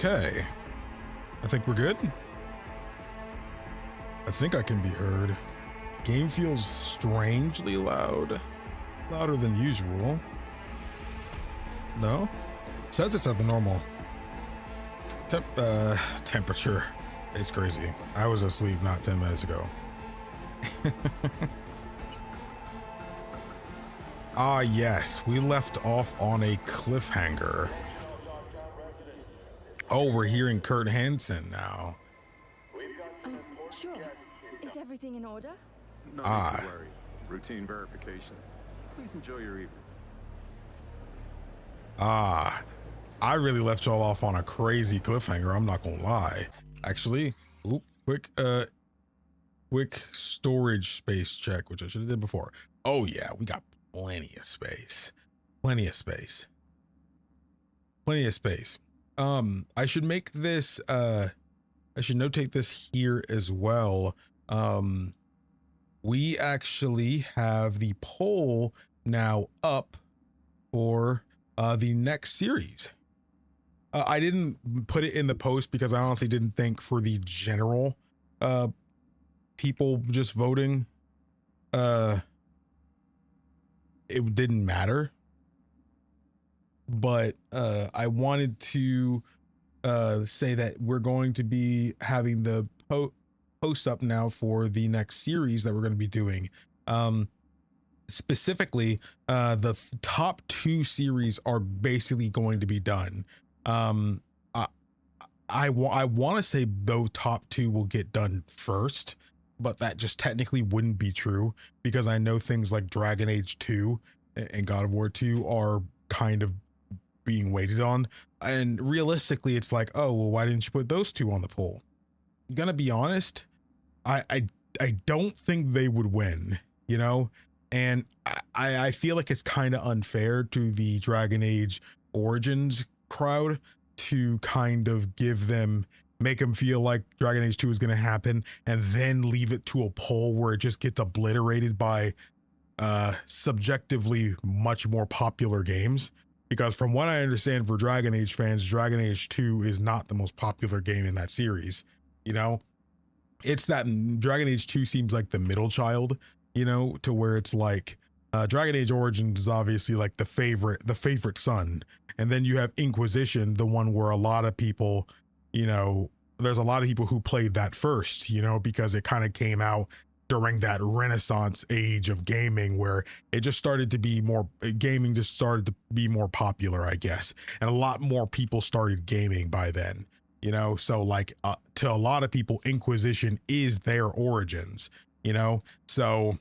Okay. I think we're good. I think I can be heard. Game feels strangely loud. Louder than usual. No? Says it's at the normal temperature. It's crazy. I was asleep not 10 minutes ago. Ah, yes. We left off on a cliffhanger. Oh, we're hearing Kurt Hansen now. Sure. Is everything in order? No need to worry. Routine verification. Please enjoy your evening. I really left y'all off on a crazy cliffhanger. I'm not gonna lie. Actually, quick storage space check, which I should have did before. Oh yeah, we got plenty of space. Plenty of space. I should make this, I should notate this here as well. We actually have the poll now up for the next series. I didn't put it in the post because I honestly didn't think for the general people just voting, it didn't matter. But I wanted to say that we're going to be having the post up now for the next series that we're going to be doing. Specifically, the top 2 series are basically going to be done. I want to say those top 2 will get done first, but that just technically wouldn't be true because I know things like Dragon Age 2 and God of War 2 are kind of being waited on, and realistically it's like, oh well, why didn't you put those 2 on the poll? Gonna be honest, I don't think they would win, you know, and I feel like it's kind of unfair to the Dragon Age Origins crowd to kind of make them feel like Dragon Age 2 is going to happen and then leave it to a poll where it just gets obliterated by subjectively much more popular games. Because from what I understand, for Dragon Age fans, Dragon Age 2 is not the most popular game in that series. You know, it's that Dragon Age 2 seems like the middle child, you know, to where it's like Dragon Age Origins is obviously like the favorite son. And then you have Inquisition, the one where a lot of people, you know, there's a lot of people who played that first, you know, because it kind of came out during that Renaissance age of gaming where it just started to be more, gaming just started to be more popular, I guess. And a lot more people started gaming by then, you know? So like to a lot of people, Inquisition is their origins, you know? So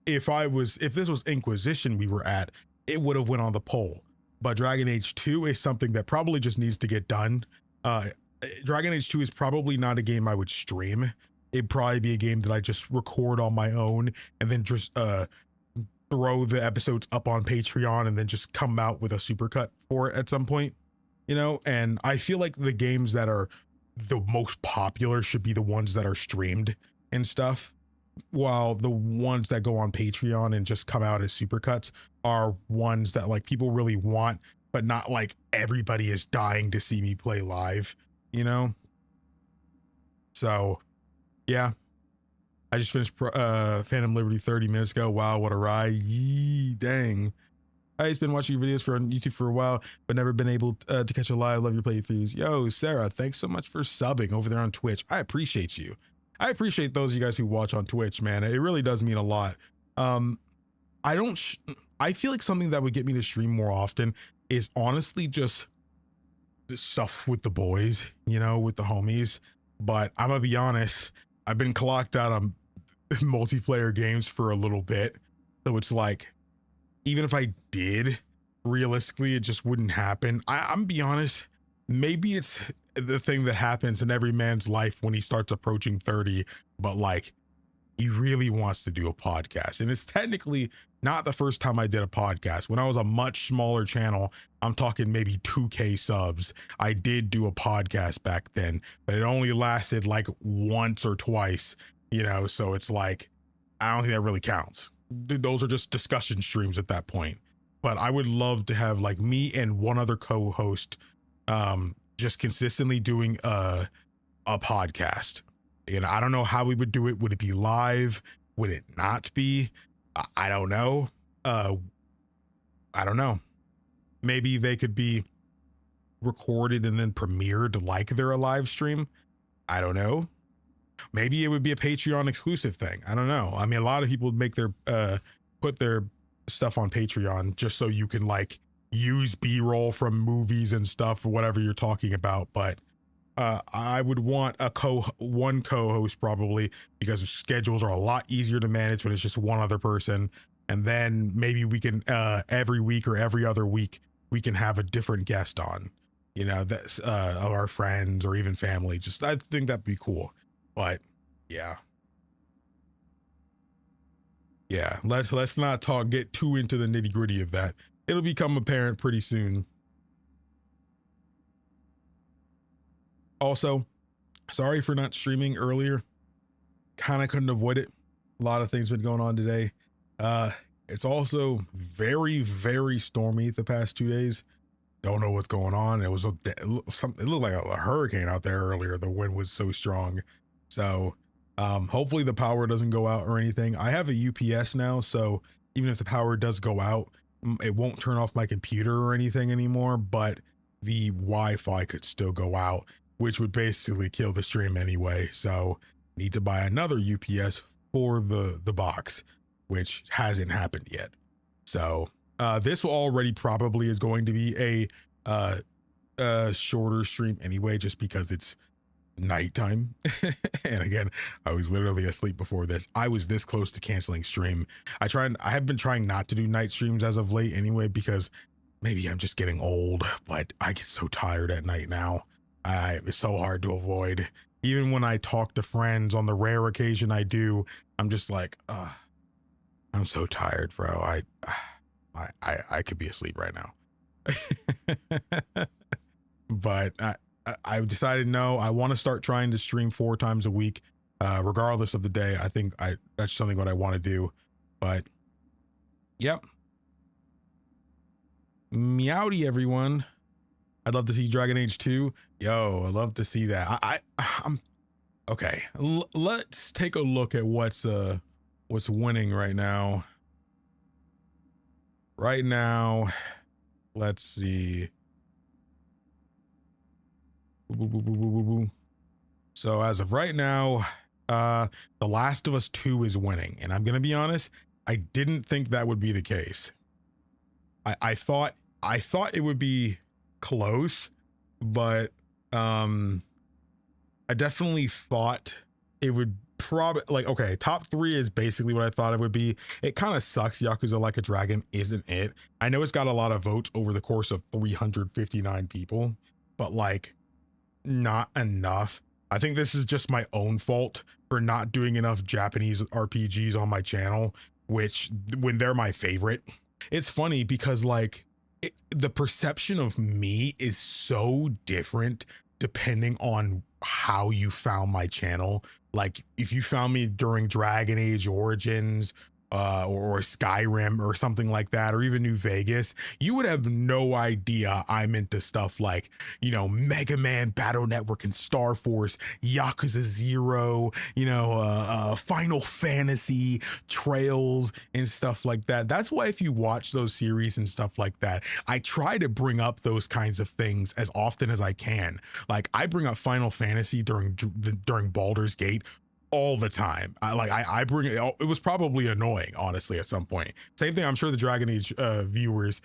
if this was Inquisition we were at, it would have went on the poll. But Dragon Age 2 is something that probably just needs to get done. Dragon Age 2 is probably not a game I would stream. It'd probably be a game that I just record on my own and then just throw the episodes up on Patreon and then just come out with a supercut for it at some point, you know? And I feel like the games that are the most popular should be the ones that are streamed and stuff, while the ones that go on Patreon and just come out as supercuts are ones that like people really want, but not like everybody is dying to see me play live, you know? So yeah, I just finished Phantom Liberty 30 minutes ago. Wow, what a ride. Yee, dang. I've been watching your videos on YouTube for a while, but never been able to catch a live. Love your playthroughs. Yo, Sarah, thanks so much for subbing over there on Twitch. I appreciate you. I appreciate those of you guys who watch on Twitch, man. It really does mean a lot. I feel like something that would get me to stream more often is honestly just the stuff with the boys, you know, with the homies. But I'm gonna be honest, I've been clocked out on multiplayer games for a little bit. So it's like, even if I did, realistically, it just wouldn't happen. I'm be honest, maybe it's the thing that happens in every man's life when he starts approaching 30, but like he really wants to do a podcast. And it's technically not the first time I did a podcast. When I was a much smaller channel, I'm talking maybe 2K subs, I did do a podcast back then, but it only lasted like once or twice, you know? So it's like, I don't think that really counts. Those are just discussion streams at that point. But I would love to have like me and one other co-host just consistently doing a podcast. I don't know how we would do it. Would it be live? Would it not be? I don't know. I don't know. Maybe they could be recorded and then premiered like they're a live stream. I don't know. Maybe it would be a Patreon exclusive thing. I don't know. I mean, a lot of people make their put their stuff on Patreon just so you can like use B-roll from movies and stuff or whatever you're talking about. But I would want one co-host probably, because schedules are a lot easier to manage when it's just one other person. And then maybe we can every week or every other week we can have a different guest on, that's of our friends or even family. Just I think that'd be cool. But yeah, let's not get too into the nitty gritty of that. It'll become apparent pretty soon. Also, sorry for not streaming earlier. Kind of couldn't avoid it. A lot of things been going on today. It's also very, very stormy the past 2 days. Don't know what's going on. It looked like a hurricane out there earlier. The wind was so strong. So hopefully the power doesn't go out or anything. I have a UPS now, so even if the power does go out, it won't turn off my computer or anything anymore, but the Wi-Fi could still go out, which would basically kill the stream anyway. So need to buy another UPS for the box, which hasn't happened yet. So this already probably is going to be a shorter stream anyway, just because it's nighttime. And again, I was literally asleep before this. I was this close to canceling stream. I have been trying not to do night streams as of late anyway, because maybe I'm just getting old, but I get so tired at night now. It's so hard to avoid. Even when I talk to friends, on the rare occasion I do, I'm just like, I'm so tired, bro. I could be asleep right now. But I've decided, no, I want to start trying to stream 4 times a week, regardless of the day. I think that's something what I want to do. But yep. Meowdy, everyone. I'd love to see Dragon Age 2. Yo, I'd love to see that. I'm okay. Let's take a look at what's winning right now. Right now, let's see. So as of right now, The Last of Us 2 is winning, and I'm gonna be honest, I didn't think that would be the case. I thought it would be close, but I definitely thought it would probably, like, okay, top 3 is basically what I thought it would be. It kind of sucks Yakuza Like a Dragon isn't it. I know it's got a lot of votes over the course of 359 people, but like not enough. I think this is just my own fault for not doing enough Japanese RPGs on my channel, when they're my favorite. It's funny because like the perception of me is so different depending on how you found my channel. Like if you found me during Dragon Age Origins or Skyrim or something like that, or even New Vegas, you would have no idea I'm into stuff like, Mega Man Battle Network and Star Force, Yakuza 0, Final Fantasy, Trails and stuff like that. That's why if you watch those series and stuff like that, I try to bring up those kinds of things as often as I can. Like I bring up Final Fantasy during Baldur's Gate all the time. I bring it. It was probably annoying, honestly, at some point. Same thing. I'm sure the Dragon Age viewers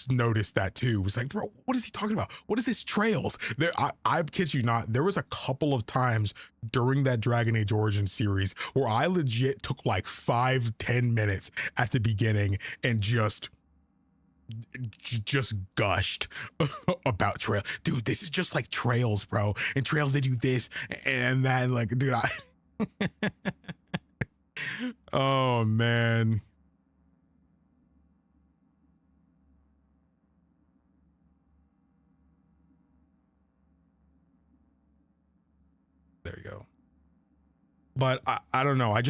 noticed that too. It was like, bro, what is he talking about? What is this Trails? I kid you not. There was a couple of times during that Dragon Age Origins series where I legit took like 5-10 minutes at the beginning and just gushed about Trail. Dude, this is just like Trails, bro. And Trails, they do this and that. Like, dude, oh man. There you go. But I don't know. I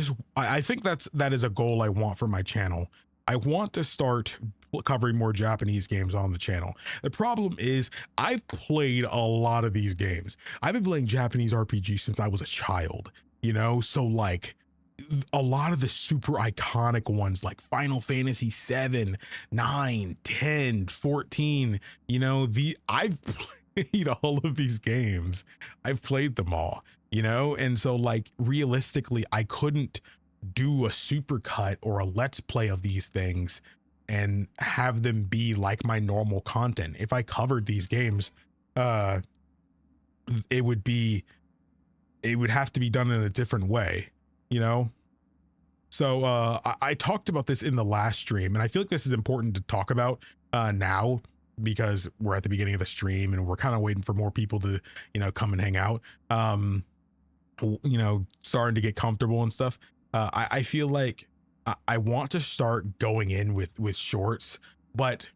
think that is a goal I want for my channel. I want to start covering more Japanese games on the channel. The problem is I've played a lot of these games. I've been playing Japanese RPG since I was a child, you know? So like a lot of the super iconic ones like Final Fantasy 7, 9, 10, 14, you know, I've played all of these games. I've played them all, you know? And so like realistically, I couldn't do a supercut or a let's play of these things and have them be like my normal content. If I covered these games, it would have to be done in a different way, you know? So I talked about this in the last stream, and I feel like this is important to talk about now, because we're at the beginning of the stream and we're kind of waiting for more people to, you know, come and hang out, you know, starting to get comfortable and stuff. I feel like I want to start going in with shorts, but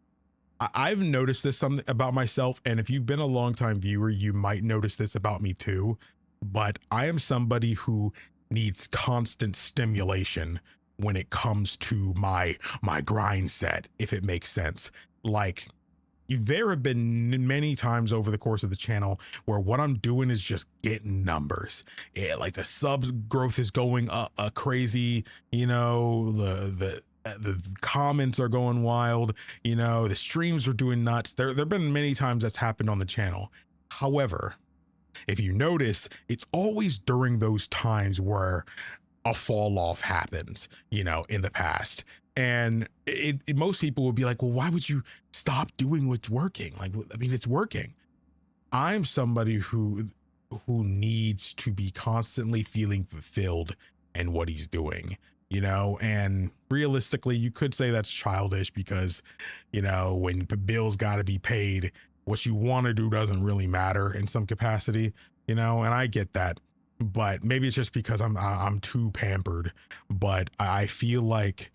I've noticed this something about myself, and if you've been a long time viewer, you might notice this about me too, but I am somebody who needs constant stimulation when it comes to my grind set, if it makes sense. Like, there have been many times over the course of the channel where what I'm doing is just getting numbers. Like the sub growth is going up crazy, you know, the comments are going wild, you know, the streams are doing nuts. There've been many times that's happened on the channel. However, if you notice, it's always during those times where a fall off happens, you know, in the past. And most people would be like, well, why would you stop doing what's working? Like, I mean, it's working. I'm somebody who needs to be constantly feeling fulfilled in what he's doing, you know, and realistically, you could say that's childish because, you know, when bills got to be paid, what you want to do doesn't really matter in some capacity, you know, and I get that, but maybe it's just because I'm too pampered. But I feel like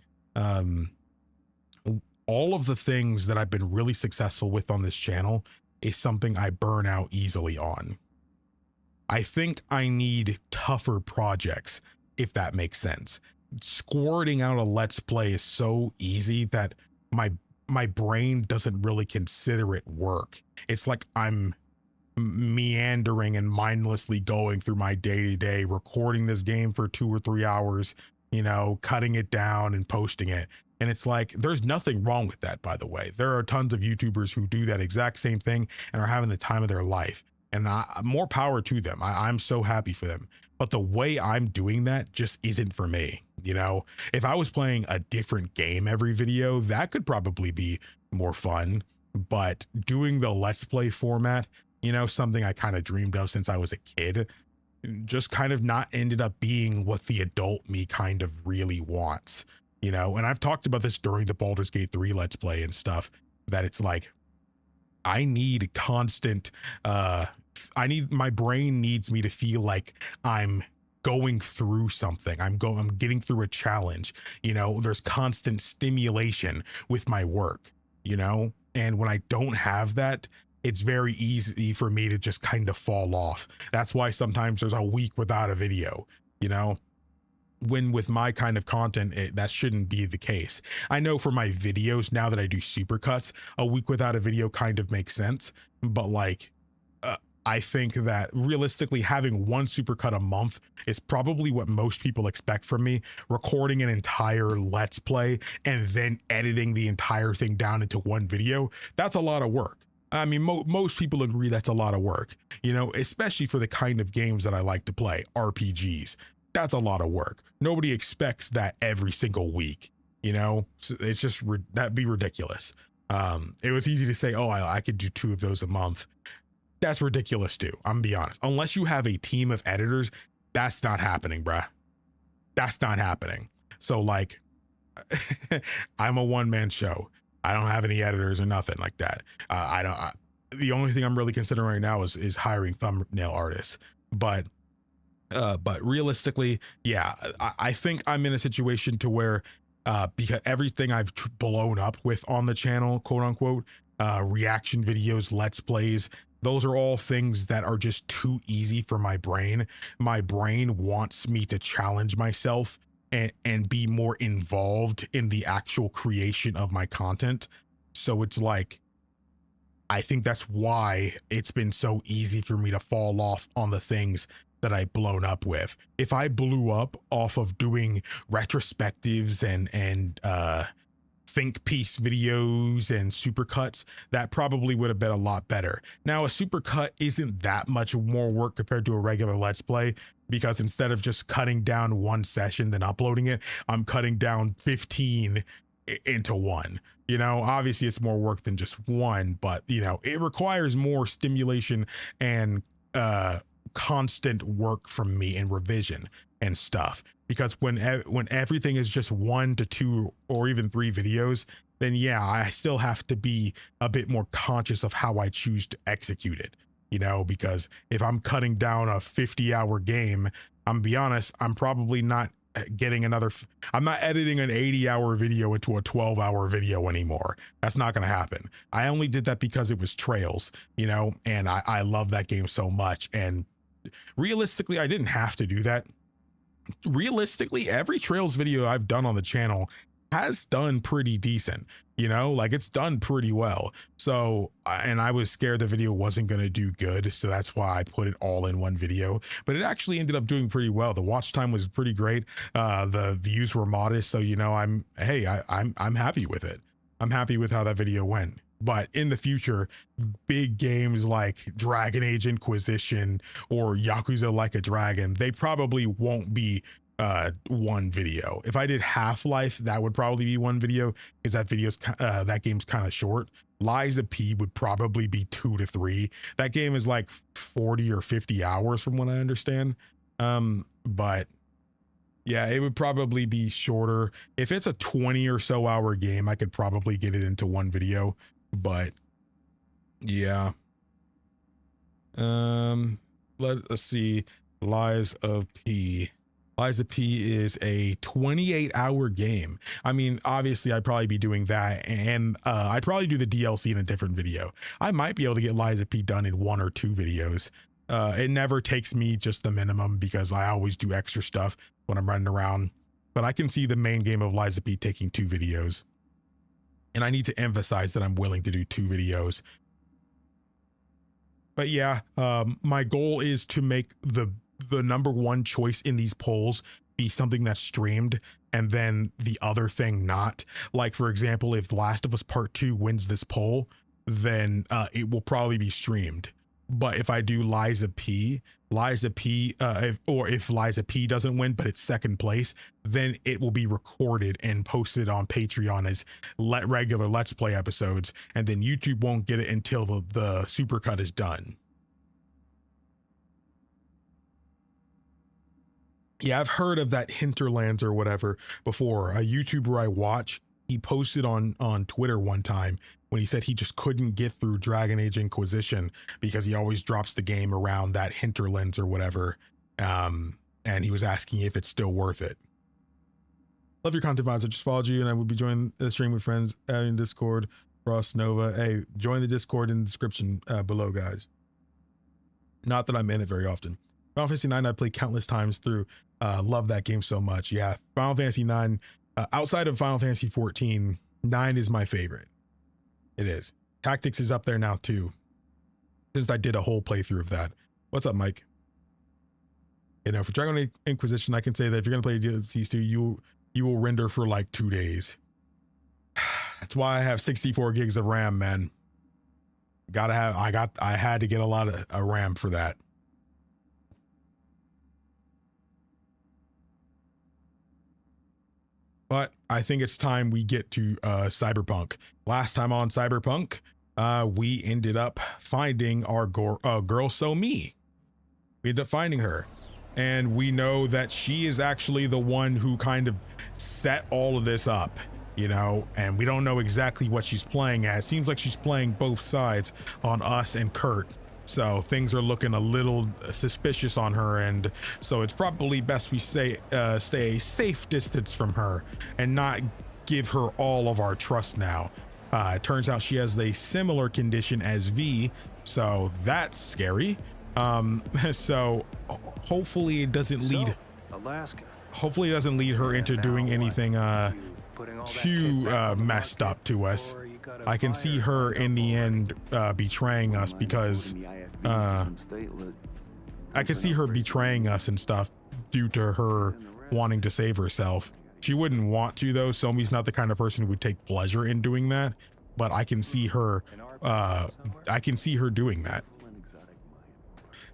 all of the things that I've been really successful with on this channel is something I burn out easily on. I think I need tougher projects, if that makes sense. Squirting out a let's play is so easy that my brain doesn't really consider it work. It's like I'm meandering and mindlessly going through my day-to-day, recording this game for 2 or 3 hours, you know, cutting it down and posting it. And it's like, there's nothing wrong with that, by the way. There are tons of YouTubers who do that exact same thing and are having the time of their life. And more power to them. I'm so happy for them. But the way I'm doing that just isn't for me. You know, if I was playing a different game every video, that could probably be more fun. But doing the let's play format, you know, something I kind of dreamed of since I was a kid, just kind of not ended up being what the adult me kind of really wants, you know. And I've talked about this during the Baldur's Gate 3 let's play and stuff, that it's like, I need constant, my brain needs me to feel like I'm going through something. I'm getting through a challenge, you know. There's constant stimulation with my work, you know. And when I don't have that, it's very easy for me to just kind of fall off. That's why sometimes there's a week without a video, you know, when with my kind of content, that shouldn't be the case. I know for my videos, now that I do supercuts, a week without a video kind of makes sense. But like, I think that realistically having one supercut a month is probably what most people expect from me. Recording an entire let's play and then editing the entire thing down into one video, that's a lot of work. I mean, most people agree that's a lot of work, you know, especially for the kind of games that I like to play, RPGs. That's a lot of work. Nobody expects that every single week, you know. So it's just, that'd be ridiculous. It was easy to say, oh, I could do 2 of those a month. That's ridiculous too. I'm gonna be honest. Unless you have a team of editors, that's not happening, bruh. That's not happening. So like, I'm a one-man show. I don't have any editors or nothing like that. The only thing I'm really considering right now is hiring thumbnail artists. But realistically, yeah, I think I'm in a situation to where, because everything I've blown up with on the channel, quote unquote, reaction videos, let's plays, those are all things that are just too easy for my brain. My brain wants me to challenge myself and be more involved in the actual creation of my content. So it's like, I think that's why it's been so easy for me to fall off on the things that I've blown up with. If I blew up off of doing retrospectives and think piece videos and supercuts, that probably would have been a lot better. Now, a supercut isn't that much more work compared to a regular Let's Play, because instead of just cutting down one session then uploading it, I'm cutting down 15 into one. You know, obviously it's more work than just one, but you know, it requires more stimulation and constant work from me and revision and stuff. Because when everything is just 1 to 2 or even 3 videos, then yeah, I still have to be a bit more conscious of how I choose to execute it. You know, because if I'm cutting down a 50-hour game, I'm gonna be honest, I'm probably not getting I'm not editing an 80-hour video into a 12-hour video anymore. That's not going to happen. I only did that because it was Trails, you know, and I love that game so much. And realistically, I didn't have to do that. Realistically, every Trails video I've done on the channel has done pretty decent, you know, like it's done pretty well. So, and I was scared the video wasn't going to do good, so that's why I put it all in one video, but it actually ended up doing pretty well. The watch time was pretty great. The views were modest, so you know, I'm happy with it. I'm happy with how that video went. But in the future, big games like Dragon Age Inquisition or Yakuza Like a Dragon, they probably won't be one video. If I did Half-Life, that would probably be one video, because that game's kind of short. Liza P would probably be 2 to 3. That game is like 40 or 50 hours from what I understand. But yeah, it would probably be shorter. If it's a 20 or so hour game, I could probably get it into one video. But yeah, let's see. Liza P is a 28-hour game. I mean, obviously I'd probably be doing that, and I'd probably do the DLC in a different video. I might be able to get Liza P done in 1 or 2 videos. It never takes me just the minimum, because I always do extra stuff when I'm running around, but I can see the main game of Liza P taking 2 videos. And I need to emphasize that I'm willing to do 2 videos. But yeah, my goal is to make the number 1 choice in these polls be something that's streamed, and then the other thing not. Like, for example, if The Last of Us Part 2 wins this poll, then it will probably be streamed. But if I do Liza P, if Liza P doesn't win, but it's second place, then it will be recorded and posted on Patreon as regular Let's Play episodes, and then YouTube won't get it until the supercut is done. Yeah, I've heard of that Hinterlands or whatever before. A YouTuber I watch, he posted on Twitter one time when he said he just couldn't get through Dragon Age Inquisition because he always drops the game around that Hinterlands or whatever. And he was asking if it's still worth it. Love your content vibes. I just followed you and I will be joining the stream with friends, adding Discord, Frost Nova. Hey, join the Discord in the description below, guys. Not that I'm in it very often. Final Fantasy 9 I played countless times through. Love that game so much. Yeah, Final Fantasy 9, outside of Final Fantasy 14, 9 is my favorite. It is. Tactics is up there now too, since I did a whole playthrough of that. What's up, Mike? You know, for Dragon Age Inquisition, I can say that if you're gonna play DLCs too, you will render for like 2 days. That's why I have 64 gigs of RAM, man. I had to get a lot of RAM for that. But I think it's time we get to Cyberpunk. Last time on Cyberpunk, we ended up finding our girl So Mi. We ended up finding her. And we know that she is actually the one who kind of set all of this up, you know, and we don't know exactly what she's playing at. It seems like she's playing both sides on us and Kurt. So things are looking a little suspicious on her, and so it's probably best we stay a safe distance from her and not give her all of our trust now. It turns out she has a similar condition as V, so that's scary. So hopefully it doesn't lead. Alaska. hopefully it doesn't lead her into doing anything too messed up to us. I can see her in the end betraying us because I can see her betraying us and stuff due to her wanting to save herself. She wouldn't want to though. Somi's not the kind of person who would take pleasure in doing that, but I can see her doing that.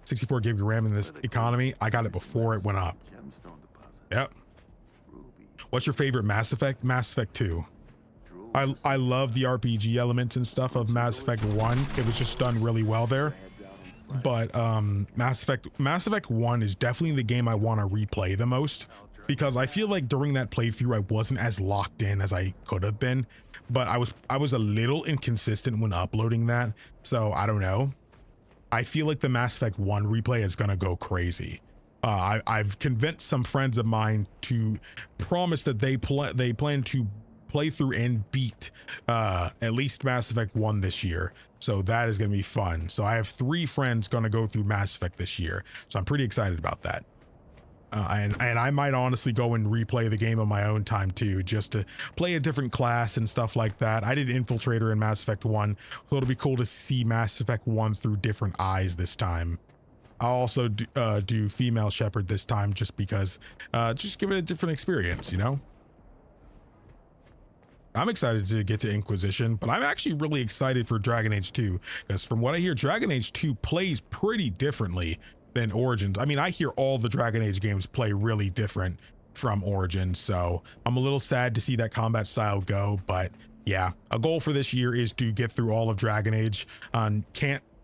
64 gig RAM in this economy. I got it before it went up. Yep. What's your favorite Mass Effect? Mass Effect 2. I love the RPG elements and stuff of Mass Effect 1. It was just done really well there. But Mass Effect 1 is definitely the game I want to replay the most, because I feel like during that playthrough I wasn't as locked in as I could have been, but I was a little inconsistent when uploading that. So I don't know. I feel like the Mass Effect 1 replay is gonna go crazy. I've convinced some friends of mine to promise that they plan to play through and beat at least Mass Effect 1 this year. So that is going to be fun. So I have 3 friends going to go through Mass Effect this year. So I'm pretty excited about that. And I might honestly go and replay the game on my own time too, just to play a different class and stuff like that. I did Infiltrator in Mass Effect 1, so it'll be cool to see Mass Effect 1 through different eyes this time. I'll also do Female Shepherd this time just because, just give it a different experience, you know? I'm excited to get to Inquisition, but I'm actually really excited for Dragon Age 2, because from what I hear, Dragon Age 2 plays pretty differently than Origins. I mean, I hear all the Dragon Age games play really different from Origins, so I'm a little sad to see that combat style go, but yeah, a goal for this year is to get through all of Dragon Age.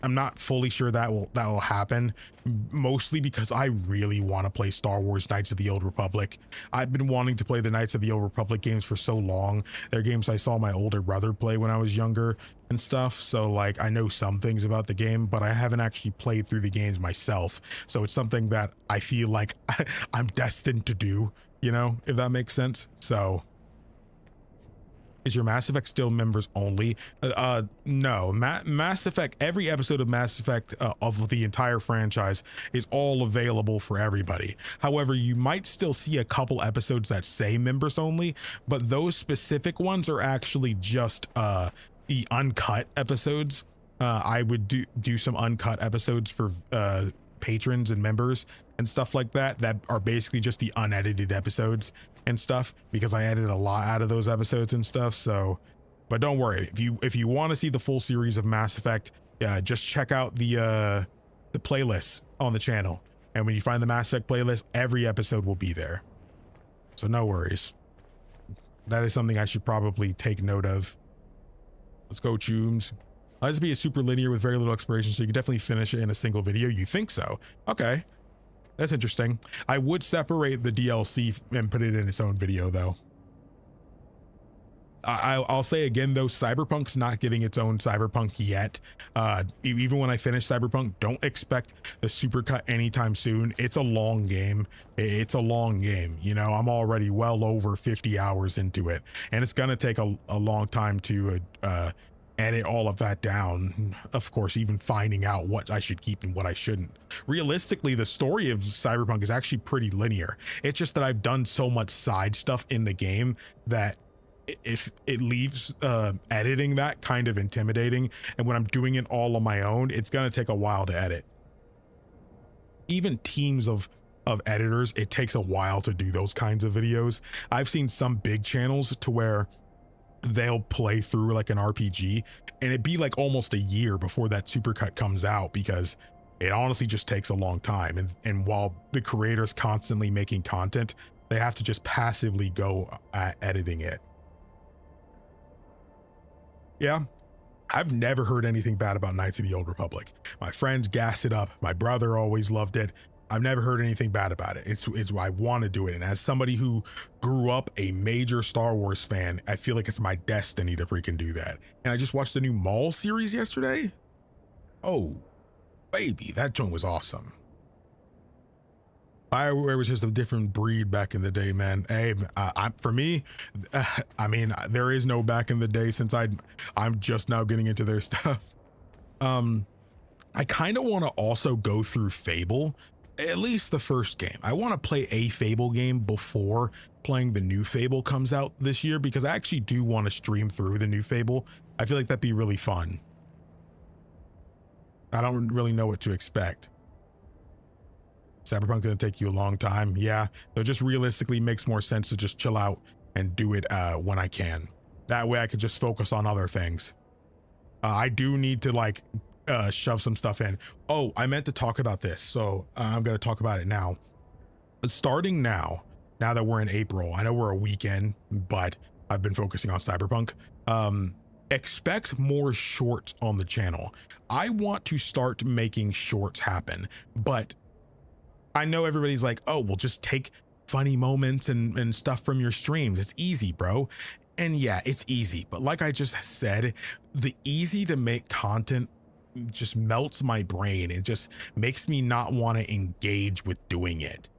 I'm not fully sure that will happen, mostly because I really want to play Star Wars Knights of the Old Republic. I've been wanting to play the Knights of the Old Republic games for so long. They're games I saw my older brother play when I was younger and stuff. So like, I know some things about the game, but I haven't actually played through the games myself. So it's something that I feel like I'm destined to do, you know, if that makes sense. So is your Mass Effect still members only? No, Mass Effect, every episode of Mass Effect of the entire franchise is all available for everybody. However, you might still see a couple episodes that say members only, but those specific ones are actually just the uncut episodes. I would do some uncut episodes for patrons and members and stuff like that are basically just the unedited episodes and stuff, because I edited a lot out of those episodes and stuff. So, but don't worry, if you want to see the full series of Mass Effect, just check out the playlists on the channel, and when you find the Mass Effect playlist, every episode will be there. So no worries. That is something I should probably take note of. Let's go, Chooms. Let's be a super linear with very little exploration, so you can definitely finish it in a single video. You think so? Okay. That's interesting. I would separate the DLC and put it in its own video though. I'll say again though, Cyberpunk's not getting its own Cyberpunk yet. Even when I finish Cyberpunk, don't expect the supercut anytime soon. It's a long game. It's a long game. You know, I'm already well over 50 hours into it, and it's gonna take a long time to edit all of that down. Of course, even finding out what I should keep and what I shouldn't. Realistically, the story of Cyberpunk is actually pretty linear. It's just that I've done so much side stuff in the game that if it leaves editing that kind of intimidating, and when I'm doing it all on my own, it's gonna take a while to edit. Even teams of editors, it takes a while to do those kinds of videos. I've seen some big channels to where they'll play through like an RPG and it'd be like almost a year before that supercut comes out, because it honestly just takes a long time. And while the creator's constantly making content, they have to just passively go at editing it. Yeah, I've never heard anything bad about Knights of the Old Republic. My friends gassed it up. My brother always loved it. I've never heard anything bad about it. It's I want to do it. And as somebody who grew up a major Star Wars fan, I feel like it's my destiny to freaking do that. And I just watched the new Maul series yesterday. Oh, baby, that joint was awesome. BioWare was just a different breed back in the day, man. Hey, for me, I mean, there is no back in the day, since I'm just now getting into their stuff. I kind of want to also go through Fable, at least the first game. I want to play a Fable game before playing the new Fable comes out this year, because I actually do want to stream through the new Fable. I feel like that'd be really fun. I don't really know what to expect. Cyberpunk gonna take you a long time. Yeah, so it just realistically makes more sense to just chill out and do it when I can. That way I could just focus on other things. I do need to like shove some stuff in. Oh, I meant to talk about this, so I'm gonna talk about it now. Starting now that we're in April, I know we're a weekend, but I've been focusing on Cyberpunk. Expect more shorts on the channel. I want to start making shorts happen, but I know everybody's like, oh, well, just take funny moments and stuff from your streams. It's easy, bro. And yeah, it's easy. But like I just said, the easy to make content just melts my brain. It just makes me not want to engage with doing it.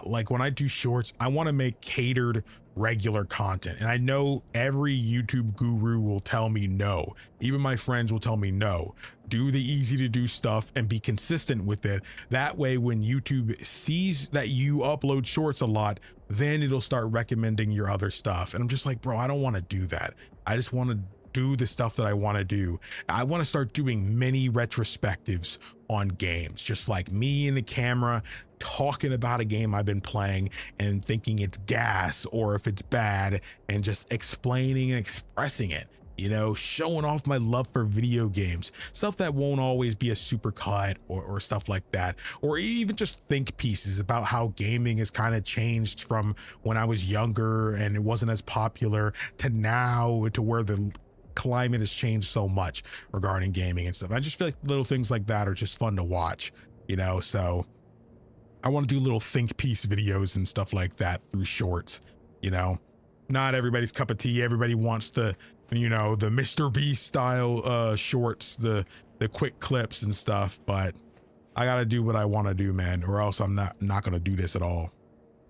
Like when I do shorts, I want to make catered regular content. And I know every YouTube guru will tell me no. Even my friends will tell me no. Do the easy to do stuff and be consistent with it. That way, when YouTube sees that you upload shorts a lot, then it'll start recommending your other stuff. And I'm just like, bro, I don't want to do that. I just want to do the stuff that I want to do. I want to start doing mini retrospectives on games, just like me in the camera talking about a game I've been playing and thinking it's gas or if it's bad, and just explaining and expressing it, you know, showing off my love for video games, stuff that won't always be a super cut or stuff like that, or even just think pieces about how gaming has kind of changed from when I was younger and it wasn't as popular to now, to where the climate has changed so much regarding gaming and stuff. I just feel like little things like that are just fun to watch, you know. So I want to do little think piece videos and stuff like that through shorts, you know. Not everybody's cup of tea. Everybody wants the, you know, the Mr. Beast style shorts, the quick clips and stuff, but I gotta do what I want to do, man, or else I'm not gonna do this at all,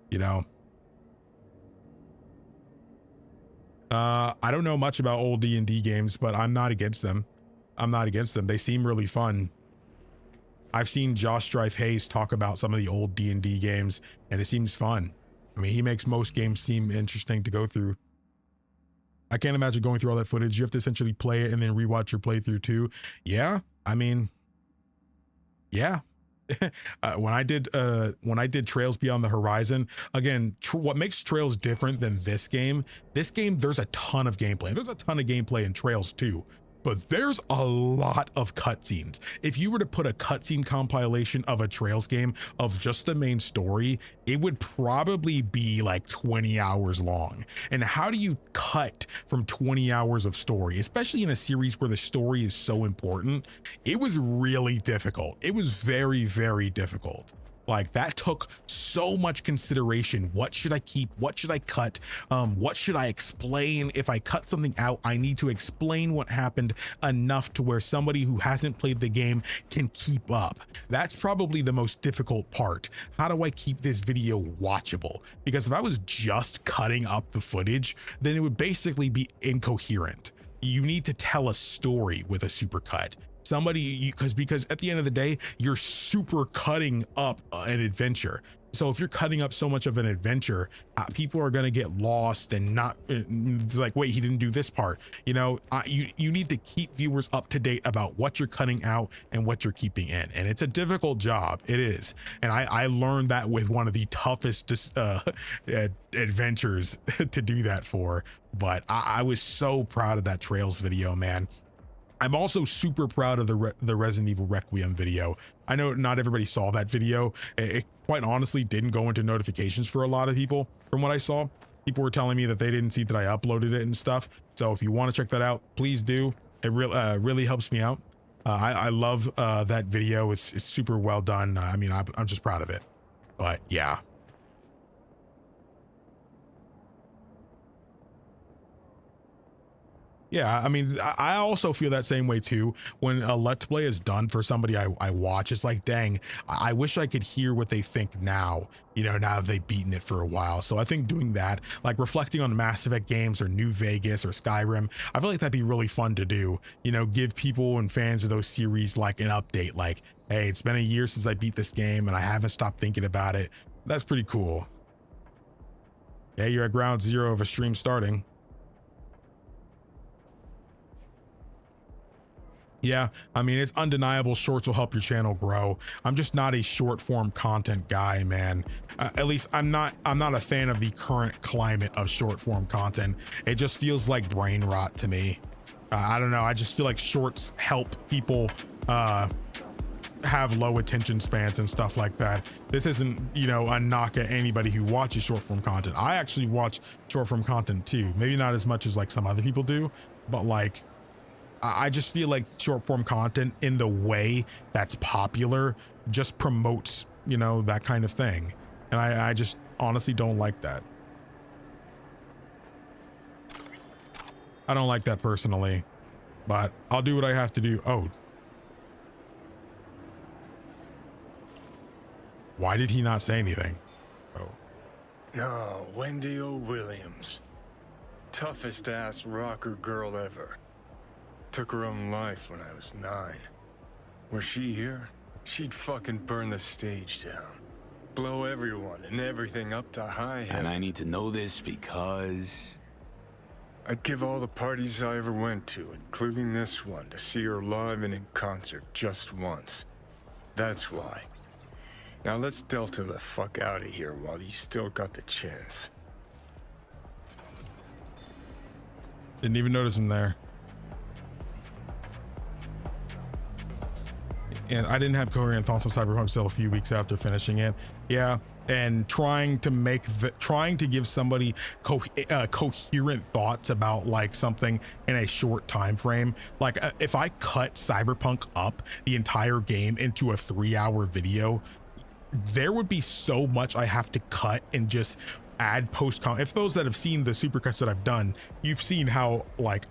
you know. I don't know much about old D&D games, but I'm not against them. They seem really fun. I've seen Josh Strife Hayes talk about some of the old D&D games, and it seems fun. I mean, he makes most games seem interesting to go through. I can't imagine going through all that footage. You have to essentially play it and then rewatch your playthrough too. Yeah, I mean, yeah. When I did Trails Beyond the Horizon, again, what makes Trails different than this game, there's a ton of gameplay. There's a ton of gameplay in Trails too, but there's a lot of cutscenes. If you were to put a cutscene compilation of a Trails game of just the main story, it would probably be like 20 hours long. And how do you cut from 20 hours of story, especially in a series where the story is so important? It was really difficult. It was very, very difficult. Like, that took so much consideration. What should I keep? What should I cut? What should I explain? If I cut something out, I need to explain what happened enough to where somebody who hasn't played the game can keep up. That's probably the most difficult part. How do I keep this video watchable? Because if I was just cutting up the footage, then it would basically be incoherent. You need to tell a story with a supercut. Because at the end of the day, you're super cutting up an adventure. So if you're cutting up so much of an adventure, people are going to get lost and not like, wait, he didn't do this part. You know, you need to keep viewers up to date about what you're cutting out and what you're keeping in. And it's a difficult job. It is. And I learned that with one of the toughest adventures to do that for. But I was so proud of that Trails video, man. I'm also super proud of the Resident Evil Requiem video. I know not everybody saw that video. It quite honestly didn't go into notifications for a lot of people. From what I saw, people were telling me that they didn't see that I uploaded it and stuff. So if you want to check that out, please do. It really helps me out. I love that video. It's super well done. I mean, I'm just proud of it. But yeah. Yeah, I mean, I also feel that same way too. When a Let's Play is done for somebody I watch, it's like, dang, I wish I could hear what they think now, you know, now that they've beaten it for a while. So I think doing that, like reflecting on Mass Effect games or New Vegas or Skyrim, I feel like that'd be really fun to do, you know, give people and fans of those series like an update, like, hey, it's been a year since I beat this game and I haven't stopped thinking about it. That's pretty cool. Yeah, you're at ground zero of a stream starting. Yeah, I mean, it's undeniable shorts will help your channel grow. I'm just not a short form content guy, man. At least I'm not a fan of the current climate of short form content. It just feels like brain rot to me. I don't know. I just feel like shorts help people have low attention spans and stuff like that. This isn't, you know, a knock at anybody who watches short form content. I actually watch short form content too. Maybe not as much as like some other people do, but like, I just feel like short form content in the way that's popular just promotes, you know, that kind of thing. And I just honestly don't like that. I don't like that personally, but I'll do what I have to do. Oh. Why did he not say anything? Oh. No, Wendy O'Williams. Toughest ass rocker girl ever. Took her own life when I was 9. Were she here, she'd fucking burn the stage down. Blow everyone and everything up to high heaven. And I need to know this because... I'd give all the parties I ever went to, including this one, to see her live and in concert just once. That's why. Now let's Delta the fuck out of here while you still got the chance. Didn't even notice him there. And I didn't have coherent thoughts on Cyberpunk until a few weeks after finishing it. Yeah, and trying to give somebody coherent thoughts about like something in a short time frame. Like if I cut Cyberpunk up the entire game into a 3-hour video, there would be so much I have to cut and just add post-con. If those that have seen the supercuts that I've done, you've seen how like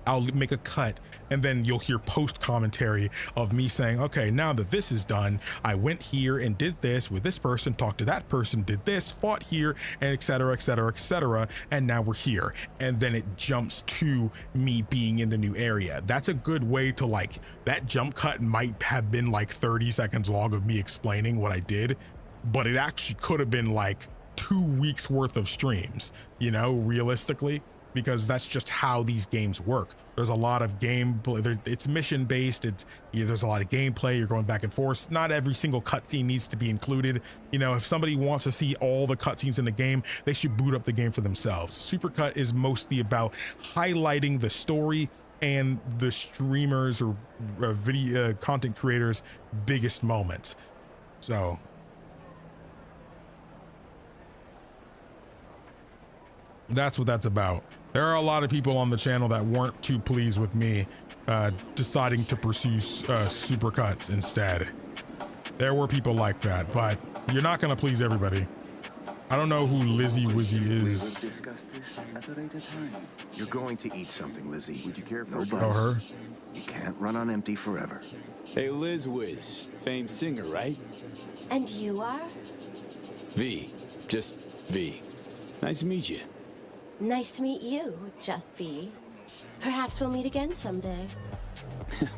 I'll make a cut and then you'll hear post commentary of me saying, okay, now that this is done, I went here and did this with this person, talked to that person, did this, fought here, and etc, etc, etc, and now we're here. And then it jumps to me being in the new area. That's a good way to like, that jump cut might have been like 30 seconds long of me explaining what I did, but it actually could have been like 2 weeks worth of streams, you know, realistically. Because that's just how these games work. There's a lot of gameplay. It's mission based. There's a lot of gameplay. You're going back and forth. Not every single cutscene needs to be included. You know, if somebody wants to see all the cutscenes in the game, they should boot up the game for themselves. Supercut is mostly about highlighting the story and the streamers or video content creators' biggest moments. So. That's what that's about. There are a lot of people on the channel that weren't too pleased with me deciding to pursue supercuts instead. There were people like that, but you're not going to please everybody. I don't know who Lizzie Wizzy is. We will discuss this at a later time. You're going to eat something, Lizzie. Would you care for Oh, her? You can't run on empty forever. Hey, Liz Wiz, famed singer, right? And you are? V. Just V. Nice to meet you. Nice to meet you, Just V. Perhaps we'll meet again someday.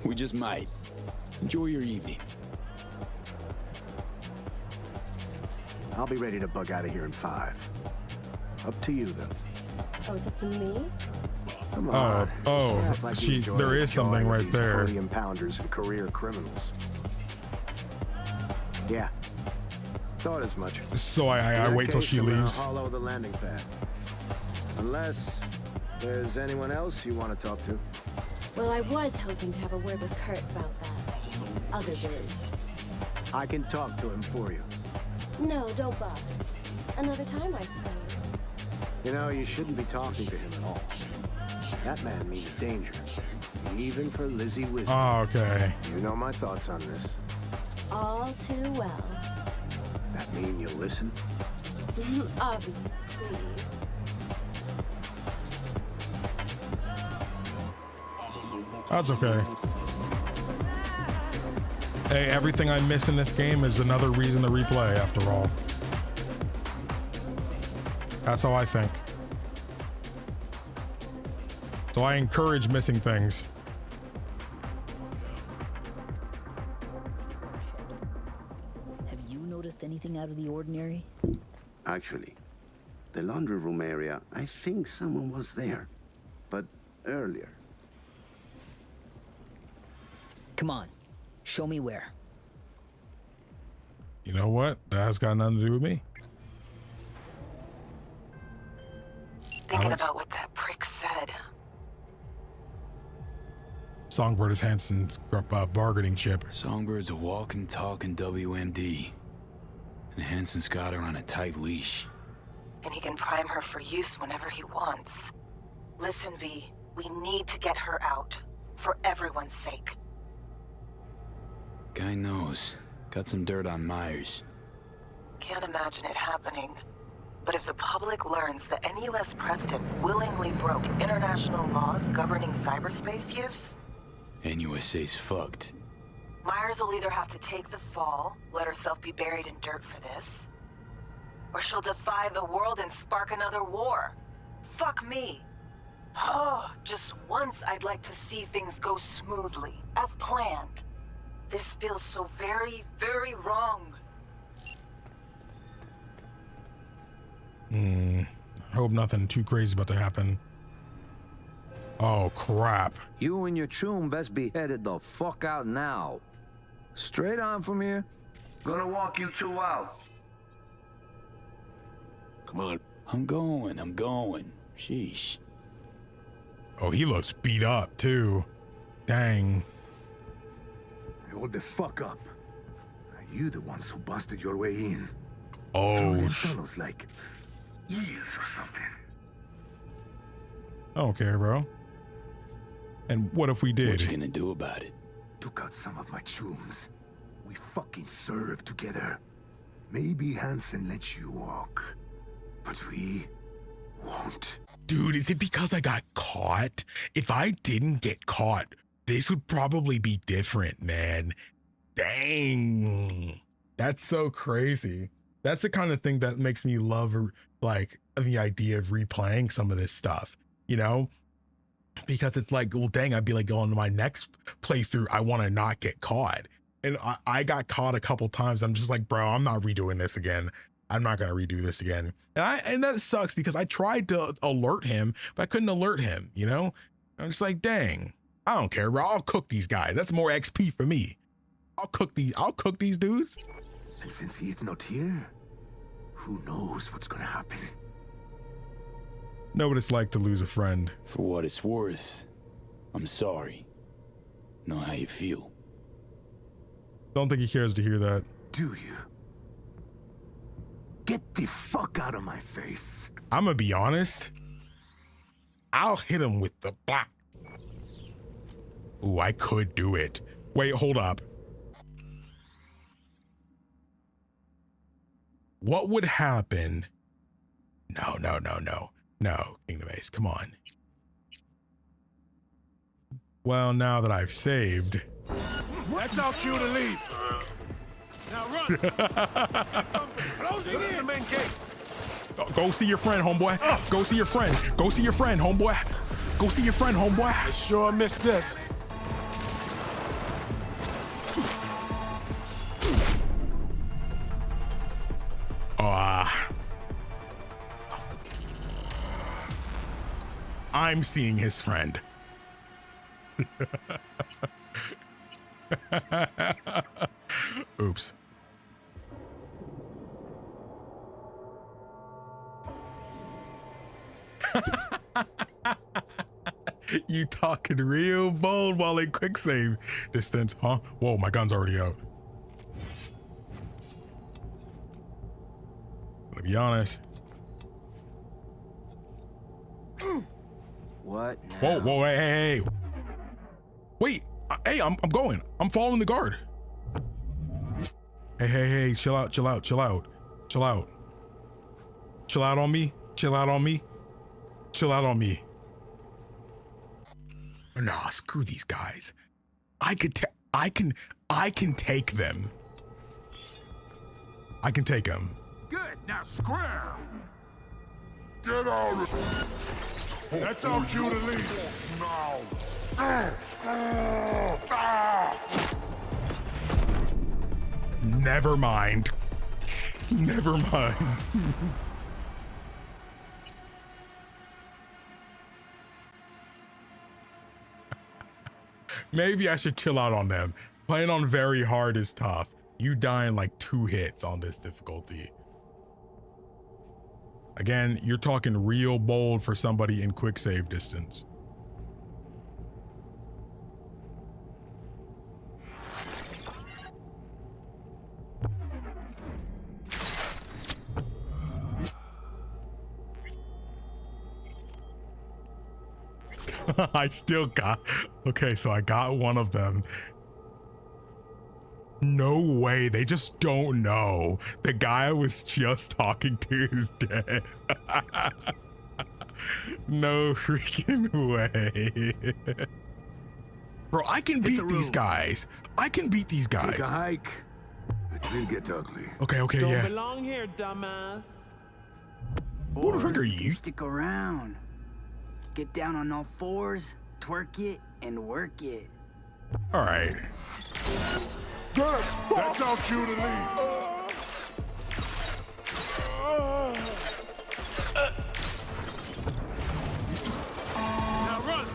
We just might. Enjoy your evening. I'll be ready to bug out of here in 5. Up to you, though. Oh, is it to me? Come on. Oh, Act like you enjoy there the is something joy of right these there. podium pounders and career criminals. Yeah. Thought as much. So I In that wait till case, she I'm gonna leaves. hollow the landing pad. Unless there's anyone else you want to talk to. Well, I was hoping to have a word with Kurt about that. Other Liz. I can talk to him for you. No, don't bother. Another time, I suppose. You know, you shouldn't be talking to him at all. That man means danger. Even for Lizzie Wizard. Oh, okay. You know my thoughts on this. All too well. That mean you listen? Avi, please. That's okay. Hey, everything I miss in this game is another reason to replay, after all. That's how I think. So I encourage missing things. Have you noticed anything out of the ordinary? Actually, the laundry room area, I think someone was there. But earlier. Come on, show me where. You know what? That has got nothing to do with me. Thinking about what that prick said. Songbird is Hansen's bargaining chip. Songbird's a walking, talking WMD. And Hansen's got her on a tight leash. And he can prime her for use whenever he wants. Listen, V, we need to get her out. For everyone's sake. Guy knows. Got some dirt on Myers. Can't imagine it happening. But if the public learns that any US president willingly broke international laws governing cyberspace use... NUSA's fucked. Myers will either have to take the fall, let herself be buried in dirt for this, or she'll defy the world and spark another war. Fuck me. Oh, just once I'd like to see things go smoothly, as planned. This feels so very, very wrong. Hope nothing too crazy about to happen. Oh, crap. You and your chum best be headed the fuck out now. Straight on from here. Gonna walk you two out. Come on. I'm going. Sheesh. Oh, he looks beat up, too. Dang. Hold the fuck up. Are you the ones who busted your way in? Oh, through the tunnels like years or something. I don't care, bro. And what if we did? What you gonna do about it? Took out some of my chums. We fucking served together. Maybe Hansen lets you walk, but we won't. Dude, is it because I got caught? If I didn't get caught, this would probably be different, man. Dang. That's so crazy. That's the kind of thing that makes me love, like, the idea of replaying some of this stuff, you know? Because it's like, well, dang, I'd be like, going to my next playthrough, I want to not get caught. And I got caught a couple times. I'm just like, bro, I'm not redoing this again. I'm not going to redo this again. And that sucks because I tried to alert him, but I couldn't alert him, you know? I'm just like, dang, I don't care, bro. I'll cook these guys. That's more XP for me. I'll cook these dudes. And since he's not here, who knows what's gonna happen? Know what it's like to lose a friend. For what it's worth, I'm sorry. Know how you feel. Don't think he cares to hear that. Do you? Get the fuck out of my face. I'm gonna be honest. I'll hit him with the block. Ooh, I could do it. Wait, hold up. What would happen? No, KingdomAce, come on. Well, now that I've saved. That's our cue to leave. Now run. Closing in. The main gate. Go see your friend, homeboy. Go see your friend. Go see your friend, homeboy. Go see your friend, homeboy. I sure missed this. I'm seeing his friend. Oops. You talking real bold while in quick save distance, huh? Whoa, my gun's already out. To be honest. What now? Whoa, hey. Wait, hey, I'm going. I'm following the guard. Hey, chill out. Chill out on me. Nah, screw these guys. I can take them. I can take them. Good, now scram! Get out of here! That's our cue to leave. Now. Never mind. Never mind. Maybe I should chill out on them. Playing on very hard is tough. You die in like 2 hits on this difficulty. Again, you're talking real bold for somebody in quick save distance. I still got, okay, so I got one of them. No way, they just don't know. The guy I was just talking to is dead. No freaking way. Bro, I can beat these guys. I can beat these guys. Take a hike. It will get ugly. Okay, okay, Don't yeah. belong here, dumbass. Who the fuck are you? Stick around. Get down on all fours, twerk it, and work it. All right. That's our cue to leave. Now run.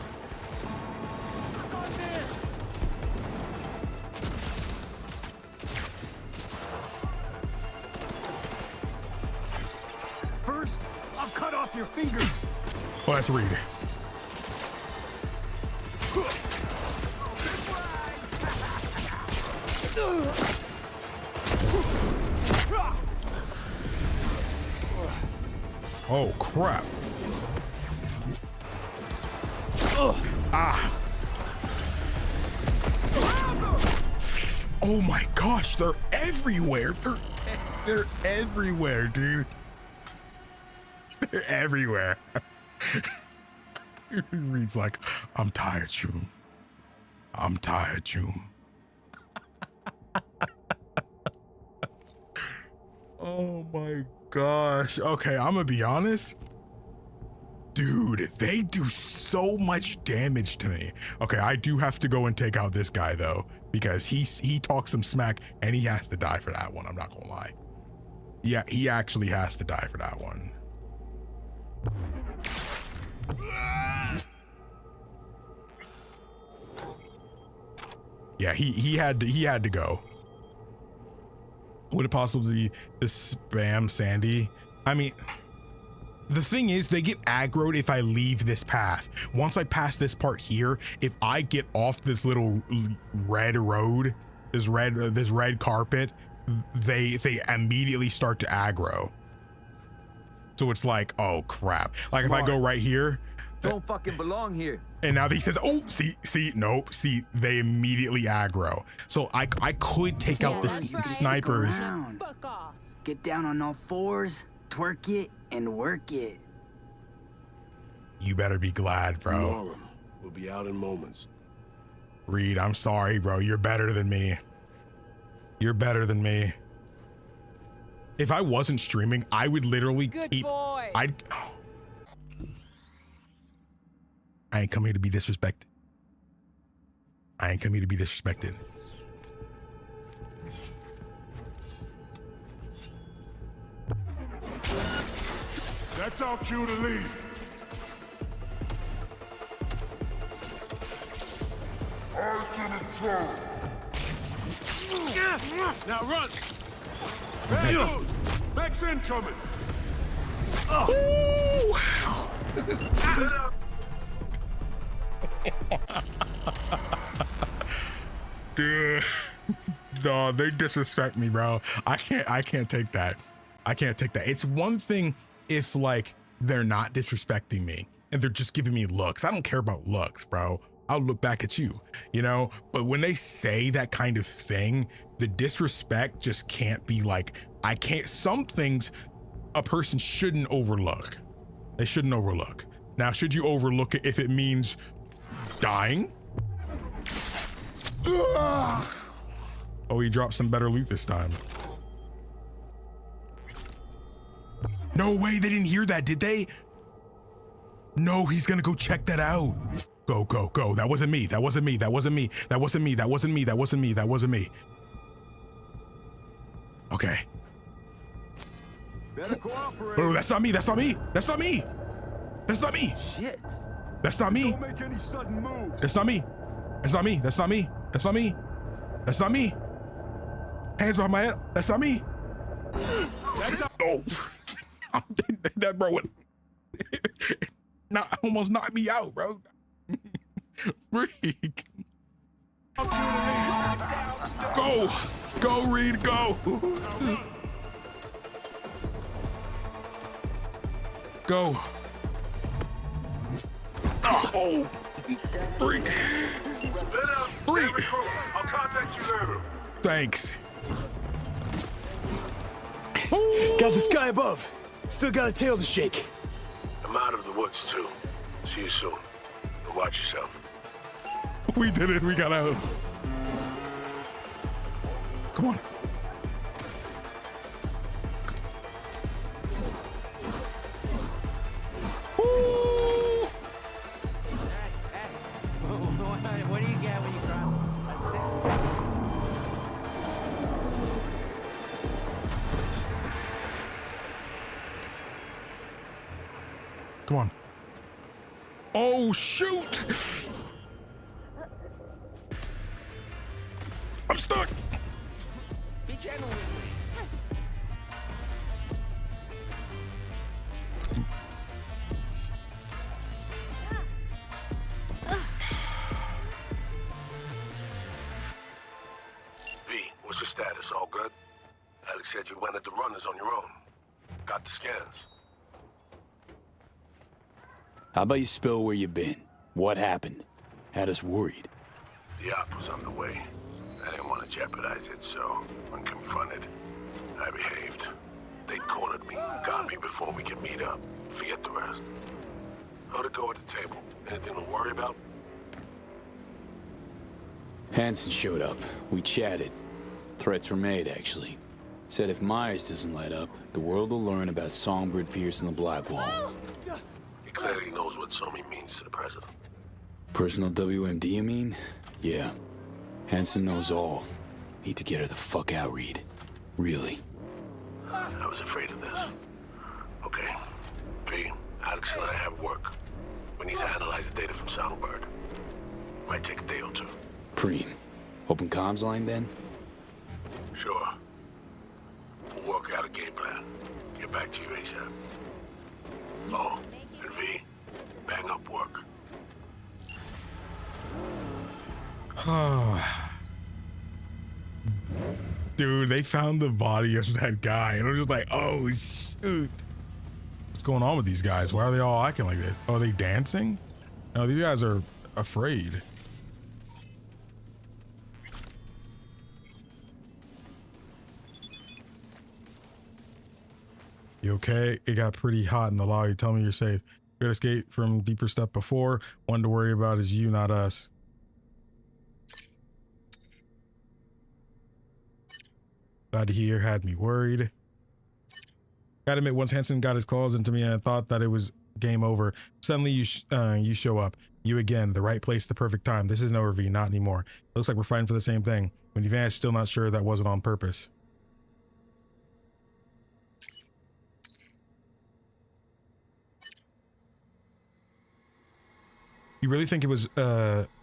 First, I'll cut off your fingers. Oh, that's Reed. Oh, crap. Ah. Oh my gosh, they're everywhere. They're everywhere, dude. They're everywhere. Reed's like, I'm tired, Choom. I'm tired, Choom. Oh my gosh. Okay, I'm gonna be honest. Dude, they do so much damage to me. Okay, I do have to go and take out this guy though, because he talks some smack and he has to die for that one. I'm not gonna lie. Yeah, he actually has to die for that one. Yeah, he had to go. Would it possibly be the spam Sandy? I mean, the thing is, they get aggroed if I leave this path. Once I pass this part here, if I get off this little red road, this red carpet, they immediately start to aggro. So it's like, oh crap. Like if I go right here, don't fucking belong here. And now he says, oh, see, nope, see, they immediately aggro. So I could take out the snipers. Get down on all fours, twerk it, and work it. You better be glad, bro. Ignore him. We'll be out in moments. Reed, I'm sorry, bro. You're better than me. You're better than me. If I wasn't streaming, I would literally keep. I ain't come here to be disrespected. I ain't come here to be disrespected. That's our cue to leave. Now run. Hey, dude. Max incoming. Dude, no, they disrespect me, bro. I can't take that. I can't take that. It's one thing if like they're not disrespecting me and they're just giving me looks. I don't care about looks, bro. I'll look back at you, you know? But when they say that kind of thing, the disrespect just can't be like, I can't, some things a person shouldn't overlook. They shouldn't overlook. Now, should you overlook it if it means dying. Oh, he dropped some better loot this time. No way, they didn't hear that, did they? No, he's gonna go check that out. Go, go, go. That wasn't me. That wasn't me. That wasn't me. That wasn't me. That wasn't me. That wasn't me. That wasn't me. Okay. Better cooperate. Oh, that's not me. That's not me. That's not me. That's not me. Shit. That's not me. Don't make any sudden moves. That's not me. That's not me. That's not me. That's not me. That's not me. Hands behind my head. That's not me. That's not. Oh. That bro would almost knocked me out, bro. Freak. Go. Go, Reed, go. Go. Oh. Freak. Freak. I'll contact you later. Thanks. Got the sky above. Still got a tail to shake. I'm out of the woods too. See you soon. But watch yourself. We did it. We got out. Come on. Woo! What do you get when you cross Come on. Oh, shoot! I'm stuck! Be gentle with me. V, what's your status? All good? Alex said you went at the runners on your own. Got the scans. How about you spill where you've been? What happened? Had us worried. The op was underway. I didn't want to jeopardize it, so when confronted, I behaved. They cornered me, got me before we could meet up. Forget the rest. How'd it go at the table? Anything to worry about? Hansen showed up. We chatted. Threats were made, actually. Said if Myers doesn't light up, the world will learn about Songbird Pierce and the Blackwall. He clearly knows what Somi means to the president. Personal WMD, you mean? Yeah. Hansen knows all. Need to get her the fuck out, Reed. Really. I was afraid of this. Okay. V, Alex and I have work. We need to analyze the data from Songbird. Might take a day or two. Preem. Open comms line, then? Sure. We'll work out a game plan. Get back to you ASAP. Oh, and V, bang up work. Dude, they found the body of that guy, and I'm just like, oh shoot. What's going on with these guys? Why are they all acting like this? Oh, are they dancing? No, these guys are afraid. You okay? It got pretty hot in the lobby. Tell me you're safe. You got escaped from deeper stuff before. One to worry about is you, not us. Glad to hear. Had me worried. Gotta admit, once Hansen got his claws into me, I thought that it was game over. Suddenly you show up. You again, the right place, the perfect time. This isn't over, V, not anymore. Looks like we're fighting for the same thing. When you vanished, still not sure that wasn't on purpose. You really think it was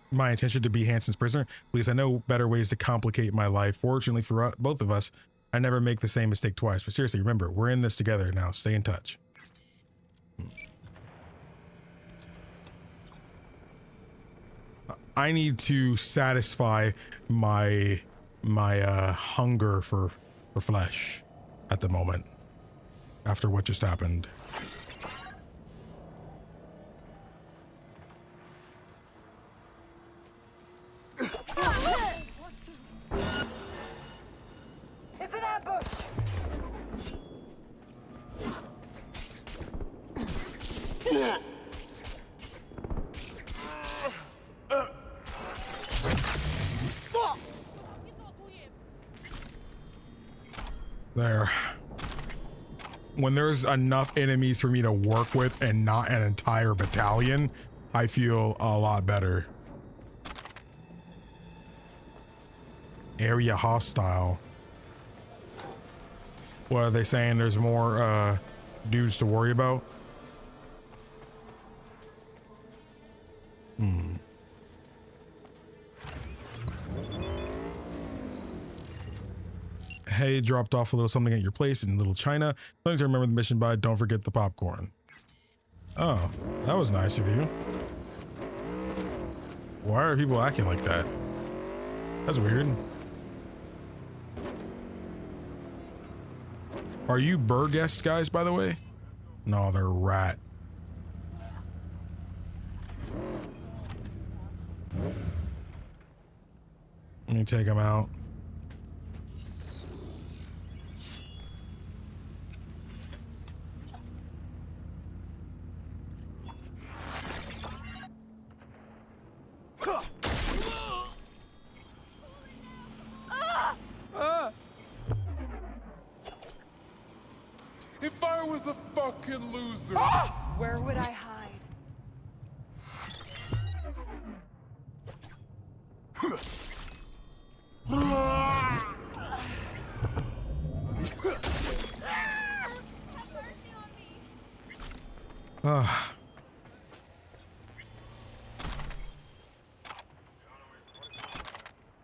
my intention to be Hansen's prisoner? Please, I know better ways to complicate my life. Fortunately for both of us, I never make the same mistake twice. But seriously, remember, we're in this together now. Stay in touch. I need to satisfy my hunger for flesh at the moment after what just happened. It's an ambush! There. When there's enough enemies for me to work with and not an entire battalion, I feel a lot better. Area hostile. What are they saying? There's more dudes to worry about? Hey, dropped off a little something at your place in Little China. Something to remember the mission by. Don't forget the popcorn. Oh, that was nice of you. Why are people acting like that? That's weird. Are you Burguest guys, by the way? No, they're rat. Let me take them out. If I was a fucking loser. Where would I hide?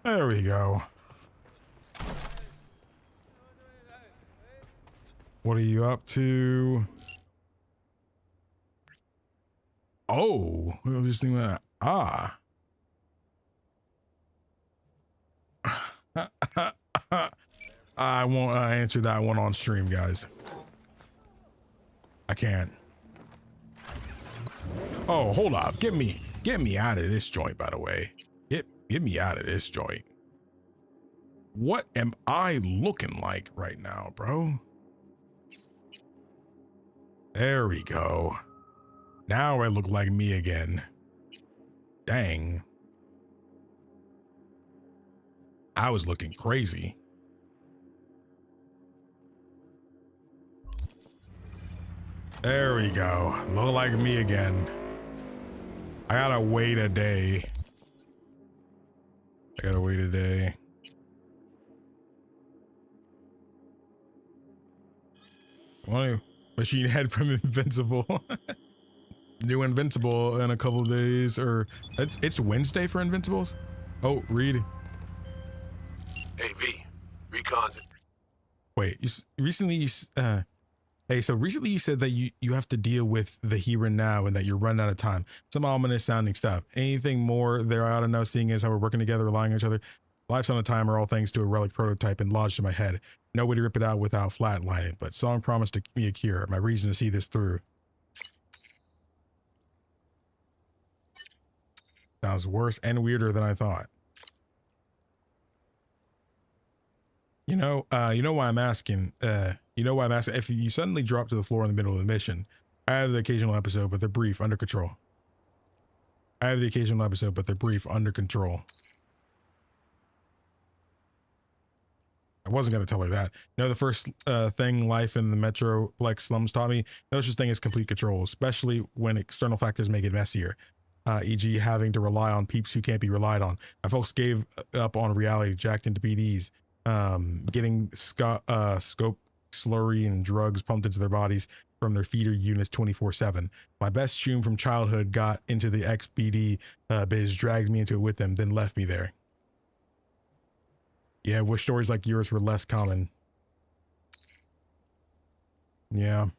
There we go. What are you up to? Oh, I was just thinking that. I won't answer that one on stream, guys. I can't. Oh, hold up. Get me out of this joint, by the way. Get me out of this joint. What am I looking like right now, bro? There we go. Now I look like me again. Dang. I was looking crazy. There we go. Look like me again. I gotta wait a day. Machine Head from Invincible. New Invincible in a couple of days, or it's Wednesday for Invincibles. Oh, Reed. Hey, V. Recon's. Wait, recently you said that you have to deal with the here and now and that you're running out of time. Some ominous sounding stuff. Anything more there I ought to know, seeing as how we're working together, relying on each other? Life's on a timer, all thanks to a relic prototype and lodged in my head. No way to rip it out without flatlining, but song promised to give me a cure. My reason to see this through. Sounds worse and weirder than I thought. You know why I'm asking. If you suddenly drop to the floor in the middle of the mission, I have the occasional episode, but they're brief, under control. I wasn't going to tell her that. The first thing life in the Metroplex slums taught me, no such thing as complete control, especially when external factors make it messier. E.g. having to rely on peeps who can't be relied on. My folks gave up on reality, jacked into PDs, getting scope slurry and drugs pumped into their bodies from their feeder units 24/7. My best shoom from childhood got into the XBD biz, dragged me into it with them, then left me there. Yeah, wish stories like yours were less common. Yeah.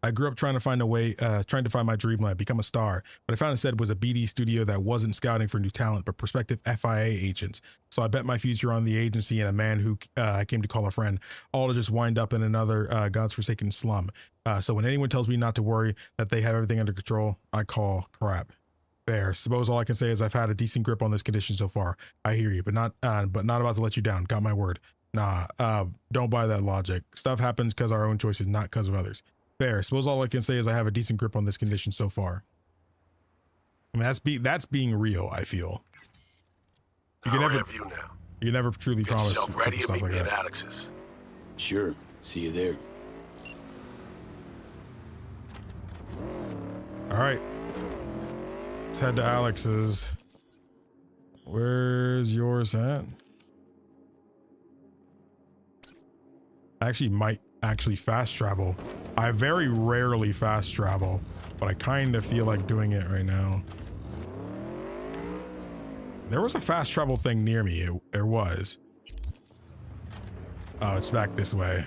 I grew up trying to find my dreamland, become a star. What I found instead was a BD studio that wasn't scouting for new talent, but prospective FIA agents. So I bet my future on the agency and a man who I came to call a friend, all to just wind up in another godforsaken slum. So when anyone tells me not to worry, that they have everything under control, I call crap. Fair. Suppose all I can say is I've had a decent grip on this condition so far. I hear you, but not about to let you down. Got my word. Nah, don't buy that logic. Stuff happens because our own choices, not because of others. Fair. Suppose all I can say is I have a decent grip on this condition so far. I mean, that's being real, I feel. You You never truly Get promise yourself ready and stuff meet like me at that. Alex's. Sure. See you there. All right. Let's head to Alex's. Where's yours at? I actually might fast travel. I very rarely fast travel, but I kind of feel like doing it right now. There was a fast travel thing near me. There was. Oh, it's back this way.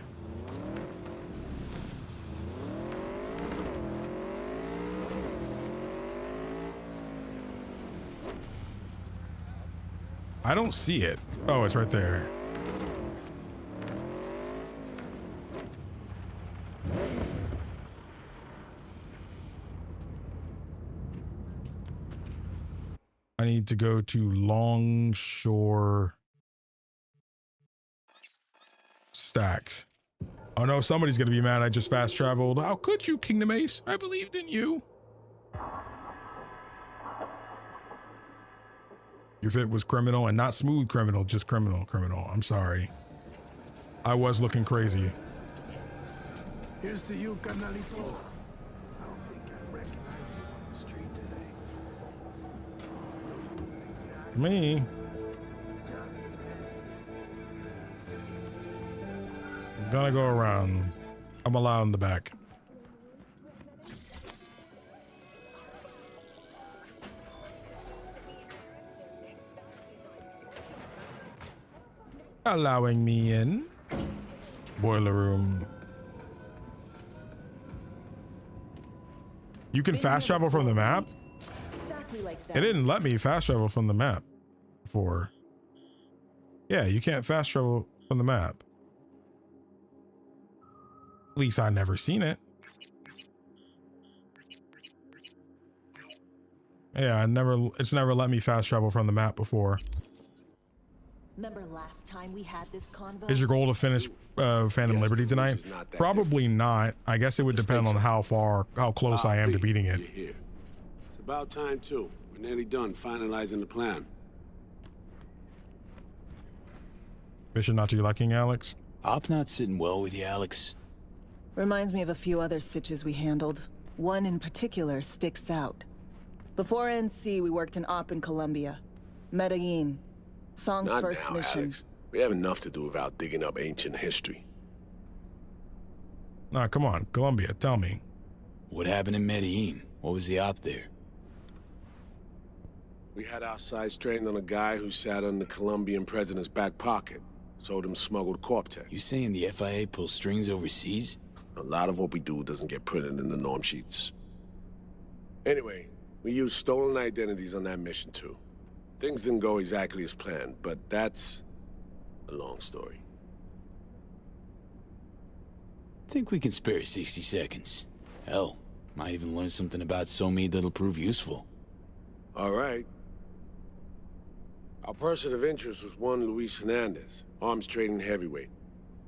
I don't see it. Oh, it's right there. I need to go to Longshore Stacks. Oh no, somebody's gonna be mad I just fast traveled. How could you, KingdomAce? I believed in you. Your fit was criminal, and not smooth criminal, just criminal. I'm sorry. I was looking crazy. Here's to you, carnalito. I don't think I'd recognize you on the street today. Me? I'm gonna go around. I'm allowed in the back. Allowing me in. Boiler room. You can fast travel from the map? Exactly like It that. didn't let me fast travel from the map before. Yeah, you can't fast travel from the map. At least I never seen it. Yeah, it's never let me fast travel from the map before. Remember last time we had this convo? Is your goal to finish Phantom Liberty tonight? Probably not. I guess it would depend on how close I am to beating it. You're here. It's about time too. We're nearly done finalizing the plan. Mission not to your liking, Alex? Op not sitting well with you, Alex. Reminds me of a few other stitches we handled. One in particular sticks out. Before NC, we worked in Op in Colombia. Medellin. Song's Not first now, mission. Alex. We have enough to do without digging up ancient history. Nah, come on. Colombia, tell me. What happened in Medellin? What was the op there? We had our sights trained on a guy who sat on the Colombian president's back pocket. Sold him smuggled Corp-Tech. You saying the FIA pulls strings overseas? A lot of what we do doesn't get printed in the norm sheets. Anyway, we used stolen identities on that mission too. Things didn't go exactly as planned, but that's a long story. Think we can spare 60 seconds. Hell, might even learn something about Somi that'll prove useful. All right. Our person of interest was one Luis Hernandez, arms trading heavyweight.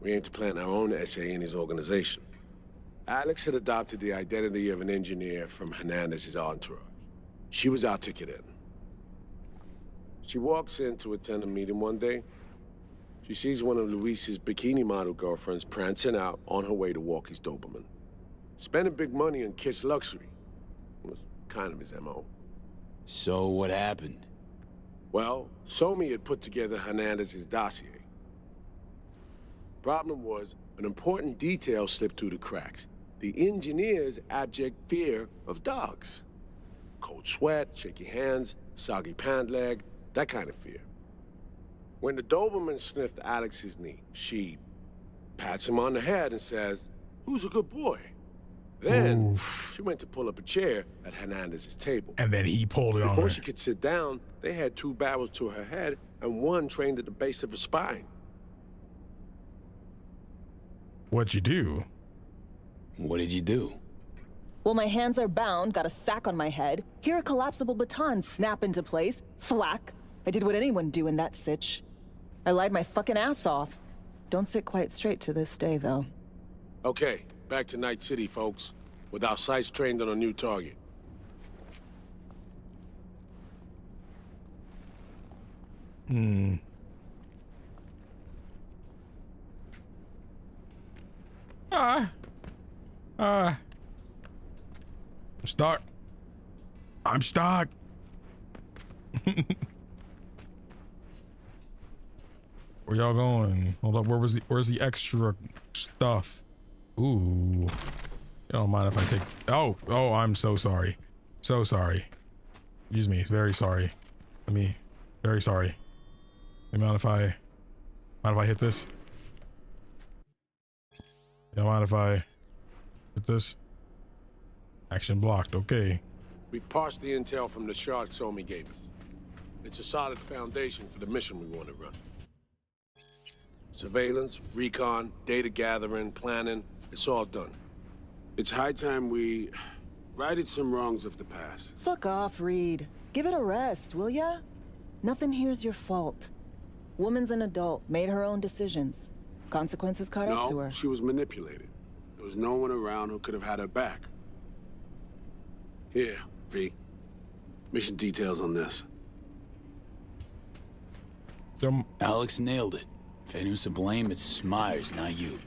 We aim to plant our own SA in his organization. Alex had adopted the identity of an engineer from Hernandez's entourage. She was our ticket in. She walks in to attend a meeting one day. She sees one of Luis's bikini model girlfriends prancing out on her way to walk his Doberman. Spending big money on kitsch luxury was kind of his MO. So what happened? Well, Somi had put together Hernandez's dossier. Problem was, an important detail slipped through the cracks. The engineer's abject fear of dogs. Cold sweat, shaky hands, soggy pant leg, that kind of fear. When the Doberman sniffed Alex's knee, she pats him on the head and says, "Who's a good boy?" Then she went to pull up a chair at Hernandez's table. And then he pulled it on her. Before she could sit down, they had two barrels to her head and one trained at the base of her spine. What'd you do? What did you do? Well, my hands are bound, got a sack on my head. Here a collapsible baton snap into place. Flack. I did what anyone do in that sitch. I lied my fucking ass off. Don't sit quite straight to this day, though. Okay, back to Night City, folks. With our sights trained on a new target. I'm stuck. I'm stuck. Where y'all going? Hold up. Where's the extra stuff? Ooh. You don't mind if I take... Oh, I'm so sorry. So sorry. Excuse me. Very sorry. Very sorry. Mind if I hit this? You don't mind if I hit this? Action blocked. Okay. We've parsed the intel from the shard Somi gave us. It's a solid foundation for the mission we want to run. Surveillance, recon, data gathering, planning, it's all done. It's high time we righted some wrongs of the past. Fuck off, Reed. Give it a rest, will ya? Nothing here's your fault. Woman's an adult, made her own decisions. Consequences caught up to her. No, she was manipulated. There was no one around who could have had her back. Here, V. Mission details on this. Alex nailed it. If anyone's to blame, it's Myers, not you.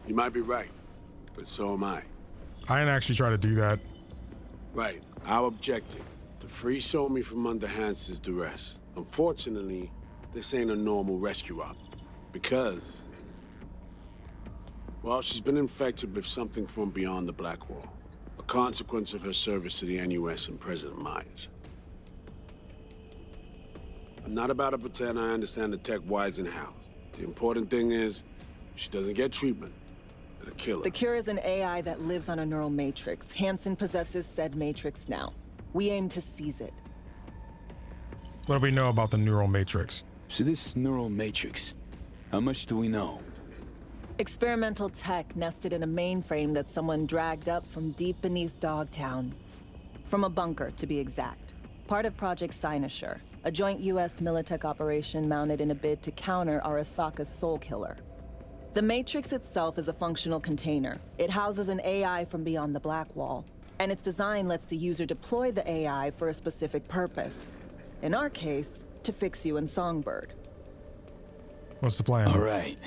You might be right, but so am I. I didn't actually try to do that. Right. Our objective, to free Somi from under Hansen's duress. Unfortunately, this ain't a normal rescue op. Because... well, she's been infected with something from beyond the Black Wall. A consequence of her service to the NUS and President Myers. I'm not about to pretend I understand the tech whys and hows. The important thing is, if she doesn't get treatment, it'll kill her. The cure is an AI that lives on a neural matrix. Hansen possesses said matrix now. We aim to seize it. What do we know about the neural matrix? So this neural matrix, how much do we know? Experimental tech nested in a mainframe that someone dragged up from deep beneath Dogtown. From a bunker, to be exact. Part of Project Cynosure, a joint US Militech operation mounted in a bid to counter Arasaka's soul killer. The Matrix itself is a functional container. It houses an AI from beyond the Black Wall, and its design lets the user deploy the AI for a specific purpose. In our case, to fix you and Songbird. What's the plan? All right.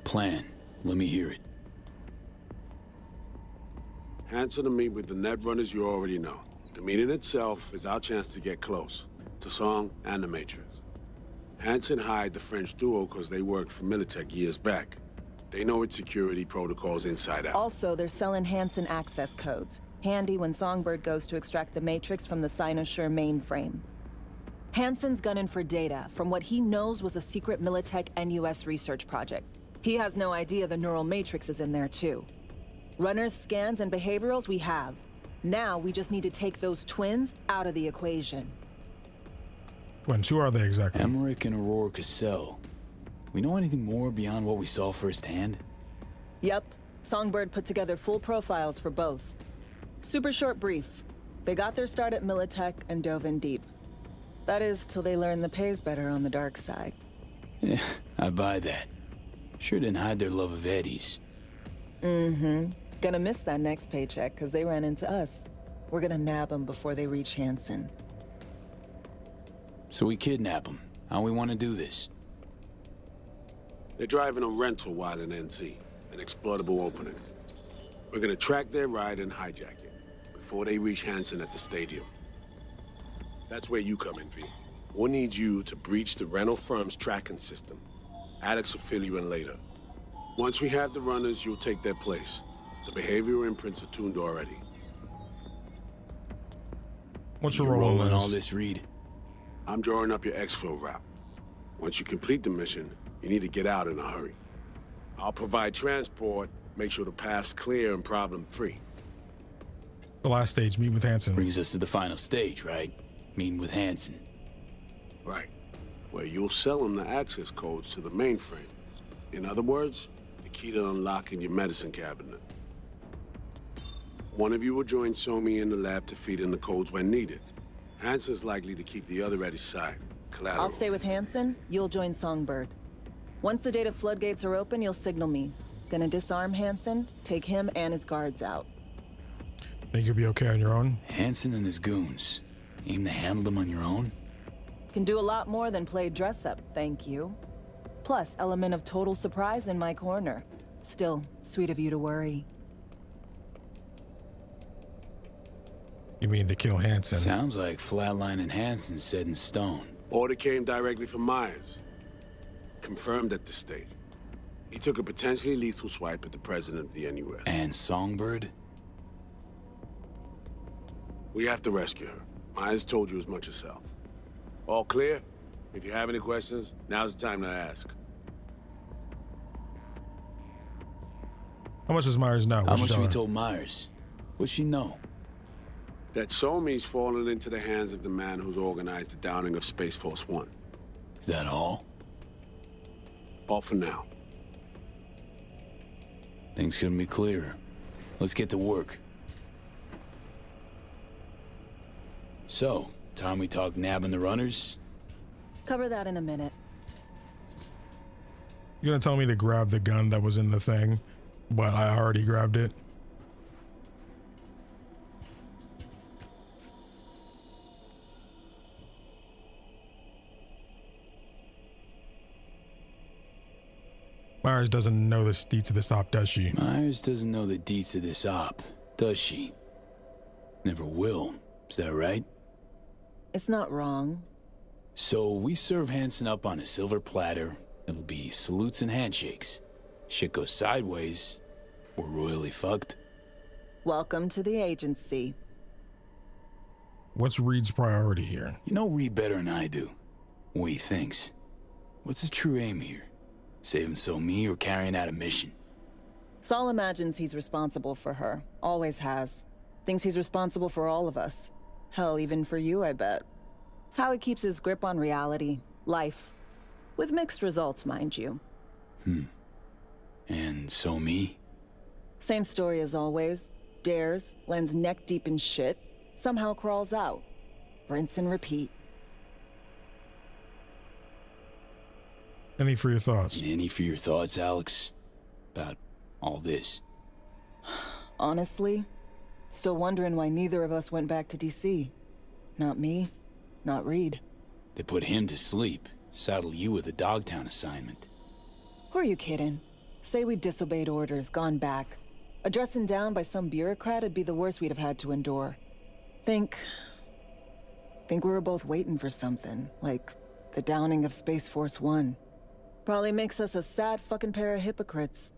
Plan. Let me hear it. Hansen to meet with the net runners you already know. The meeting itself is our chance to get close. To Song and the Matrix. Hansen hired the French duo because they worked for Militech years back. They know its security protocols inside out. Also, they're selling Hansen access codes. Handy when Songbird goes to extract the Matrix from the Cynosure mainframe. Hansen's gunning for data from what he knows was a secret Militech NUS research project. He has no idea the neural matrix is in there too. Runners, scans, and behaviorals we have. Now we just need to take those twins out of the equation. Twins, who are they exactly? Emmerich and Aurora Cassell. We know anything more beyond what we saw firsthand? Yep. Songbird put together full profiles for both. Super short brief. They got their start at Militech and dove in deep. That is, till they learned the pay's better on the dark side. Yeah, I buy that. Sure didn't hide their love of Eddie's. Mm-hmm. Gonna miss that next paycheck, because they ran into us. We're gonna nab them before they reach Hansen. So we kidnap them. How we want to do this? They're driving a rental while in NT, an exploitable opening. We're gonna track their ride and hijack it, before they reach Hansen at the stadium. That's where you come in, V. We'll need you to breach the rental firm's tracking system. Alex will fill you in later. Once we have the runners, you'll take their place. The behavioral imprints are tuned already. What's your role in all this, Reed? I'm drawing up your exfil route. Once you complete the mission, you need to get out in a hurry. I'll provide transport, make sure the path's clear and problem-free. The last stage, meet with Hansen. Brings us to the final stage, right? Meeting with Hansen. Right. Where you'll sell him the access codes to the mainframe. In other words, the key to unlocking your medicine cabinet. One of you will join Somi in the lab to feed in the codes when needed. Hansen's likely to keep the other at his side. Collateral. I'll stay with Hansen, you'll join Songbird. Once the data floodgates are open, you'll signal me. Gonna disarm Hansen, take him and his guards out. Think you'll be okay on your own? Hansen and his goons. Aim to handle them on your own? Can do a lot more than play dress-up, thank you. Plus, element of total surprise in my corner. Still, sweet of you to worry. You mean to kill Hansen? Sounds like flatlining Hansen's set in stone. Order came directly from Myers. Confirmed at the state. He took a potentially lethal swipe at the president of the NUS. And Songbird? We have to rescue her. Myers told you as much herself. All clear? If you have any questions, now's the time to ask. How much does Myers know? How much have you told Myers? What's she know? That Somi's fallen into the hands of the man who's organized the downing of Space Force One. Is that all? All for now. Things couldn't be clearer. Let's get to work. So, time we talk nabbing the runners? Cover that in a minute. You're gonna tell me to grab the gun that was in the thing, but I already grabbed it. Myers doesn't know the deets of this op, does she? Myers doesn't know the deets of this op, does she? Never will. Is that right? It's not wrong. So we serve Hansen up on a silver platter. It'll be salutes and handshakes. Shit goes sideways, we're royally fucked. Welcome to the agency. What's Reed's priority here? You know Reed better than I do. What he thinks. What's his true aim here? Saving So-Mi or carrying out a mission? Saul imagines he's responsible for her. Always has. Thinks he's responsible for all of us. Hell, even for you, I bet. It's how he keeps his grip on reality. Life. With mixed results, mind you. And So-Mi? Same story as always. Dares, lands neck deep in shit, somehow crawls out. Rinse and repeat. Any for your thoughts? Any for your thoughts, Alex? About all this? Honestly, still wondering why neither of us went back to DC. Not me, not Reed. They put him to sleep, saddle you with a Dogtown assignment. Who are you kidding? Say we disobeyed orders, gone back. A dressing down by some bureaucrat would be the worst we'd have had to endure. Think we were both waiting for something, like the downing of Space Force One. Probably makes us a sad fucking pair of hypocrites.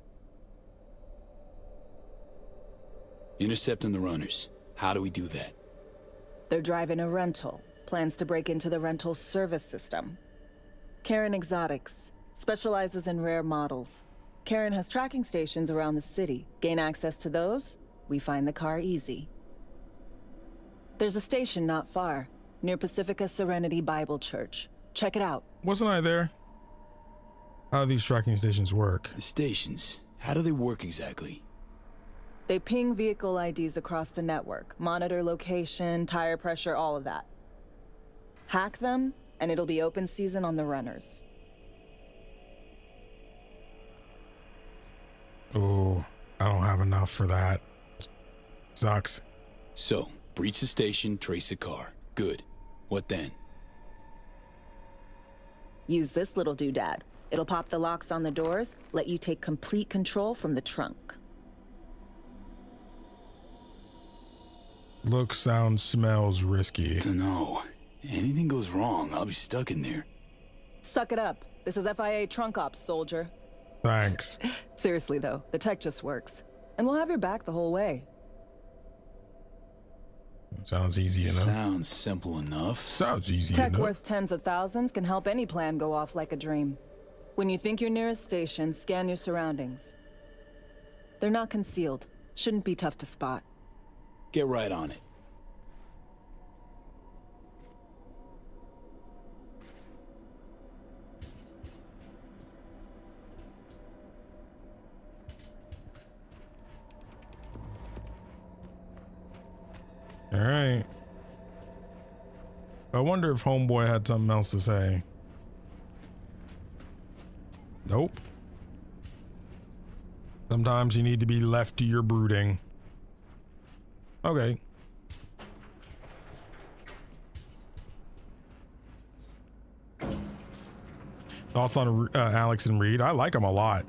Intercepting the runners. How do we do that? They're driving a rental. Plans to break into the rental service system. Karen Exotics. Specializes in rare models. Karen has tracking stations around the city. Gain access to those, we find the car easy. There's a station not far, near Pacifica Serenity Bible Church. Check it out. Wasn't I there? How do these tracking stations work? The stations. How do they work exactly? They ping vehicle IDs across the network, monitor location, tire pressure, all of that. Hack them, and it'll be open season on the runners. Oh, I don't have enough for that. Sucks. So, breach the station, trace the car. Good. What then? Use this little doodad. It'll pop the locks on the doors, let you take complete control from the trunk. Looks, sounds, smells risky. Dunno. Anything goes wrong, I'll be stuck in there. Suck it up. This is FIA trunk ops, soldier. Thanks. Seriously though, the tech just works. And we'll have your back the whole way. Sounds easy enough. Sounds simple enough. Sounds easy Tech enough. worth tens of thousands can help any plan go off like a dream. When you think your nearest station, scan your surroundings. They're not concealed. Shouldn't be tough to spot. Get right on it. All right. I wonder if Homeboy had something else to say. Nope. Sometimes you need to be left to your brooding. Okay. Thoughts on Alex and Reed? I like them a lot.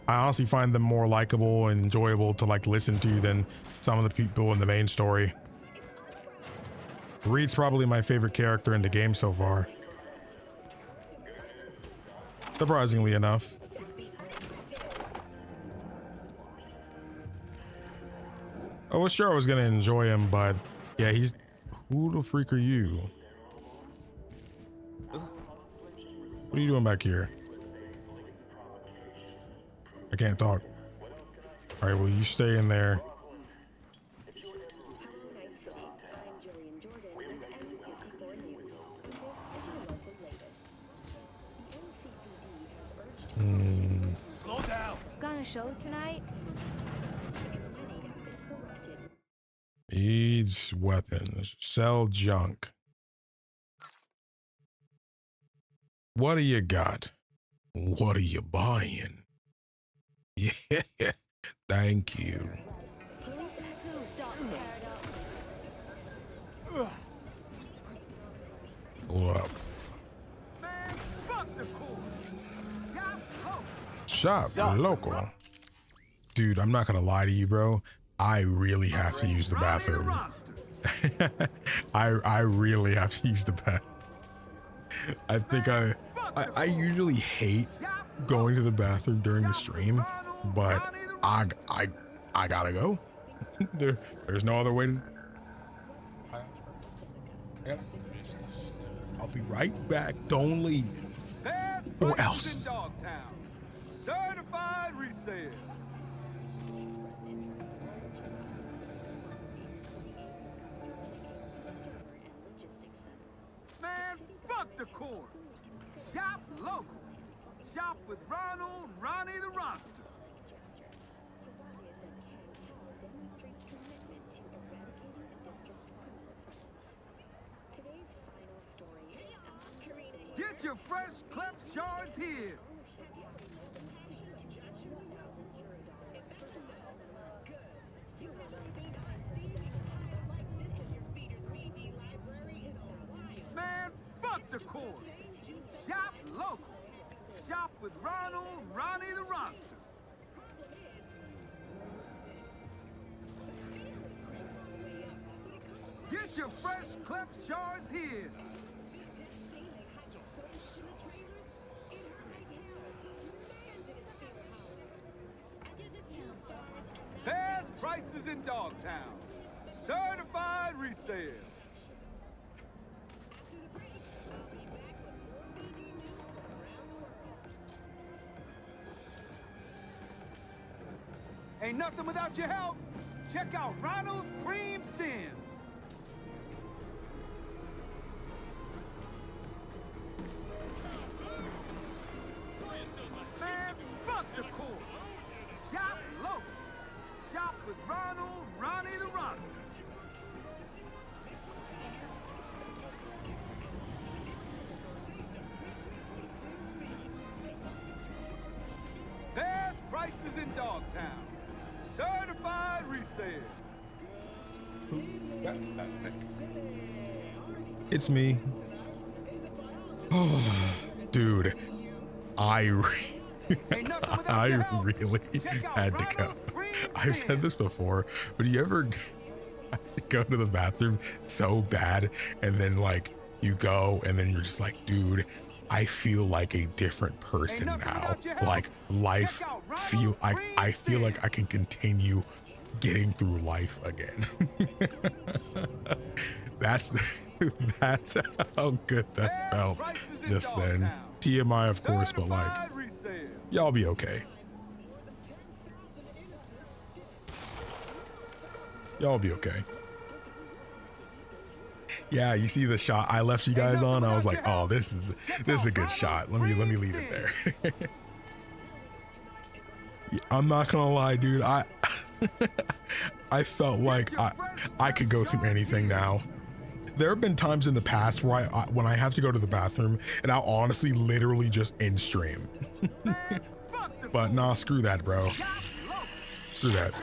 I honestly find them more likable and enjoyable to like listen to than some of the people in the main story. Reed's probably my favorite character in the game so far. Surprisingly enough. I was sure I was gonna enjoy him, but yeah, he's... Who the freak are you? What are you doing back here? I can't talk. All right, well, you stay in there. Slow down. Gonna show tonight? Needs weapons. Sell junk. What do you got? What are you buying? Yeah, thank you. Hold up. Shop local. Dude, I'm not gonna lie to you, bro. I really have to use the bathroom. I really have to use the bathroom. I think I usually hate going to the bathroom during the stream, but I gotta go. There's no other way to... I'll be right back. Don't leave. Or else. Certified resale. Man, fuck the course. Shop local. Shop with Ronnie the Ronster. Get your fresh clep shards here. Man, fuck the course. Shop local. Shop with Ronnie the Ronster. Get your fresh clep shards here. Best prices in Dogtown. Certified resale. Ain't nothing without your help. Check out Ronald's Cream Stems. Man, fuck the course. Shop local. Shop with Ronnie the Ronster. Best prices in Dogtown. Certified resale. It's me. Oh, dude, I really had to go. I've said this before, but do you ever have to go to the bathroom so bad and then like you go and then you're just like, dude, I feel like a different person now. Like life feel I feel like I can continue getting through life again. That's how good that felt just then. TMI, of course, but like, y'all be okay. Y'all be okay. Yeah, you see the shot I left you guys on? I was like, oh, this is a good shot. Let me leave it there. Yeah, I'm not gonna lie, dude. I felt like I could go through anything now. There have been times in the past where when I have to go to the bathroom and I'll honestly literally just end stream. But nah, screw that, bro. Screw that.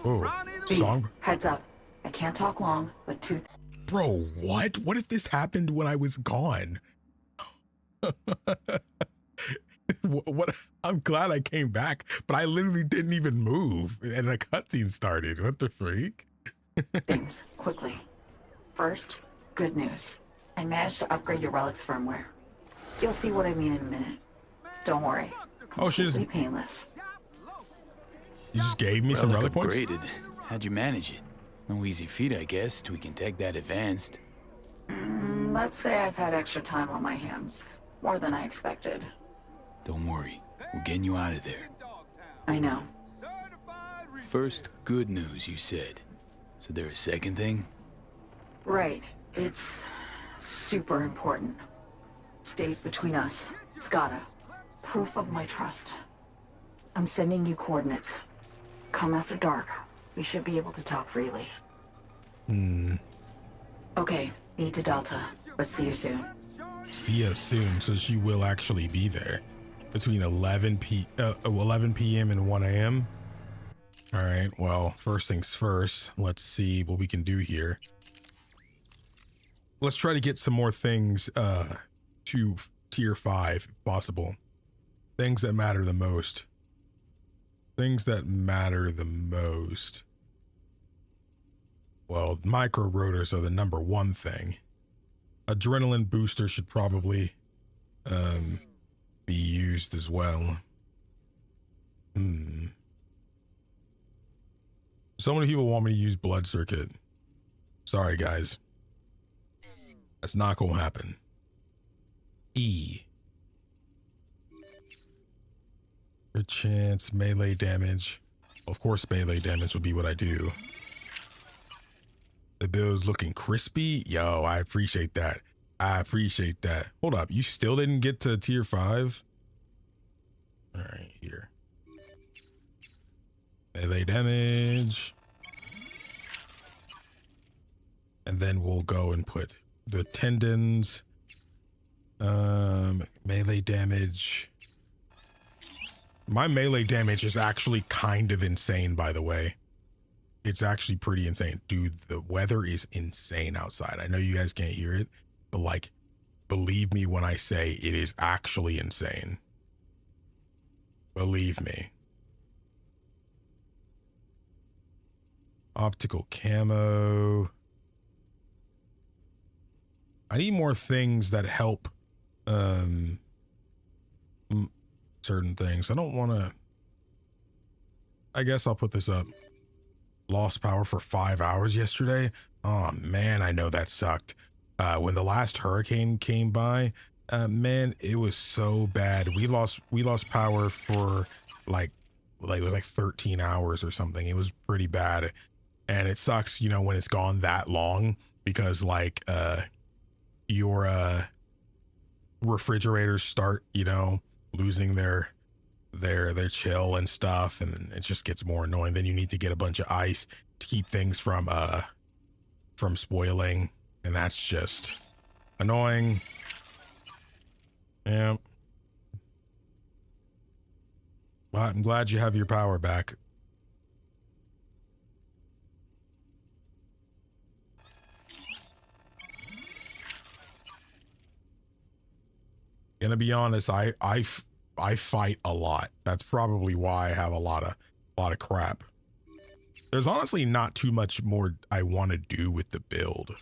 Oh, song. Heads up. I can't talk long, but Bro, what? What if this happened when I was gone? What? I'm glad I came back, but I literally didn't even move, and a cutscene started. What the freak? Things, quickly. First, good news. I managed to upgrade your relic's firmware. You'll see what I mean in a minute. Don't worry. Oh, she's painless. You just gave me some relic points? Upgraded. How'd you manage it? No easy feat, I guess, till we can take that advanced. Let's say I've had extra time on my hands. More than I expected. Don't worry. We're getting you out of there. I know. First, good news, you said. So there a second thing? Right. It's super important. Stays between us. It's gotta. Proof of my trust. I'm sending you coordinates. Come after dark. We should be able to talk freely. Okay, need to Delta. But see you soon. See you soon, so she will actually be there. Between 11 p.m. and 1 a.m. All right, well, first things first. Let's see what we can do here. Let's try to get some more things to tier 5 if possible. Things that matter the most. Things that matter the most. Well, micro rotors are the number one thing. Adrenaline booster should probably be used as well. So many people want me to use blood circuit. Sorry, guys. That's not gonna happen. E. Good chance, melee damage. Of course, melee damage would be what I do. The build's looking crispy. Yo, I appreciate that. I appreciate that. Hold up, you still didn't get to tier 5? All right, here. Melee damage. And then we'll go and put the tendons. Melee damage. My melee damage is actually kind of insane, by the way. It's actually pretty insane. Dude, the weather is insane outside. I know you guys can't hear it, but like, believe me when I say it is actually insane. Believe me. Optical camo. I need more things that help certain things. I don't want to. I guess I'll put this up. Lost power for 5 hours yesterday. Oh man, I know that sucked. When the last hurricane came by, man, it was so bad. We lost power for like it was like 13 hours or something. It was pretty bad, and it sucks, you know, when it's gone that long, because like your refrigerators start, you know, losing their chill and stuff, and it just gets more annoying. Then you need to get a bunch of ice to keep things from spoiling, and that's just annoying. Yeah. Well, I'm glad you have your power back. Gonna be honest, I fight a lot. That's probably why I have a lot of crap. There's honestly not too much more I want to do with the build.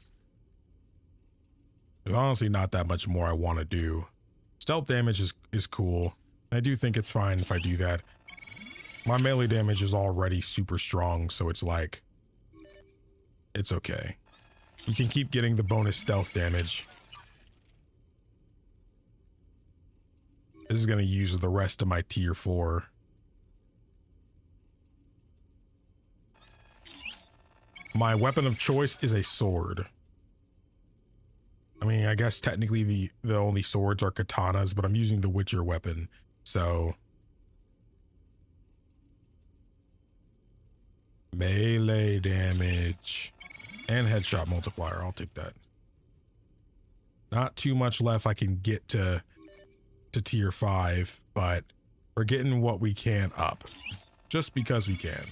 There's honestly not that much more I want to do. Stealth damage is cool. I do think it's fine if I do that. My melee damage is already super strong, so it's like, it's okay. You can keep getting the bonus stealth damage. This is going to use the rest of my tier 4. My weapon of choice is a sword. I mean, I guess technically the only swords are katanas, but I'm using the Witcher weapon, so. Melee damage and headshot multiplier. I'll take that. Not too much left I can get to tier 5, but we're getting what we can up just because we can.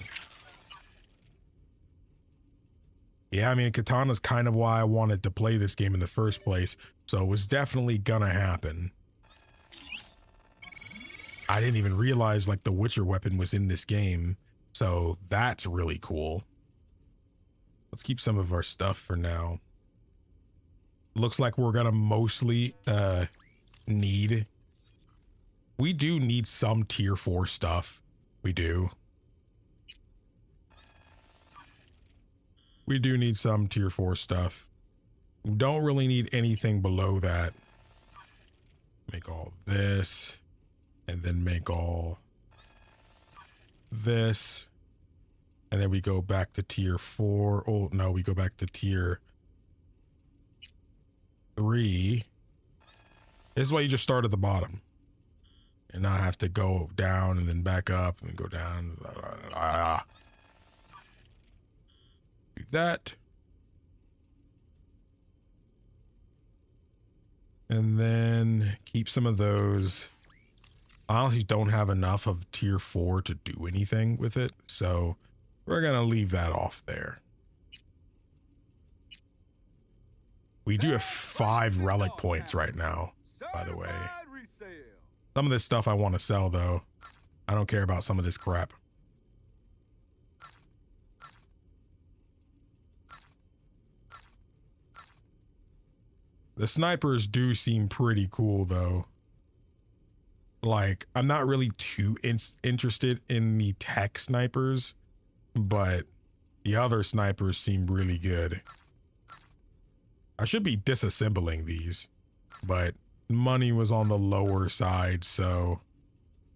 Yeah, I mean, katana's kind of why I wanted to play this game in the first place, so it was definitely gonna happen. I didn't even realize like the Witcher weapon was in this game. So that's really cool. Let's keep some of our stuff for now. Looks like we're gonna mostly need. We do need some tier 4 stuff. We do. We do need some tier 4 stuff. We don't really need anything below that. Make all this. And then make all this. And then we go back to tier 4. Oh, no, we go back to tier 3. This is why you just start at the bottom. And not have to go down and then back up and go down. Do that. And then keep some of those. I honestly don't have enough of tier 4 to do anything with it. So we're going to leave that off there. We do have 5 relic points right now, by the way. Some of this stuff I want to sell, though. I don't care about some of this crap. The snipers do seem pretty cool, though. Like, I'm not really too interested in the tech snipers, but the other snipers seem really good. I should be disassembling these, but money was on the lower side, so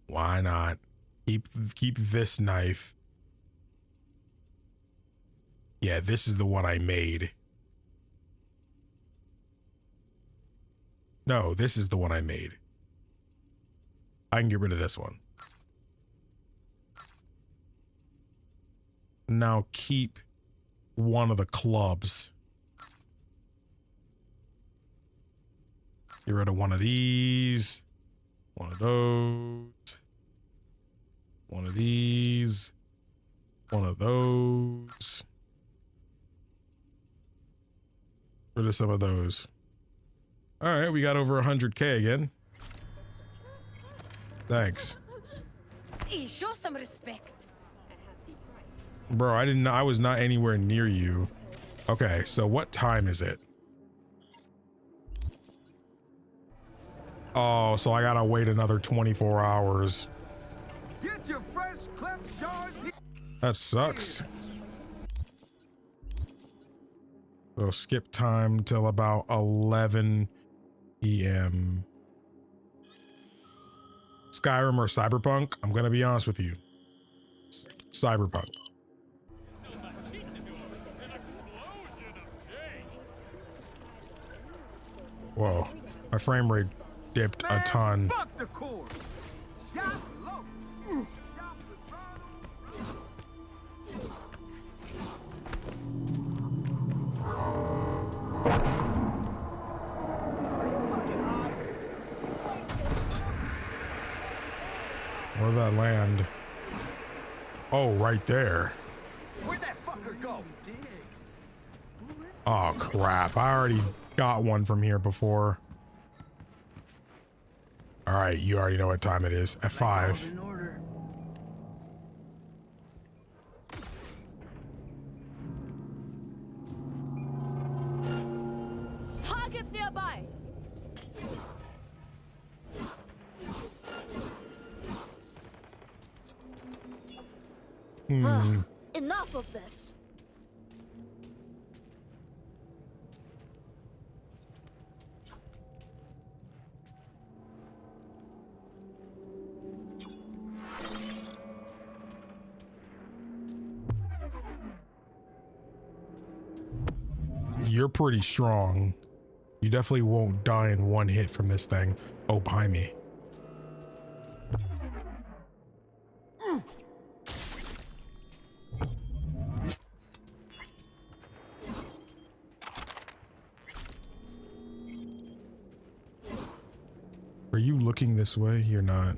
why not? Keep this knife. Yeah, this is the one I made. No, this is the one I made. I can get rid of this one. Now keep one of the clubs. Get rid of one of these. One of those. One of these. One of those. Rid of some of those. All right, we got over 100K again. Thanks. Show some respect. Bro, I was not anywhere near you. Okay, so what time is it? Oh, so I gotta wait another 24 hours. Get your fresh clip shards here. That sucks. So skip time till about 11 p.m. Skyrim or Cyberpunk? I'm gonna be honest with you. Cyberpunk. Whoa, my frame rate dipped a ton. Fuck the core. Shop low. Shop with Where'd that land? Oh, right there. Where'd that fucker go? Diggs. Oh crap, I already got one from here before. All right, you already know what time it is. At 5. Targets nearby. Enough of this. You're pretty strong. You definitely won't die in one hit from this thing. Oh, behind me. Are you looking this way? You're not.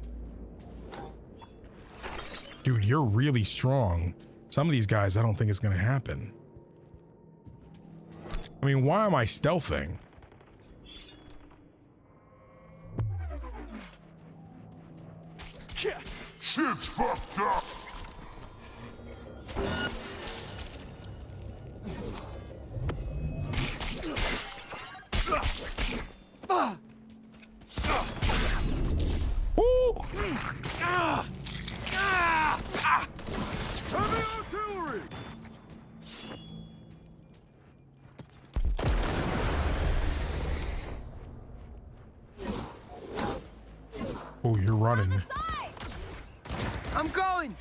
Dude, you're really strong. Some of these guys, I don't think it's gonna happen. I mean, why am I stealthing? shit's fucked up. Heavy artillery! Oh, you're running. I'm going!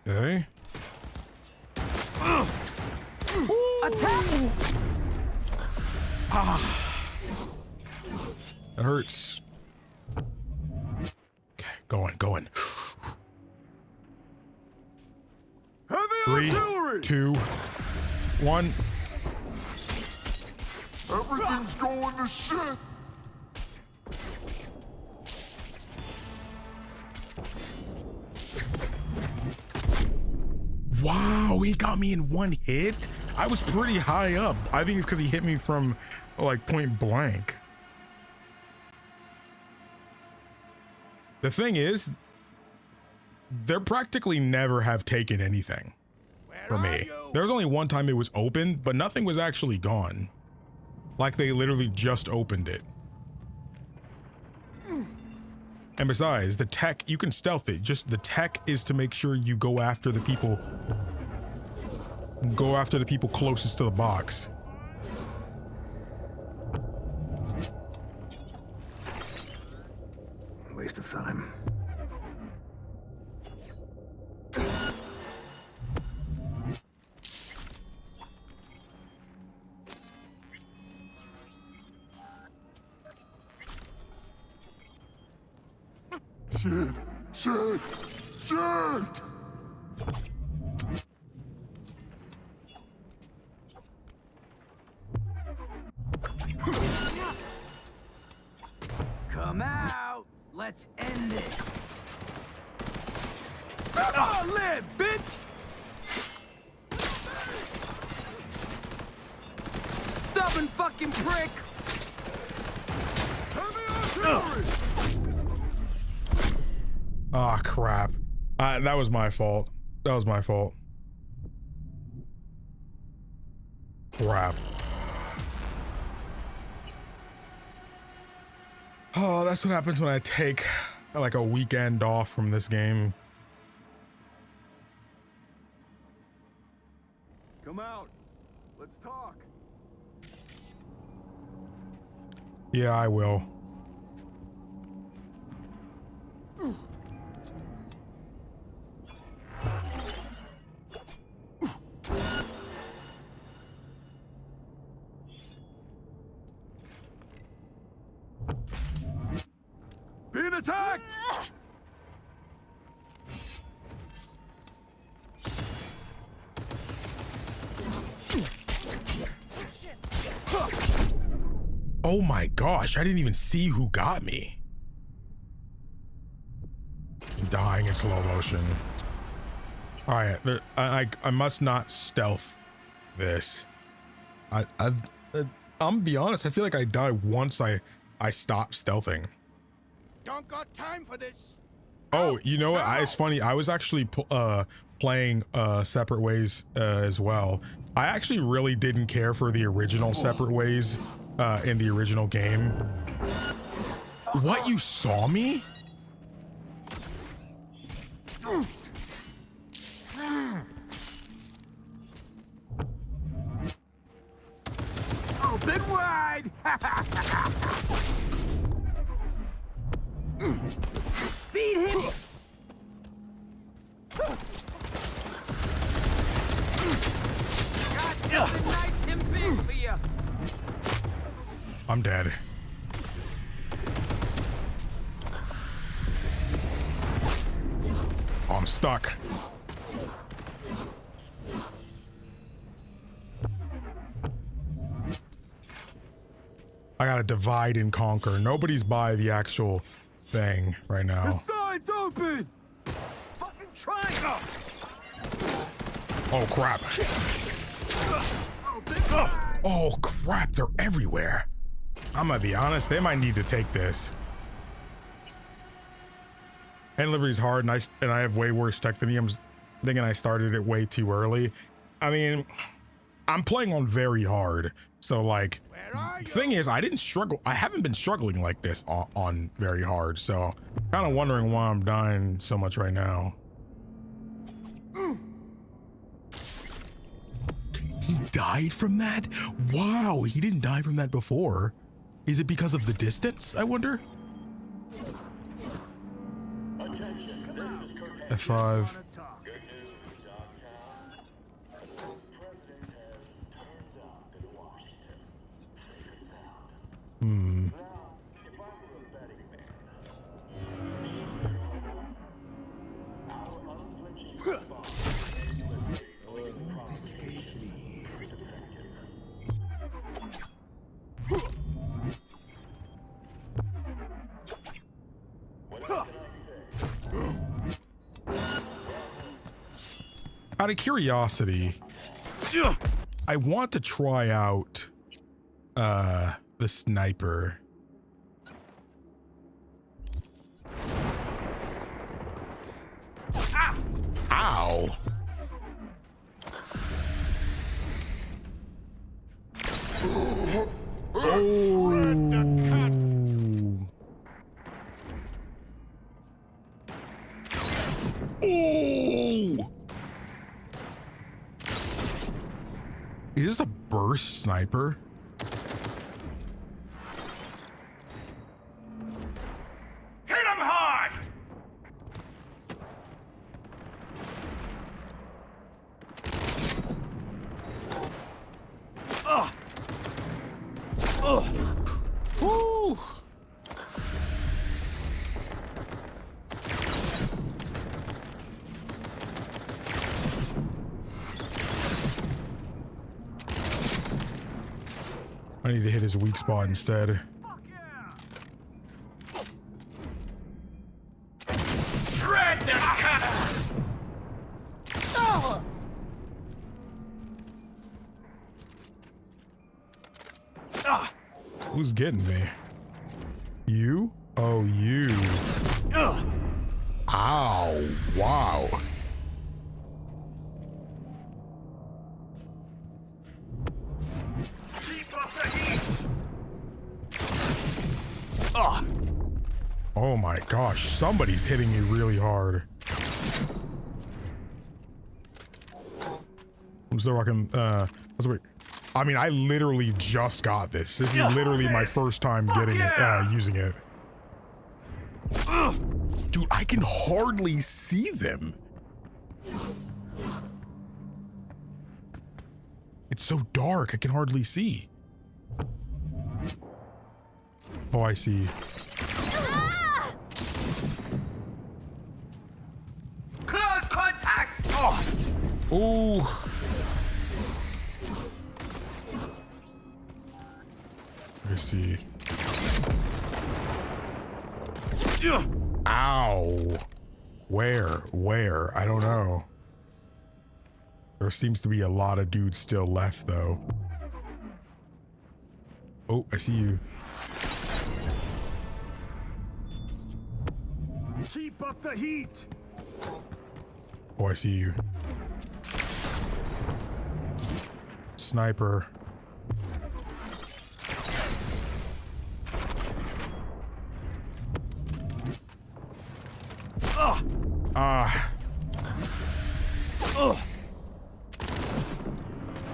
Okay. Attack! That hurts. Okay, going. Heavy 3, artillery! 2, 1. Everything's going to shit. Wow, he got me in one hit. I was pretty high up. I think it's because he hit me from like point blank. The thing is, they practically never have taken anything for me. There was only one time it was opened, but nothing was actually gone. Like they literally just opened it. And besides, the tech, you can stealth it. Just the tech is to make sure you go after the people. Go after the people closest to the box. Waste of time. Shit! Come out! Let's end this! Suck on lid, bitch! Stubborn fucking prick! Ah, crap. That was my fault. That was my fault. Crap. Oh, that's what happens when I take like a weekend off from this game. Come out. Let's talk. Yeah, I will. Being attacked! Oh my gosh, I didn't even see who got me. I'm dying in slow motion. All right, I must not stealth this. I'm gonna be honest, I feel like I die once I stop stealthing. Don't got time for this. Oh, you know what? It's funny. I was actually playing Separate Ways as well. I actually really didn't care for the original Separate Ways in the original game. What, you saw me? Open wide! Feed him! Got something nice and big for you! I'm dead. Oh, I'm stuck. I gotta divide and conquer. Nobody's by the actual thing right now. The side's open! Fucking triangle! Oh crap. Oh crap, they're everywhere. I'm gonna be honest, they might need to take this. And Liberty's hard, and I have way worse tech than I'm thinking I started it way too early. I mean, I'm playing on very hard, so like, thing is, I haven't been struggling like this on very hard, so kind of wondering why I'm dying so much right now. He died from that? Wow, he didn't die from that before. Is it because of the distance, I wonder? F5. Out of curiosity, I want to try out the sniper. Ow. Oh. Is this a burst sniper? Hit him hard! Woo! I need to hit his weak spot instead. Shred them, cutter! Oh! Who's getting me? You? Oh, you. Ow. Wow. Oh my gosh, somebody's hitting me really hard. I'm still rocking, let's wait. I mean, I literally just got this. This is literally my first time getting it, using it. Dude, I can hardly see them. It's so dark, I can hardly see. Oh, I see. Close contact! Oh. Oh. Let's see. Ow. Where? I don't know. There seems to be a lot of dudes still left, though. Oh, I see you. Keep up the heat! Oh, I see you. Sniper.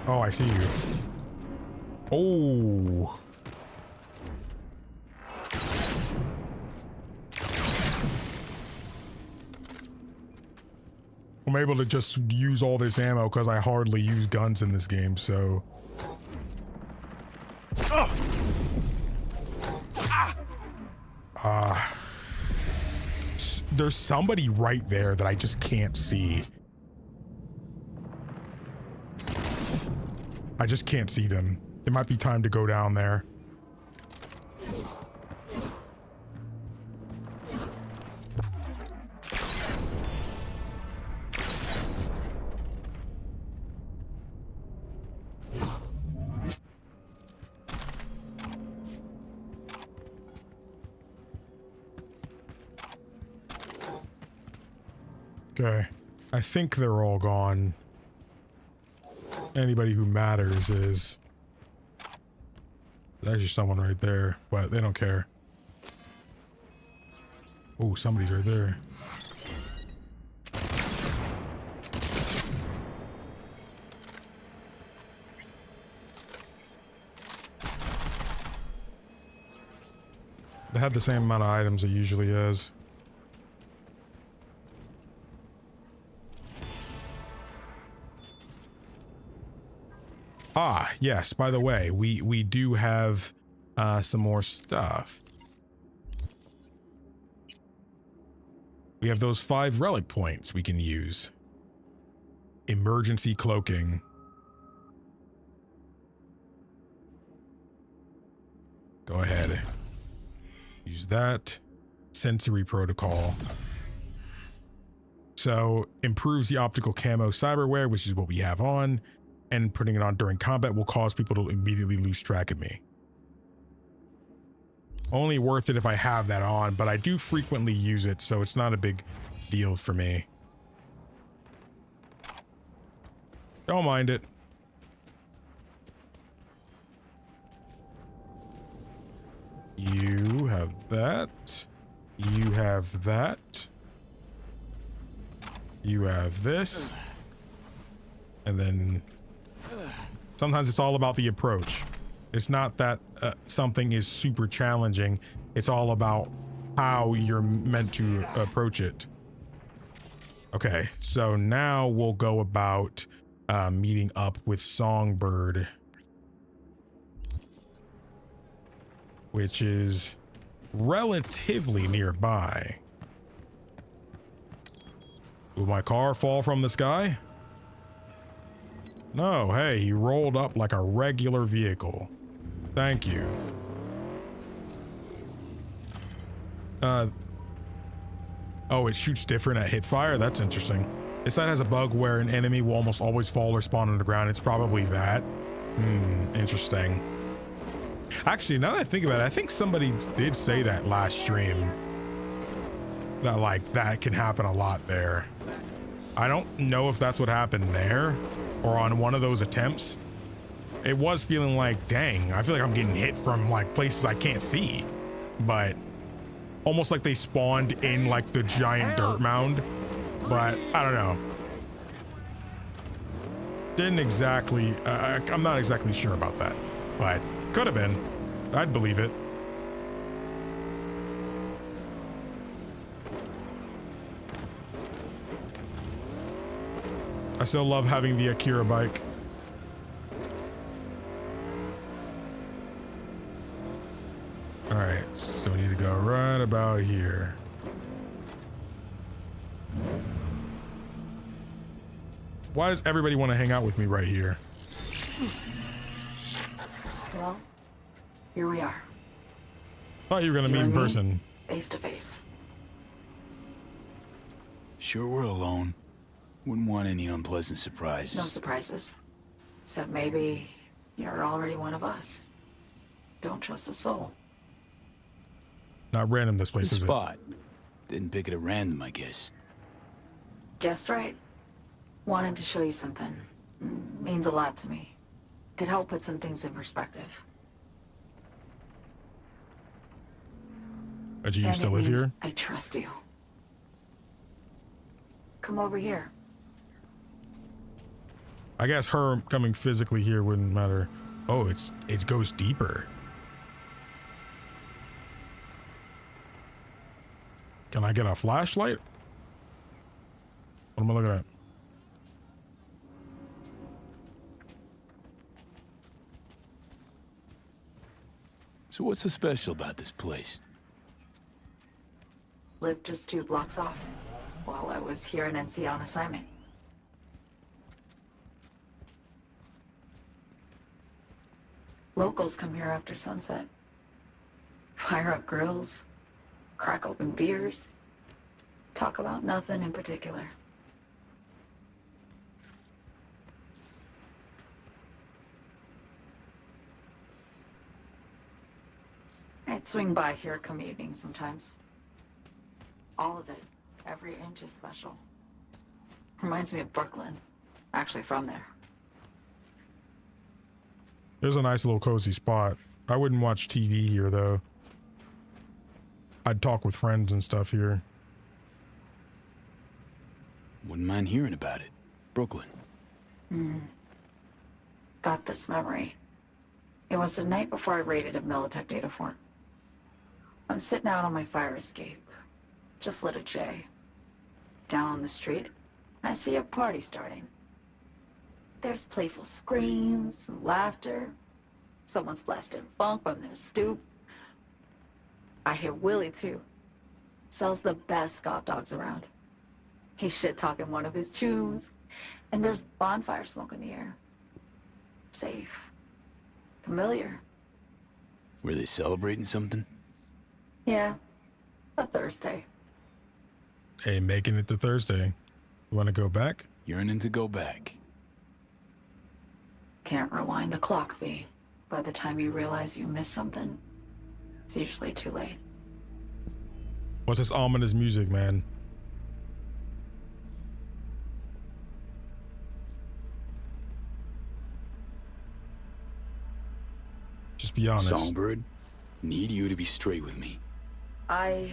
Oh, I see you. Oh. I'm able to just use all this ammo because I hardly use guns in this game, so. There's somebody right there that I just can't see. I just can't see them. It might be time to go down there. Okay. I think they're all gone. Anybody who matters is... There's actually someone right there, but they don't care. Oh, somebody's right there. They had the same amount of items it usually is. Ah, yes, by the way, we do have some more stuff. We have those 5 relic points we can use. Emergency cloaking. Go ahead. Use that. Sensory protocol. So, improves the optical camo cyberware, which is what we have on. And putting it on during combat will cause people to immediately lose track of me. Only worth it if I have that on, but I do frequently use it, so it's not a big deal for me. Don't mind it. You have that. You have that. You have this. And then... Sometimes it's all about the approach. It's not that something is super challenging. It's all about how you're meant to approach it. Okay, so now we'll go about meeting up with Songbird, which is relatively nearby. Will my car fall from the sky? No, hey, he rolled up like a regular vehicle. Thank you. Oh, it shoots different at hit fire? That's interesting. This side has a bug where an enemy will almost always fall or spawn on the ground. It's probably that. Interesting. Actually, now that I think about it, I think somebody did say that last stream. That, like, that can happen a lot there. I don't know if that's what happened there or on one of those attempts. It was feeling like, dang, I feel like I'm getting hit from like places I can't see, but almost like they spawned in like the giant dirt mound, but I don't know. Didn't exactly, I'm not exactly sure about that, but could have been. I'd believe it. I still love having the Akira bike. All right, so we need to go right about here. Why does everybody want to hang out with me right here? Well, here we are. Thought you were gonna meet in person. Face to face. Sure we're alone. Wouldn't want any unpleasant surprises. No surprises. Except maybe you're already one of us. Don't trust a soul. Not random this place, Good is spot. Didn't pick it at random, I guess. Guessed right. Wanted to show you something. Means a lot to me. Could help put some things in perspective. Do you used to live here? I trust you. Come over here. I guess her coming physically here wouldn't matter. Oh, it goes deeper. Can I get a flashlight? What am I looking at? So what's so special about this place? Lived just 2 blocks off while I was here in NC on assignment. Locals come here after sunset. Fire up grills, crack open beers, talk about nothing in particular. I'd swing by here come evening sometimes. All of it, every inch is special. Reminds me of Brooklyn. Actually from there. There's a nice little cozy spot. I wouldn't watch TV here though. I'd talk with friends and stuff here. Wouldn't mind hearing about it. Brooklyn. Got this memory. It was the night before I raided a Militech data fort. I'm sitting out on my fire escape. Just lit a J. Down on the street, I see a party starting. There's playful screams and laughter. Someone's blasting funk from their stoop. I hear Willie, too. Sells the best Scott dogs around. He's shit-talking one of his tunes, and there's bonfire smoke in the air. Safe. Familiar. Were they celebrating something? Yeah. A Thursday. Hey, making it to Thursday. You want to go back? Yearning to go back. Can't rewind the clock, V. By the time you realize you missed something, it's usually too late. What's this ominous music, man? Just be honest. Songbird, need you to be straight with me. I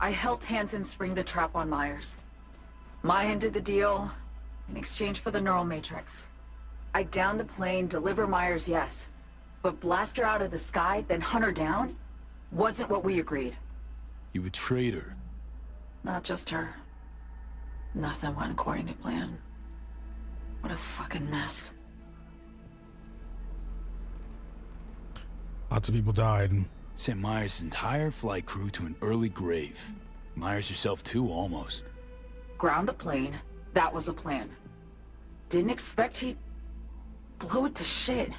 helped Hansen spring the trap on Myers. Mayan did the deal in exchange for the neural matrix. I downed the plane, deliver Myers, yes. But blast her out of the sky, then hunt her down? Wasn't what we agreed. You betrayed her. Not just her. Nothing went according to plan. What a fucking mess. Lots of people died. Sent Myers' entire flight crew to an early grave. Myers herself too, almost. Ground the plane, that was the plan. Didn't expect he'd blow it to shit.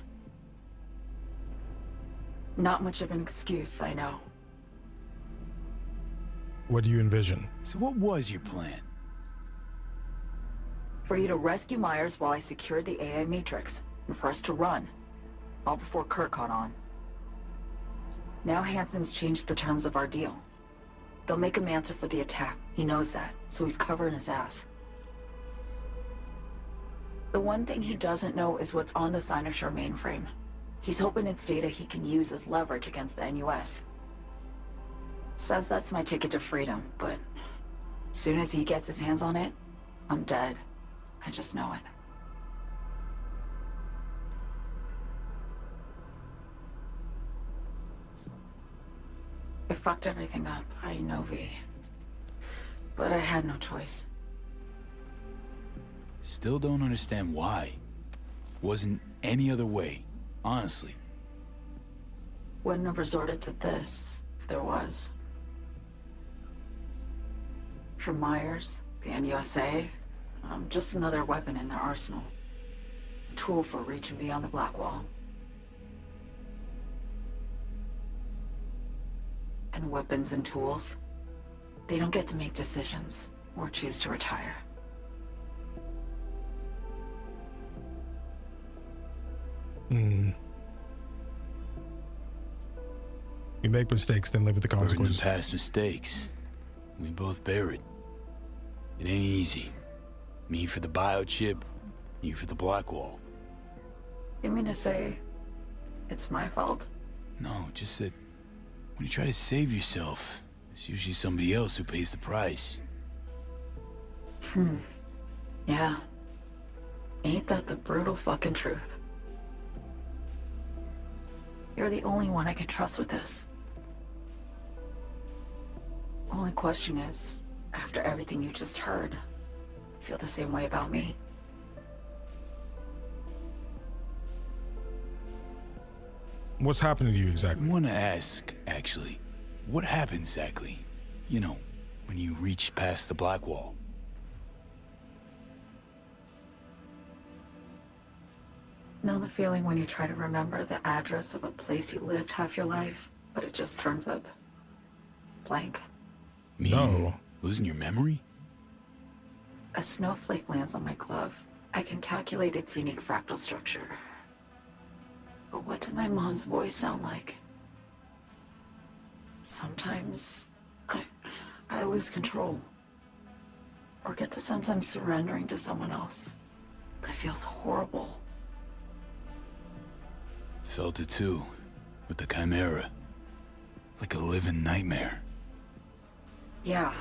Not much of an excuse, I know. What do you envision? So what was your plan? For you to rescue Myers while I secured the AI Matrix, and for us to run. All before Kurt caught on. Now Hansen's changed the terms of our deal. They'll make him answer for the attack. He knows that, so he's covering his ass. The one thing he doesn't know is what's on the Cynosure mainframe. He's hoping it's data he can use as leverage against the NUS. Says that's my ticket to freedom, but as soon as he gets his hands on it, I'm dead. I just know it. I fucked everything up, I know, V. But I had no choice. Still don't understand why. Wasn't any other way, honestly. Wouldn't have resorted to this, if there was. For Myers, the NUSA, I'm just another weapon in their arsenal. A tool for reaching beyond the Black Wall. And weapons and tools, they don't get to make decisions or choose to retire. You make mistakes, then live with the consequences. Burden of past mistakes. We both bear it. It ain't easy. Me for the biochip, you for the Black Wall. You mean to say it's my fault? No, just that when you try to save yourself, it's usually somebody else who pays the price. Yeah. Ain't that the brutal fucking truth? You're the only one I can trust with this. Only question is, after everything you just heard, feel the same way about me? What's happening to you exactly? I want to ask, actually. What happened exactly? You know, when you reached past the Black Wall. Know the feeling when you try to remember the address of a place you lived half your life, but it just turns up blank? Me? No. Losing your memory? A snowflake lands on my glove. I can calculate its unique fractal structure. But what did my mom's voice sound like? Sometimes I lose control. or get the sense I'm surrendering to someone else. But it feels horrible. Felt it too, with the Chimera. Like a living nightmare. Yeah.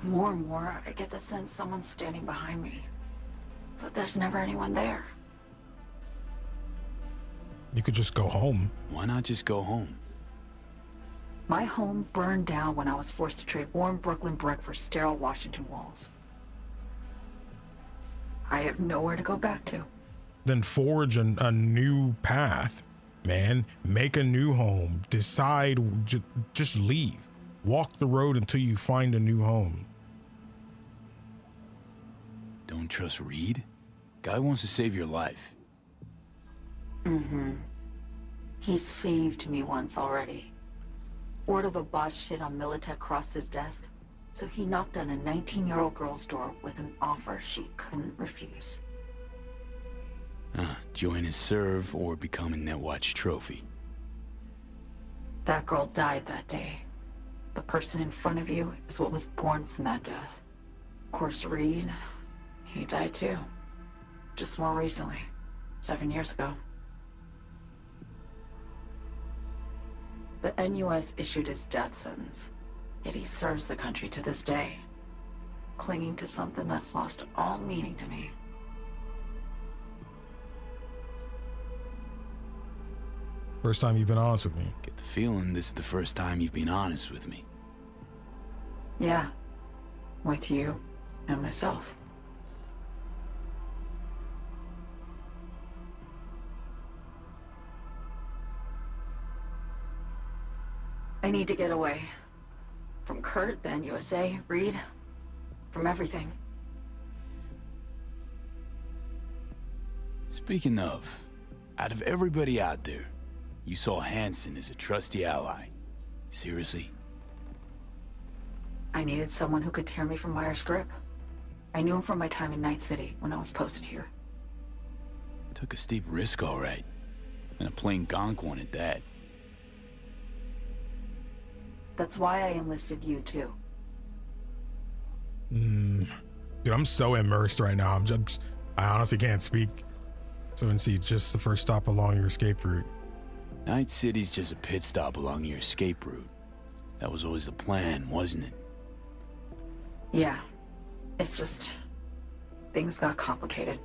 More and more, I get the sense someone's standing behind me. But there's never anyone there. You could just go home. Why not just go home? My home burned down when I was forced to trade warm Brooklyn brick for sterile Washington walls. I have nowhere to go back to. Then forge a new path, man. Make a new home. Decide, just leave. Walk the road until you find a new home. Don't trust Reed? Guy wants to save your life. Mm-hmm. He saved me once already. Word of a boss shit on Militech crossed his desk, so he knocked on a 19-year-old girl's door with an offer she couldn't refuse. Join his serve or become a Netwatch trophy. That girl died that day. The person in front of you is what was born from that death. Of course, Reed, he died too. Just more recently, 7 years ago. The NUS issued his death sentence, yet he serves the country to this day, clinging to something that's lost all meaning to me. First time you've been honest with me. Get the feeling this is the first time you've been honest with me. Yeah, with you and myself. I need to get away. From Kurt, then USA, Reed, from everything. Speaking of, out of everybody out there, you saw Hansen as a trusty ally. Seriously? I needed someone who could tear me from Myers' grip. I knew him from my time in Night City when I was posted here. Took a steep risk, all right. And a plain gonk one at that. That's why I enlisted you, too. Dude, I'm so immersed right now. I honestly can't speak. So, NC, just the first stop along your escape route. Night City's just a pit stop along your escape route. That was always the plan, wasn't it? Yeah. It's just... things got complicated.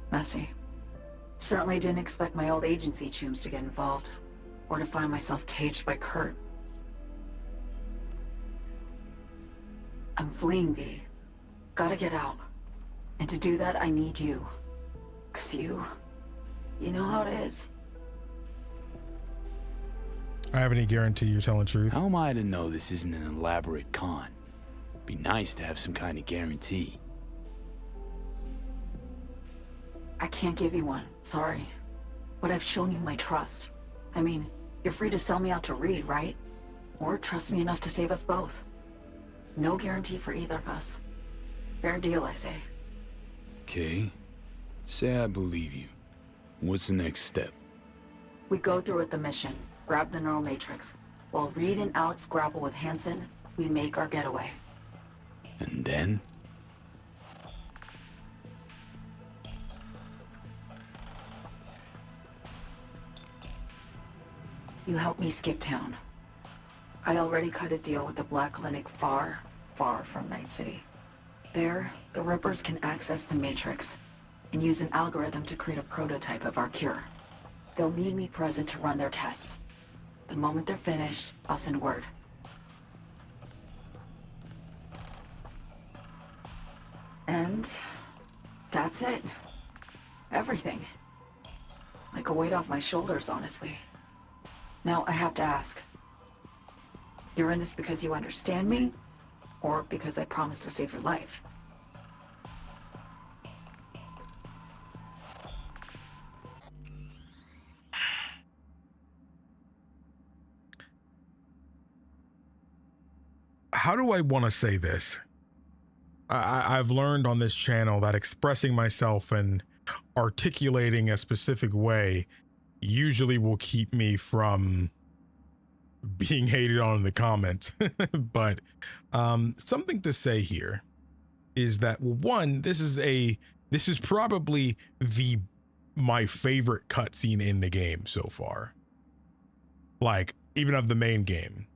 Messy. Certainly didn't expect my old agency chooms to get involved. Or to find myself caged by Kurt. I'm fleeing, V. Gotta get out. And to do that, I need you. 'Cause you know how it is. I have any guarantee you're telling the truth? How am I to know this isn't an elaborate con? Be nice to have some kind of guarantee. I can't give you one, sorry. But I've shown you my trust. I mean, you're free to sell me out to Reed, right? Or trust me enough to save us both. No guarantee for either of us. Fair deal, I say. Okay. Say I believe you. What's the next step? We go through with the mission, grab the neural matrix. While Reed and Alex grapple with Hansen, we make our getaway. And then? You help me skip town. I already cut a deal with the Black Clinic far, far from Night City. There, the Rippers can access the Matrix and use an algorithm to create a prototype of our cure. They'll need me present to run their tests. The moment they're finished, I'll send word. And that's it. Everything. Like a weight off my shoulders, honestly. Now, I have to ask. You're in this because you understand me? Or because I promised to save your life? How do I want to say this? I've learned on this channel that expressing myself and articulating a specific way usually will keep me from being hated on in the comments. But something to say here. is that, well, one, this is probably my favorite cutscene in the game so far. Like, even of the main game.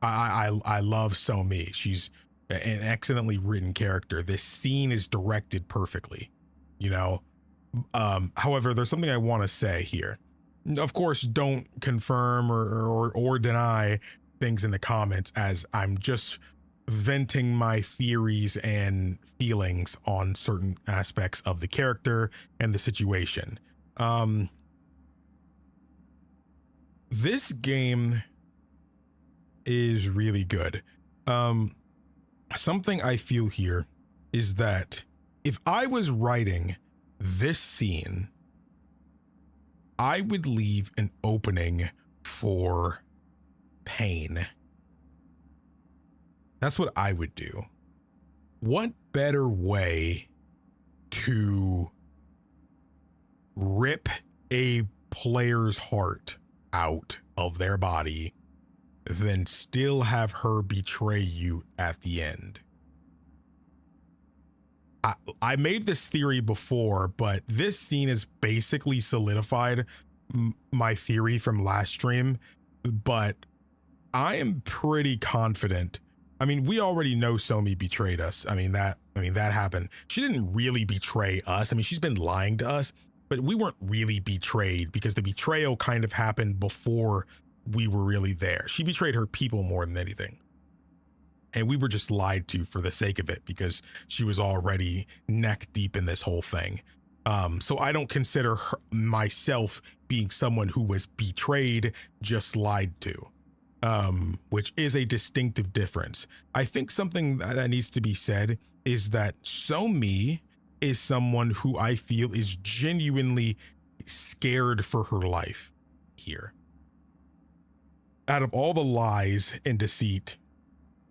I love So-Mi. She's an excellently written character. This scene is directed perfectly, you know. However, there's something I want to say here. Of course, don't confirm or deny things in the comments, as I'm just venting my theories and feelings on certain aspects of the character and the situation. This game is really good. Something I feel here is that if I was writing this scene, I would leave an opening for pain. That's what I would do. What better way to rip a player's heart out of their body than still have her betray you at the end? I made this theory before, but this scene has basically solidified my theory from last stream, but I am pretty confident. I mean, we already know So-Mi betrayed us. I mean, that happened. She didn't really betray us. I mean, she's been lying to us, but we weren't really betrayed because the betrayal kind of happened before we were really there. She betrayed her people more than anything. And we were just lied to for the sake of it because she was already neck deep in this whole thing. So I don't consider myself being someone who was betrayed, just lied to, which is a distinctive difference. I think something that needs to be said is that So-Mi is someone who I feel is genuinely scared for her life here. Out of all the lies and deceit,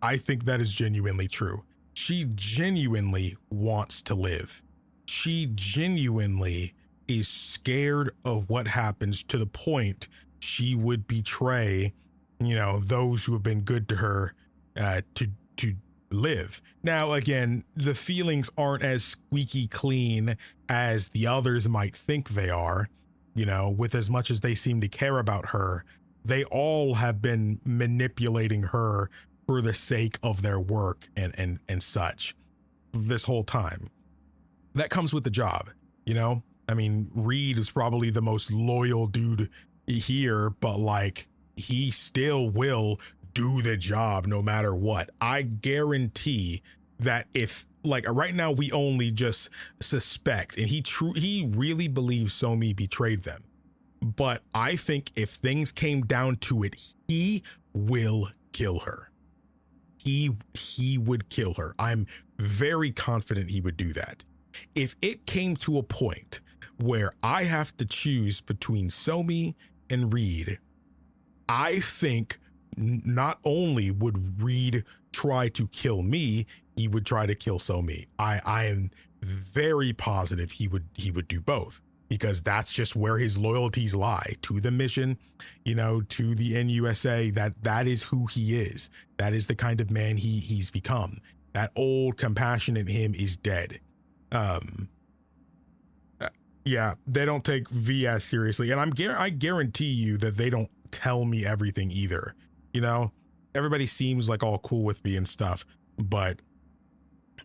I think that is genuinely true. She genuinely wants to live. She genuinely is scared of what happens, to the point she would betray, you know, those who have been good to her to live. Now, again, the feelings aren't as squeaky clean as the others might think they are. You know, with as much as they seem to care about her, they all have been manipulating her for the sake of their work and such this whole time. That comes with the job, you know? I mean, Reed is probably the most loyal dude here, but like, he still will do the job no matter what. I guarantee that if, like, right now we only just suspect, and he really believes So-Mi betrayed them. But I think if things came down to it, he will kill her. He would kill her. I'm very confident he would do that. If it came to a point where I have to choose between So-Mi and Reed, I think not only would Reed try to kill me, he would try to kill So-Mi. I am very positive he would do both, because that's just where his loyalties lie, to the mission, you know, to the NUSA. That is who he is. That is the kind of man he's become. That old compassion in him is dead. Yeah, they don't take V as seriously, and I guarantee you that they don't tell me everything either. You know, everybody seems like all cool with me and stuff, but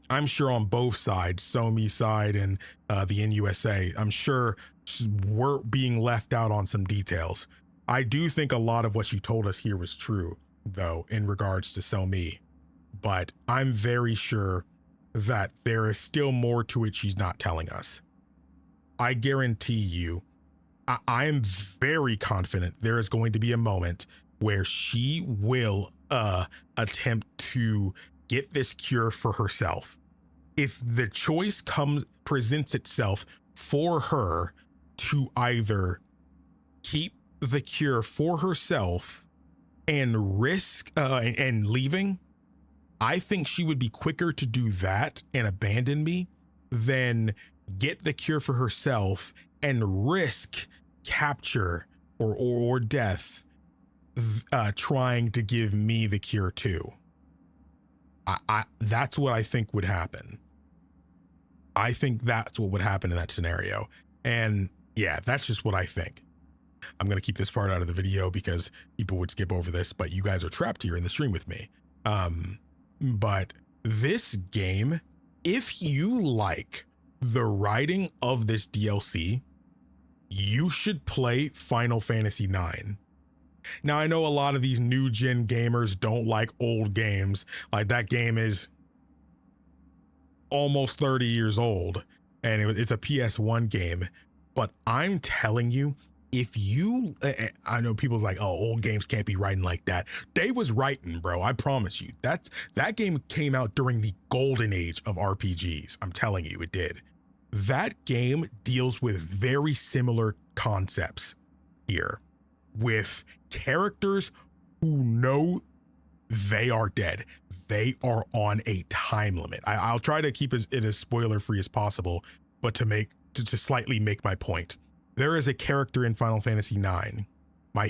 I'm sure on both sides, So-Mi side and the NUSA, I'm sure we're being left out on some details. I do think a lot of what she told us here was true, though, in regards to So-Mi, but I'm very sure that there is still more to it she's not telling us. I guarantee you, I am very confident there is going to be a moment where she will attempt to get this cure for herself. If the choice presents itself for her to either keep the cure for herself and risk and leaving, I think she would be quicker to do that and abandon me than get the cure for herself and risk capture or death trying to give me the cure too. That's what I think would happen. I think that's what would happen in that scenario. And yeah, that's just what I think. I'm going to keep this part out of the video because people would skip over this, but you guys are trapped here in the stream with me. But this game, if you like the writing of this DLC, you should play Final Fantasy IX. Now, I know a lot of these new gen gamers don't like old games. Like, that game is almost 30 years old and it's a PS1 game. But I'm telling you, if you, I know people's like, oh, old games can't be writing like that. They was writing, bro. I promise you. That game came out during the golden age of RPGs. I'm telling you, it did. That game deals with very similar concepts here, with characters who know they are dead. They are on a time limit. I'll try to keep it as spoiler free as possible, but to slightly make my point. There is a character in Final Fantasy IX, one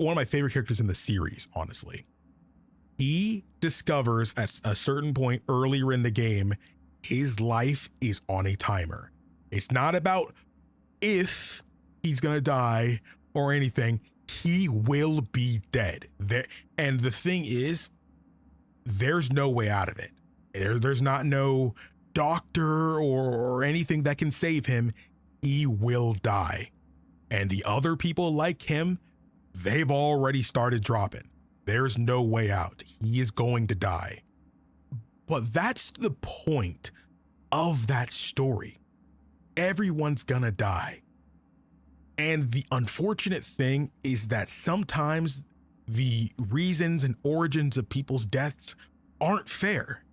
of my favorite characters in the series, honestly. He discovers at a certain point earlier in the game, his life is on a timer. It's not about if he's gonna die or anything. He will be dead. And the thing is, there's no way out of it. There's not no doctor or anything that can save him. He will die. And the other people like him, they've already started dropping. There's no way out. He is going to die. But that's the point of that story. Everyone's gonna die. And the unfortunate thing is that sometimes the reasons and origins of people's deaths aren't fair.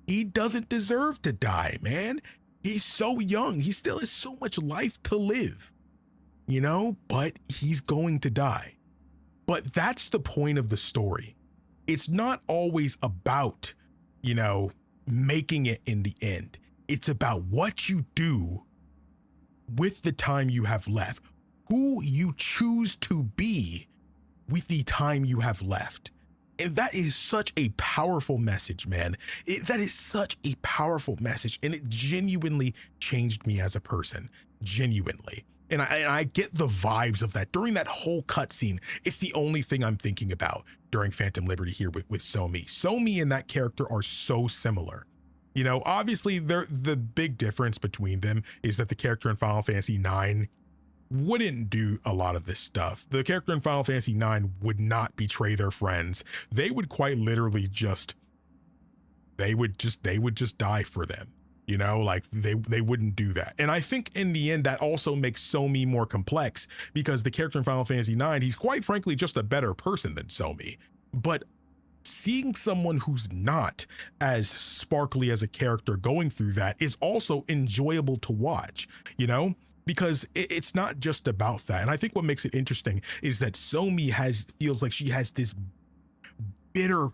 He doesn't deserve to die, man. He's so young. He still has so much life to live, you know, but he's going to die. But that's the point of the story. It's not always about, you know, making it in the end. It's about what you do with the time you have left, who you choose to be with the time you have left. And that is such a powerful message, man. That is such a powerful message. And it genuinely changed me as a person, genuinely. And I get the vibes of that during that whole cutscene. It's the only thing I'm thinking about during Phantom Liberty here with Somi. Somi and that character are so similar. You know, obviously the big difference between them is that the character in Final Fantasy IX wouldn't do a lot of this stuff. The character in Final Fantasy IX would not betray their friends. They would quite literally they would just die for them. You know, like they wouldn't do that. And I think in the end, that also makes Somi more complex because the character in Final Fantasy IX, he's quite frankly just a better person than Somi. But seeing someone who's not as sparkly as a character going through that is also enjoyable to watch, you know, because it's not just about that. And I think what makes it interesting is that Somi feels like she has this bitter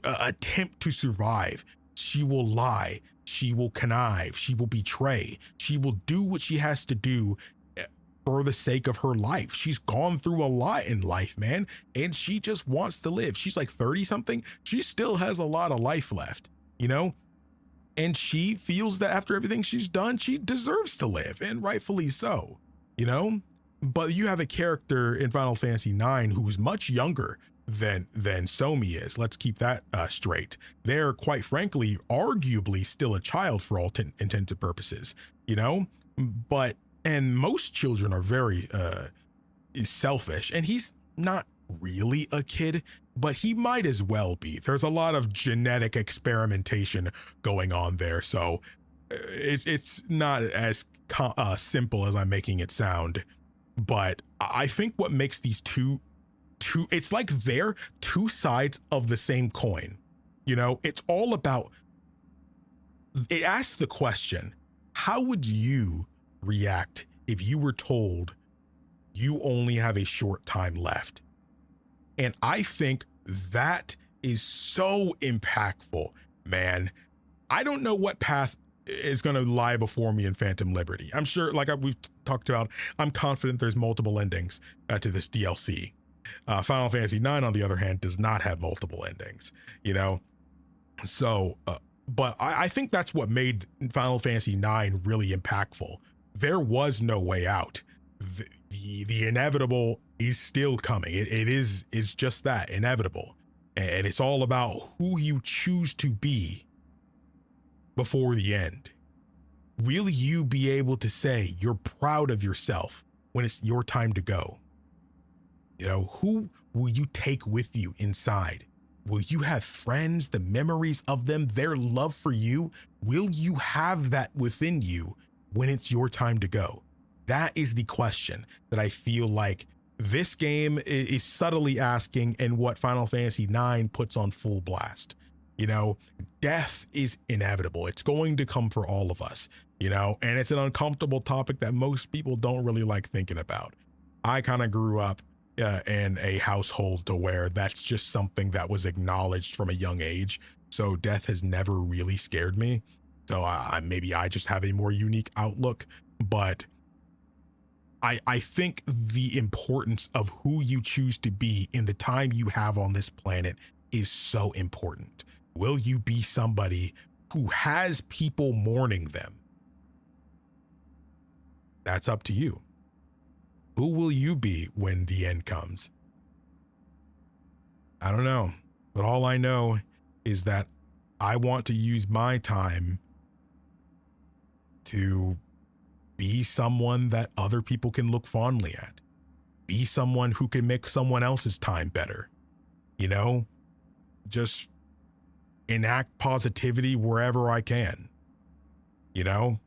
attempt to survive. She will lie. She will connive. She will betray. She will do what she has to do for the sake of her life. She's gone through a lot in life, man, and she just wants to live. She's like 30 something. She still has a lot of life left, you know, and she feels that after everything she's done, she deserves to live, and rightfully so, you know. But you have a character in Final Fantasy IX who's much younger than Somi is. Let's keep that straight. They're quite frankly, arguably still a child for all intents and purposes, you know, and most children are very selfish, and he's not really a kid, but he might as well be. There's a lot of genetic experimentation going on there, so it's not as simple as I'm making it sound. But I think what makes these two, it's like they're two sides of the same coin. You know, it's all about, it asks the question, how would you react if you were told you only have a short time left? And I think that is so impactful, man. I don't know what path is going to lie before me in Phantom Liberty. I'm sure, like we've talked about, I'm confident there's multiple endings to this DLC. Final Fantasy IX, on the other hand, does not have multiple endings, you know? So But I think that's what made Final Fantasy IX really impactful. There was no way out. The inevitable is still coming. It's just that, inevitable. And it's all about who you choose to be before the end. Will you be able to say you're proud of yourself when it's your time to go? You know, who will you take with you inside? Will you have friends, the memories of them, their love for you? Will you have that within you when it's your time to go? That is the question that I feel like this game is subtly asking, and what Final Fantasy IX puts on full blast. You know, death is inevitable. It's going to come for all of us, you know, and it's an uncomfortable topic that most people don't really like thinking about. I kind of grew up in a household to where that's just something that was acknowledged from a young age. So death has never really scared me. So maybe I just have a more unique outlook, but I think the importance of who you choose to be in the time you have on this planet is so important. Will you be somebody who has people mourning them? That's up to you. Who will you be when the end comes? I don't know, but all I know is that I want to use my time to be someone that other people can look fondly at. Be someone who can make someone else's time better. You know, just enact positivity wherever I can, you know,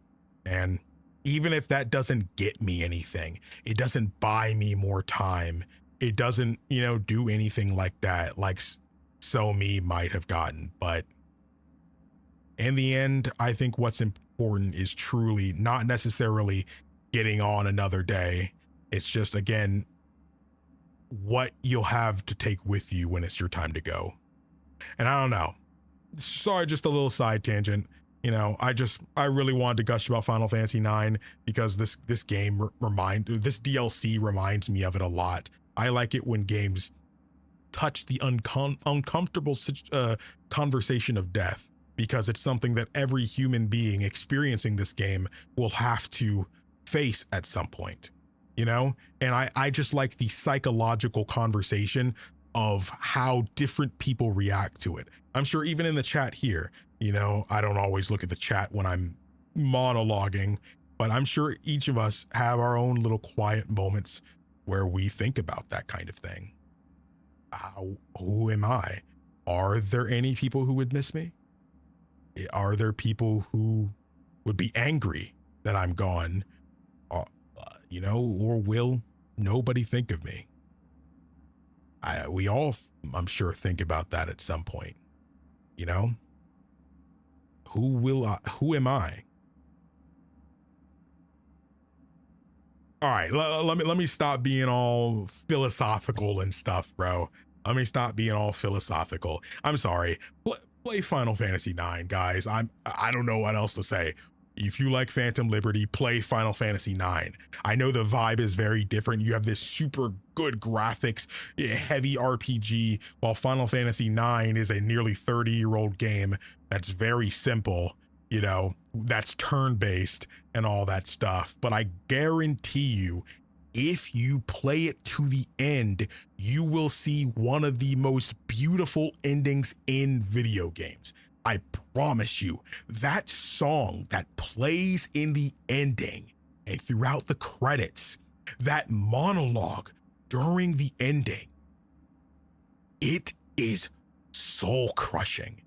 and even if that doesn't get me anything, it doesn't buy me more time. It doesn't, you know, do anything like that, like So Me might have gotten. But in the end, I think what's important is truly not necessarily getting on another day. It's just, again, what you'll have to take with you when it's your time to go. And I don't know. Sorry, just a little side tangent. You know, I really wanted to gush about Final Fantasy IX because this DLC reminds me of it a lot. I like it when games touch the uncomfortable conversation of death, because it's something that every human being experiencing this game will have to face at some point, you know? And I just like the psychological conversation of how different people react to it. I'm sure even in the chat here, you know, I don't always look at the chat when I'm monologuing, but I'm sure each of us have our own little quiet moments where we think about that kind of thing. Who am I? Are there any people who would miss me? Are there people who would be angry that I'm gone? You know, or will nobody think of me? We all, I'm sure, think about that at some point, you know? Who am I? All right, let me stop being all philosophical and stuff, bro. Let me stop being all philosophical. I'm sorry. Play Final Fantasy IX, guys. I don't know what else to say. If you like Phantom Liberty, play Final Fantasy IX. I know the vibe is very different. You have this super good graphics, heavy RPG, while Final Fantasy IX is a nearly 30-year-old game that's very simple, you know, that's turn-based and all that stuff. But I guarantee you, if you play it to the end, you will see one of the most beautiful endings in video games. I promise you, that song that plays in the ending and throughout the credits, that monologue during the ending, it is soul crushing,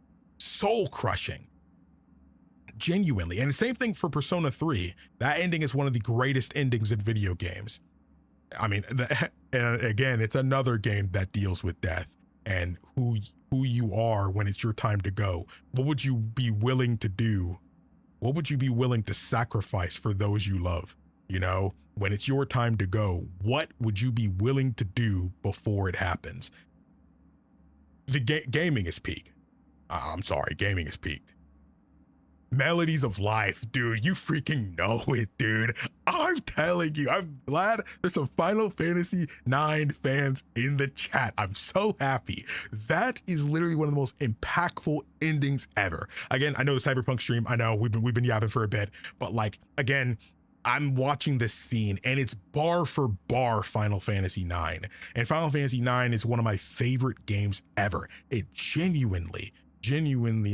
genuinely. And the same thing for Persona 3. That ending is one of the greatest endings in video games. I mean, and again, it's another game that deals with death and who you are when it's your time to go. What would you be willing to do? What would you be willing to sacrifice for those you love? You know, when it's your time to go, what would you be willing to do before it happens? The gaming is peak. I'm sorry, gaming is peaked. Melodies of Life, dude. You freaking know it, dude. I'm telling you, I'm glad there's some Final Fantasy 9 fans in the chat. I'm so happy. That is literally one of the most impactful endings ever. Again, I know the Cyberpunk stream, I know we've been yapping for a bit, but like, again, I'm watching this scene and it's bar for bar Final Fantasy 9. And Final Fantasy 9 is one of my favorite games ever. It genuinely,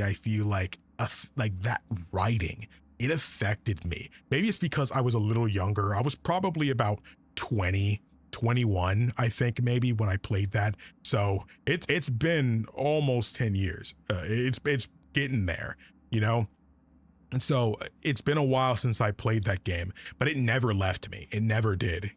I feel like that writing, it affected me. Maybe it's because I was a little younger. I was probably about 20, 21, I think, maybe, when I played that. So it's been almost 10 years. It's getting there, you know? And so it's been a while since I played that game, but it never left me. It never did.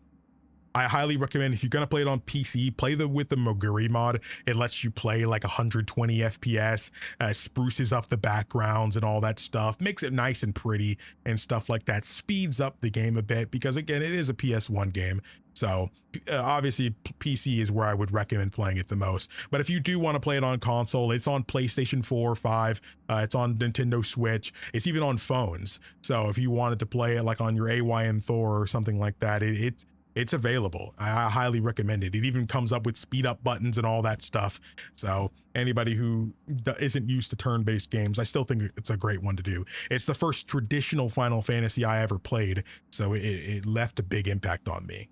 I highly recommend, if you're gonna play it on PC, play with the Moguri mod. It lets you play like 120 FPS, spruces up the backgrounds and all that stuff, makes it nice and pretty and stuff like that, speeds up the game a bit, because again, it is a PS1 game. So obviously PC is where I would recommend playing it the most. But if you do want to play it on console, it's on PlayStation 4 or 5, it's on Nintendo Switch, it's even on phones. So if you wanted to play it like on your AYN Thor or something like that, it's available. I highly recommend it. It even comes up with speed up buttons and all that stuff. So anybody who isn't used to turn-based games, I still think it's a great one to do. It's the first traditional Final Fantasy I ever played, so it left a big impact on me.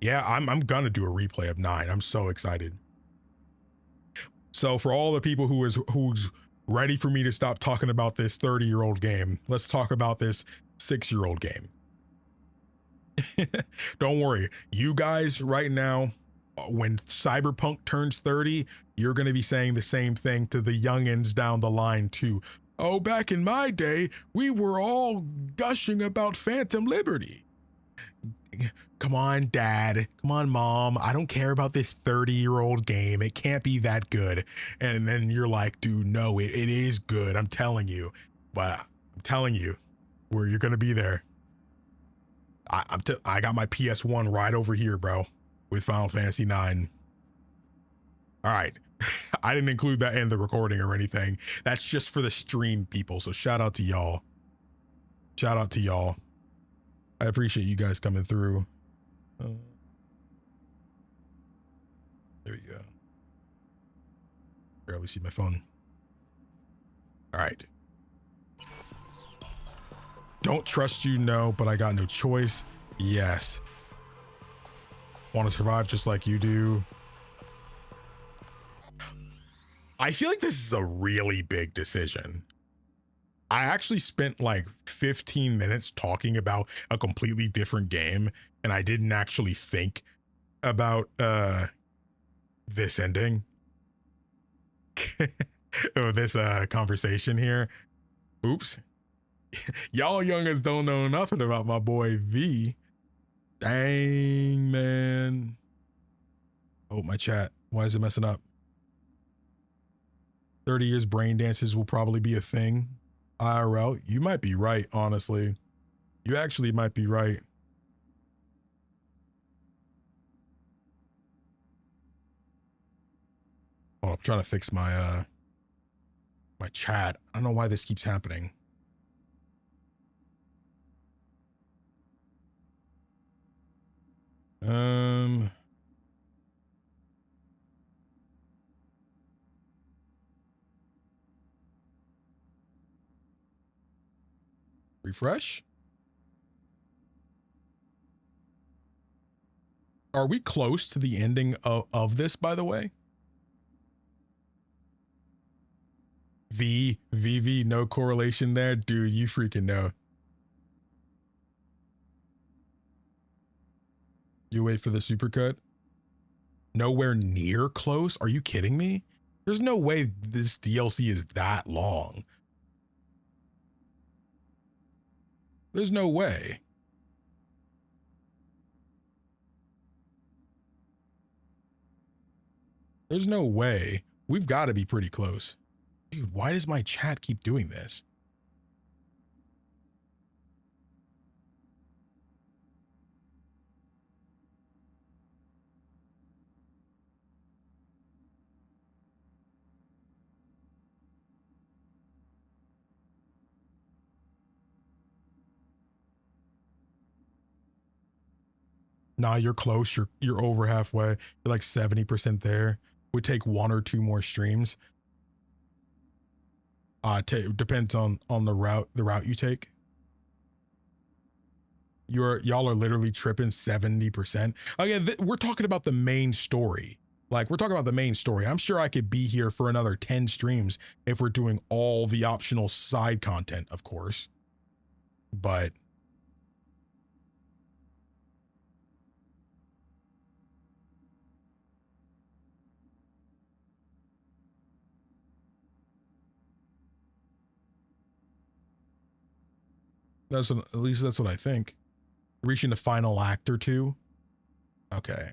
Yeah, I'm gonna do a replay of 9. I'm so excited. So for all the people who's ready for me to stop talking about this 30-year-old game, let's talk about this 6-year-old game. Don't worry, you guys right now, when Cyberpunk turns 30, you're going to be saying the same thing to the youngins down the line too. Oh, back in my day, we were all gushing about Phantom Liberty. Come on, Dad. Come on, Mom. I don't care about this 30-year-old game. It can't be that good. And then you're like, dude, no, it is good. I'm telling you. But I'm telling you, where you're going to be there. I got my PS1 right over here, bro, with Final Fantasy 9. All right. I didn't include that in the recording or anything. That's just for the stream people. So shout out to y'all. Shout out to y'all. I appreciate you guys coming through. There you go. Barely see my phone. All right. Don't trust you, no, but I got no choice. Yes. Want to survive just like you do. I feel like this is a really big decision. I actually spent like 15 minutes talking about a completely different game, and I didn't actually think about this ending. Or this conversation here. Oops. Y'all youngins don't know nothing about my boy V. Dang, man. Oh, my chat. Why is it messing up? 30 years brain dances will probably be a thing. IRL, you might be right, honestly. You actually might be right. Oh, I'm trying to fix my my chat. I don't know why this keeps happening. Refresh. Are we close to the ending of this, by the way? VV, no correlation there. Dude, you freaking know. You wait for the supercut? Nowhere near close? Are you kidding me? There's no way this DLC is that long. There's no way. There's no way. We've got to be pretty close. Dude, why does my chat keep doing this? Nah, you're close. You're over halfway. You're like 70% there. Would take 1 or 2 more streams. Depends on the route you take. Y'all are literally tripping 70%. Again, we're talking about the main story. Like, we're talking about the main story. I'm sure I could be here for another 10 streams if we're doing all the optional side content, of course. But at least that's what I think. Reaching the final act or 2. Okay.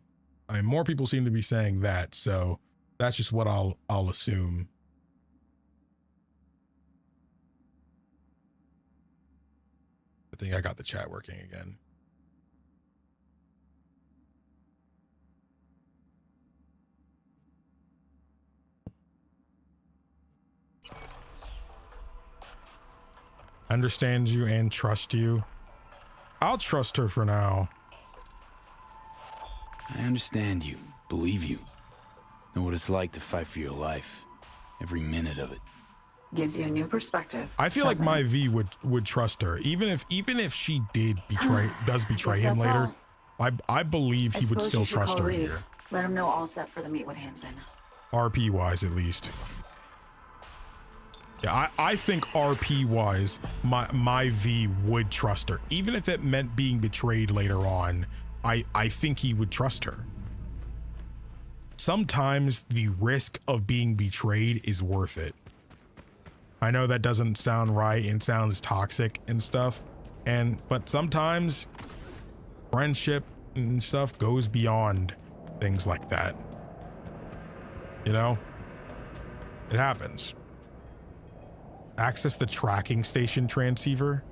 I mean, more people seem to be saying that, so that's just what I'll assume. I think I got the chat working again. Understands you and trust you. I'll trust her for now. I understand you, believe you. Know what it's like to fight for your life. Every minute of it. Gives you a new perspective. I feel like my V would trust her, even if she did does betray him later. I believe he would still trust her here. Let him know all set for the meet with Hansen. RP wise, at least. Yeah, I think RP wise, my V would trust her, even if it meant being betrayed later on. I think he would trust her. Sometimes the risk of being betrayed is worth it. I know that doesn't sound right and sounds toxic and stuff, but sometimes friendship and stuff goes beyond things like that. You know, it happens. Access the tracking station transceiver.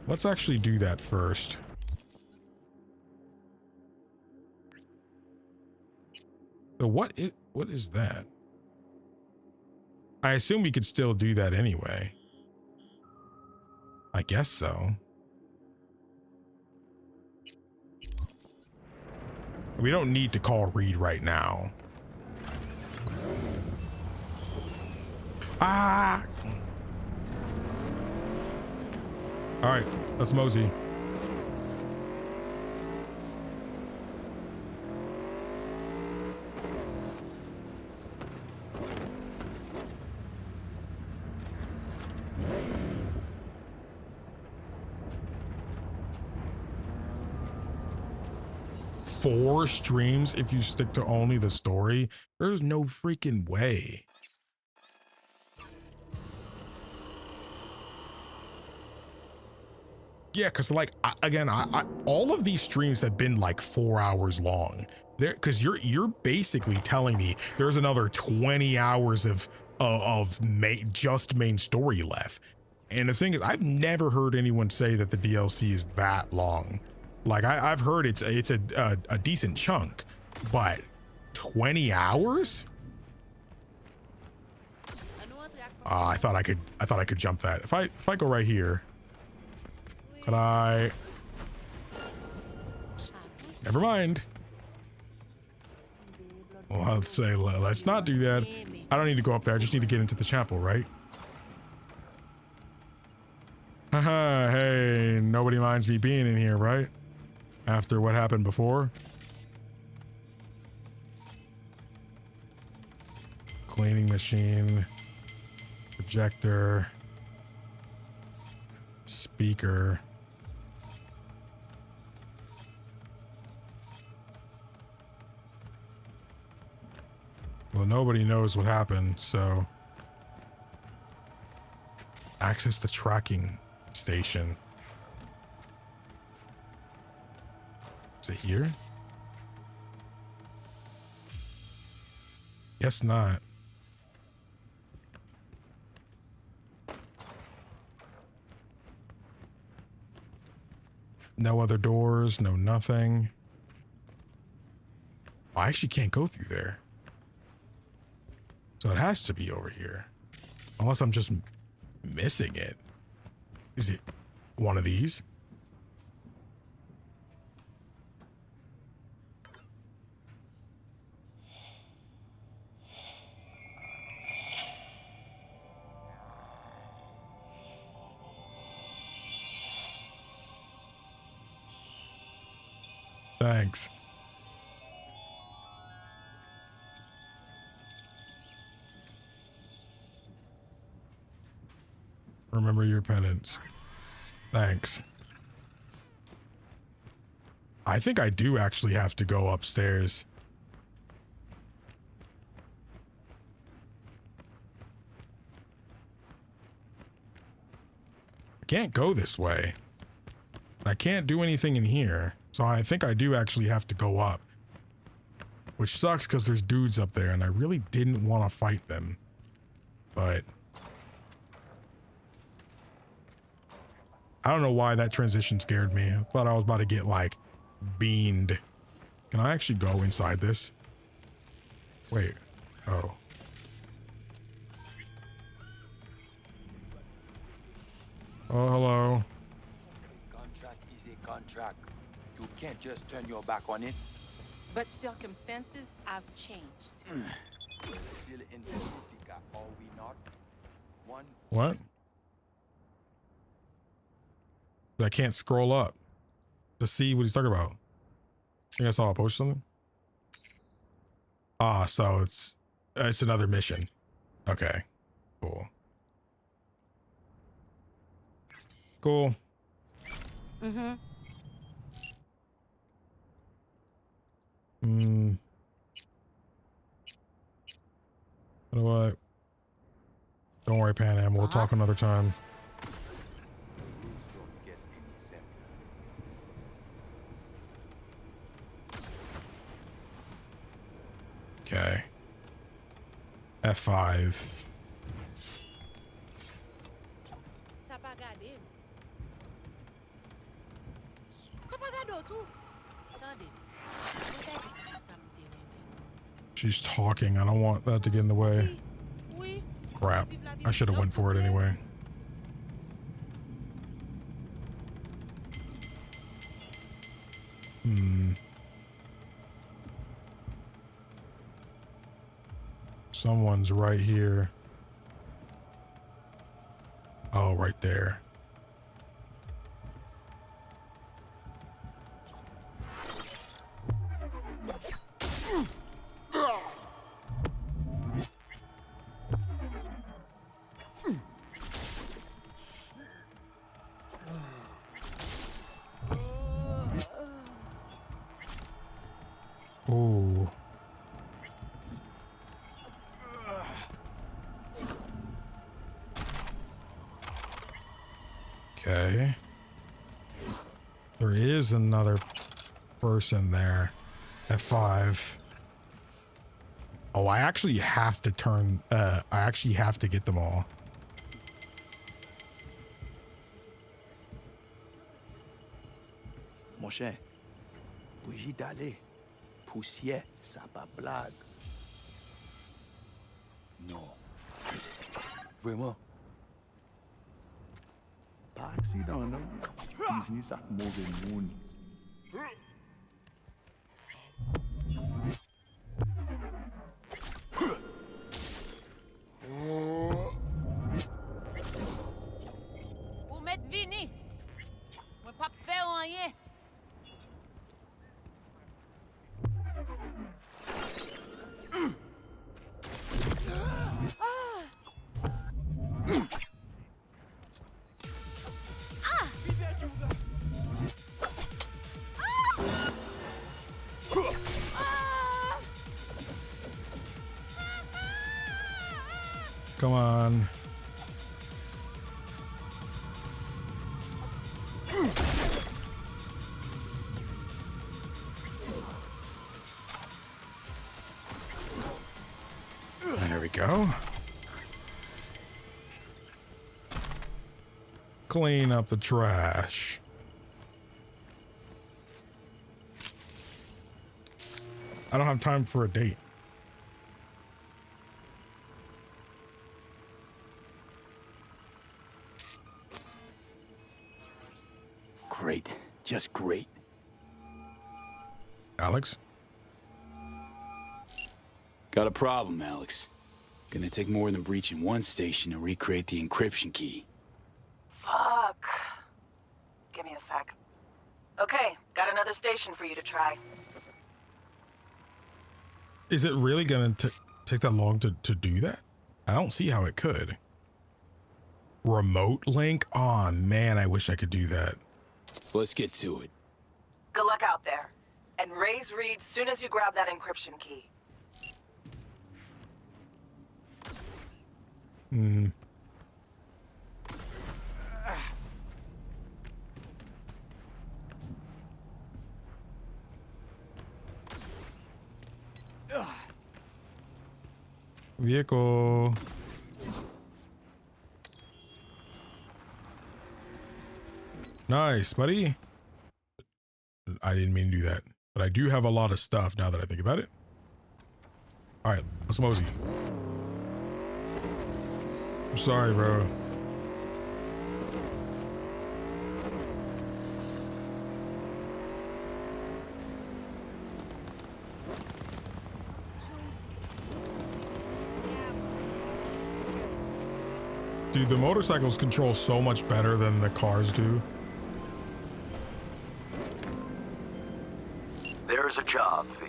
Let's actually do that first. So what is that? I assume we could still do that anyway. I guess so. We don't need to call Reed right now. Ah! All right, let's mosey. Four streams if you stick to only the story? There's no freaking way. Yeah, because like I all of these streams have been like 4 hours long. There, because you're basically telling me there's another 20 hours of just main story left. And the thing is, I've never heard anyone say that the DLC is that long. Like I've heard it's a decent chunk, but 20 hours? I thought I could jump that. If I go right here, could I? Never mind. Well, I'll say let's not do that. I don't need to go up there. I just need to get into the chapel, right? Haha, hey, nobody minds me being in here, right? After what happened before. Cleaning machine, projector, speaker. Well, nobody knows what happened, so access the tracking station. Is it here? Guess not. No other doors, no nothing. I actually can't go through there. So it has to be over here. Unless I'm just missing it. Is it one of these? Thanks. Remember your penance. Thanks. I think I do actually have to go upstairs. I can't go this way. I can't do anything in here. So I think I do actually have to go up. Which sucks because there's dudes up there and I really didn't want to fight them. But I don't know why that transition scared me. I thought I was about to get like beamed. Can I actually go inside this? Wait. Oh. Oh, hello. A contract is a contract. You can't just turn your back on it. But circumstances have changed. We're still in Pacifica, are we not? One. What? I can't scroll up to see what he's talking about. I think I saw a post something. Ah, so it's another mission. Okay, cool. Cool. Mm-hmm. What do I? Don't worry, Pan Am. We'll talk another time. Okay. F5. She's talking. I don't want that to get in the way. Crap. I should have went for it anyway. Someone's right here. Oh, right there. Ooh. Okay. There is another person there. F5. Oh, I actually have to turn, I actually have to get them all. Mon cher, bougie d'aller. Poussière, ça pas blague. Non. Vraiment. Pas accident, non? Business ak mauvais monde. Ou met vini. Mwen pa fè rien. Come on. There we go. Clean up the trash. I don't have time for a date. Great. Just great. Alex? Got a problem, Alex. Gonna take more than breaching one station to recreate the encryption key. Fuck. Give me a sec. Okay, got another station for you to try. Is it really gonna take that long to do that? I don't see how it could. Remote link? Oh man, I wish I could do that. Let's get to it. Good luck out there. And raise Reed soon as you grab that encryption key. Hmm. Vehicle. Nice, buddy. I didn't mean to do that, but I do have a lot of stuff now that I think about it. All right, let's mosey. I'm sorry, bro. Dude, the motorcycles control so much better than the cars do. There's a job, V.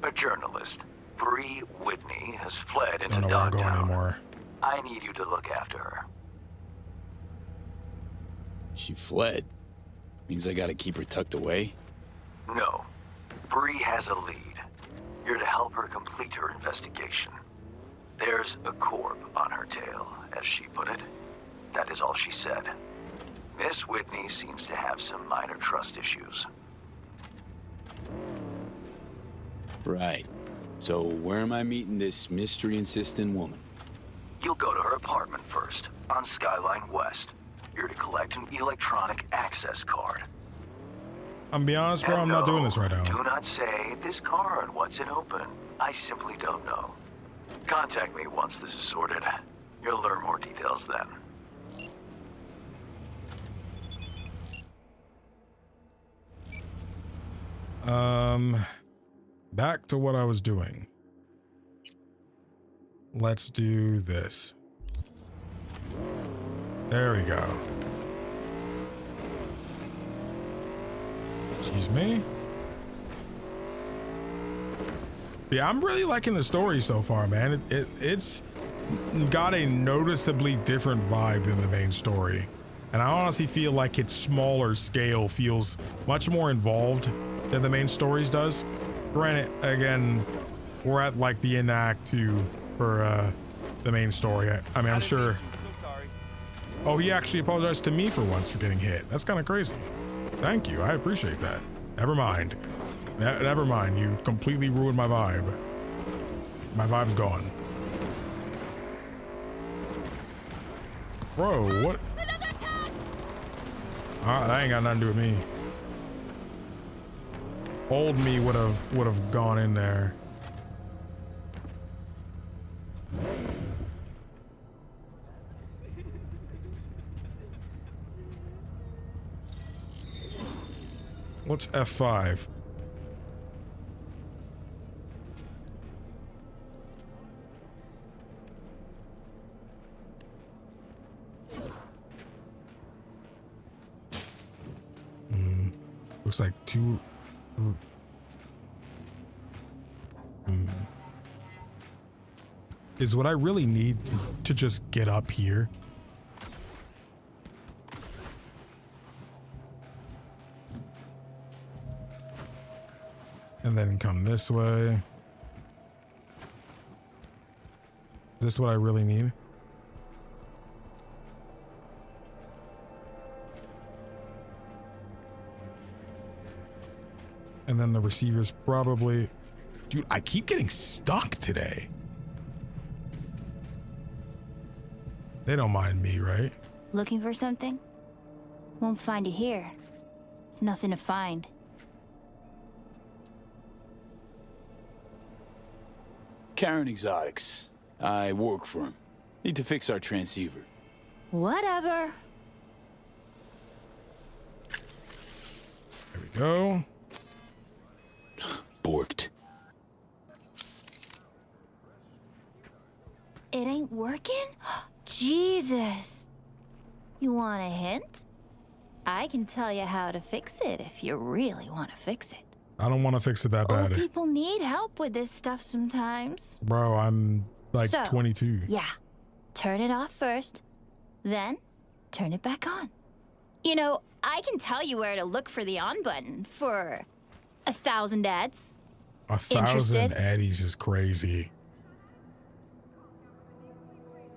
A journalist, Bree Whitney, has fled into I don't know where I'm going downtown. anymore. I need you to look after her. She fled. Means I gotta keep her tucked away? No. Bree has a lead. You're to help her complete her investigation. There's a corp on her tail, as she put it. That is all she said. Miss Whitney seems to have some minor trust issues. Right. So where am I meeting this mystery-insistent woman? You'll go to her apartment first, on Skyline West. You're to collect an electronic access card. I'm be honest, bro, I'm not doing this right now. Do not say this card, what's it open? I simply don't know. Contact me once this is sorted. You'll learn more details then. Back to what I was doing. Let's do this. There we go. Excuse me. Yeah, I'm really liking the story so far, man. It's got a noticeably different vibe than the main story. And I honestly feel like its smaller scale feels much more involved than the main stories does. Granted, again, we're at like the end act 2 for the main story. I mean, I'm sure. Oh, he actually apologized to me for once for getting hit. That's kind of crazy. Thank you. I appreciate that. Never mind. Never mind. You completely ruined my vibe. My vibe's gone. Bro, what? That ain't got nothing to do with me. Old me would have gone in there. What's F5? Looks like two. Is what I really need to just get up here. And then come this way. Is this what I really need? And then the receiver's probably... Dude, I keep getting stuck today. They don't mind me, right? Looking for something? Won't find it here. Nothing to find. Karen Exotics. I work for him. Need to fix our transceiver. Whatever. go. Borked. It ain't working? Jesus. You want a hint? I can tell you how to fix it if you really want to fix it. I don't want to fix it that bad. Old people need help with this stuff sometimes. Bro, I'm like So, 22. Yeah. Turn it off first, then turn it back on. You know, I can tell you where to look for the on button for 1,000 ads. 1,000 Interested? addies is crazy.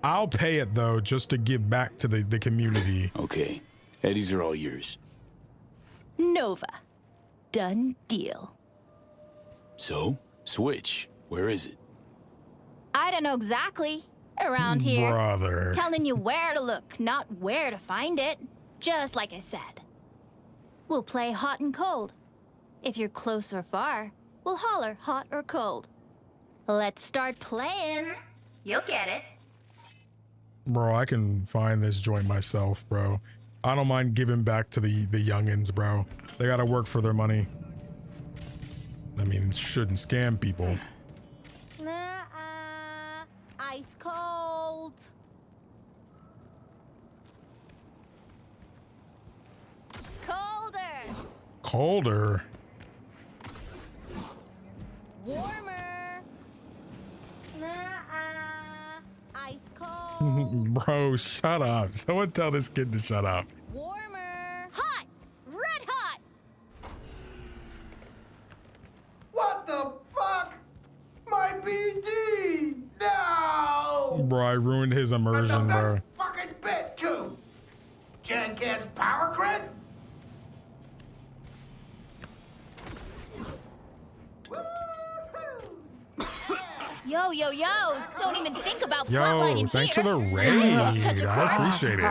I'll pay it though, just to give back to the community. Okay. Eddies are all yours. Nova. Done deal. So, Switch. Where is it? I don't know exactly. Around here. Brother. Telling you where to look, not where to find it. Just like I said. We'll play hot and cold. If you're close or far, we'll holler hot or cold. Let's start playing. You'll get it. Bro, I can find this joint myself, bro. I don't mind giving back to the youngins, bro. They gotta work for their money. I mean, shouldn't scam people. Ice cold. Colder. Colder. Warmer. Ice cold. Bro, shut up. Someone tell this kid to shut up. Warmer. Hot. Red hot. What the fuck? My BD! No! Bro, I ruined his immersion, bro. Fucking bit too! Jackass power grid? Yo, yo, yo. Don't even think about Yo, flatlining thanks here. for the raid. Touch a I appreciate it.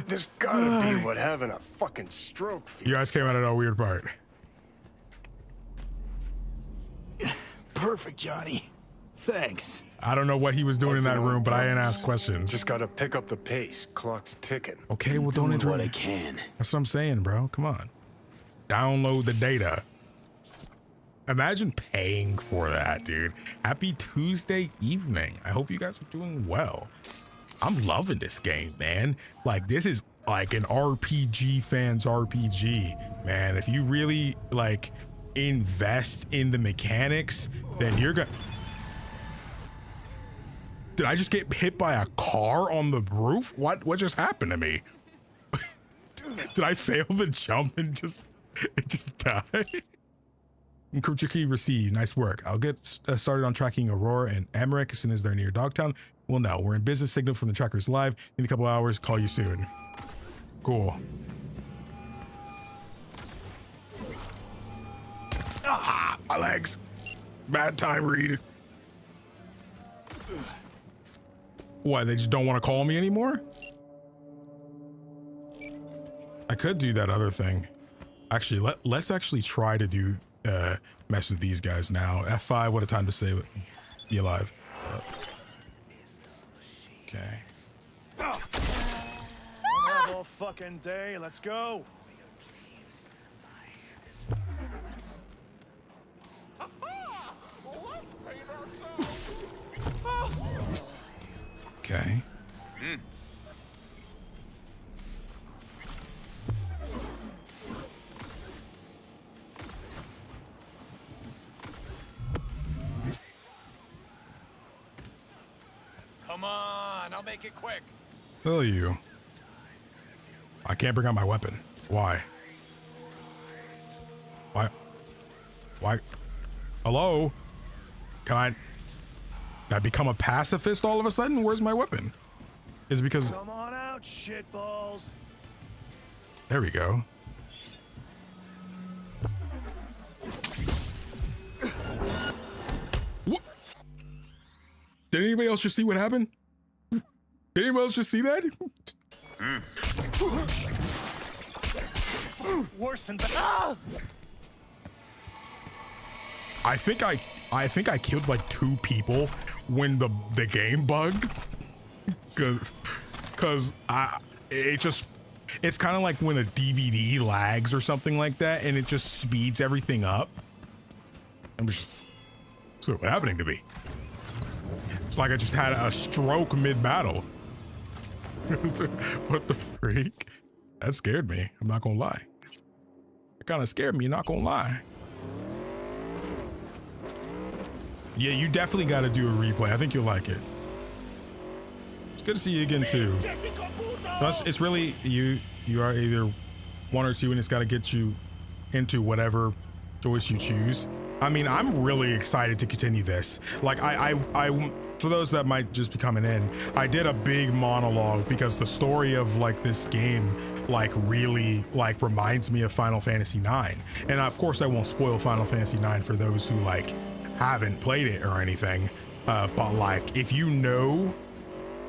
This gotta be what having a fucking stroke feels. You guys came out at a weird part. Perfect, Johnny. Thanks. I don't know what he was doing in that room, but I didn't ask questions. Just gotta pick up the pace. Clock's ticking. Okay, well, don't Doing what I interrupt. can. That's what I'm saying, bro. Come on. Download the data. Imagine paying for that, dude. Happy Tuesday evening. I hope you guys are doing well. I'm loving this game, man. Like, this is like an RPG fan's RPG, man. If you really like invest in the mechanics, then you're gonna... Did I just get hit by a car on the roof? What just happened to me? Did I fail the jump and just die? Encrypt your key received. Nice work. I'll get started on tracking Aurora and Emmerich as soon as they're near Dogtown. Well, no, we're in business signal from the trackers live. In a couple hours, call you soon. Cool. Ah, my legs. Bad time, Reed. What, they just don't want to call me anymore? I could do that other thing. Actually, let's actually try to do mess with these guys now. F5, what a time to save it. Be alive. Okay. All fucking day, let's go. Okay. Come on, I'll make it quick. Who are you? I can't bring out my weapon. Why? Why? Hello? Can I become a pacifist all of a sudden? Where's my weapon? Is it because... Come on out, shitballs. There we go. What? Did anybody else just see what happened? Did anybody else just see that? Worse than that. I think I killed like 2 people when the game bugged, cause it It's kind of like when a DVD lags or something like that, and it just speeds everything up. I'm just, so what's happening to me? It's like I just had a stroke mid-battle. What the freak? That scared me. I'm not gonna lie. It kind of scared me, not gonna lie. Yeah, you definitely got to do a replay. I think you'll like it. It's good to see you again too. Plus, it's really you are either one or two, and it's got to get you into whatever choice you choose. I mean, I'm really excited to continue this. Like I for those that might just be coming in, I did a big monologue because the story of like this game like really like reminds me of Final Fantasy IX. And of course I won't spoil Final Fantasy IX for those who like haven't played it or anything. But like if you know,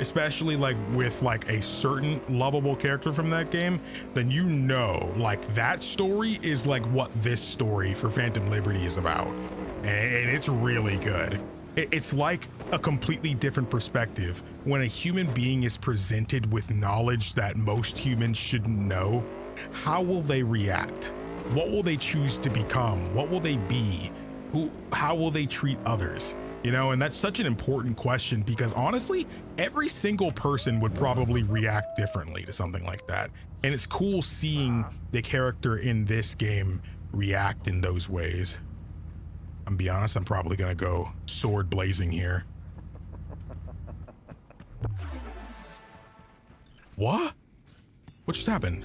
especially like with like a certain lovable character from that game, then you know like that story is like what this story for Phantom Liberty is about. And it's really good. It's like a completely different perspective when a human being is presented with knowledge that most humans shouldn't know. How will they react? What will they choose to become? What will they be? How will they treat others? You know, and that's such an important question because honestly, every single person would probably react differently to something like that. And it's cool seeing the character in this game react in those ways. I'm gonna be honest, I'm probably gonna go sword blazing here. What? What just happened?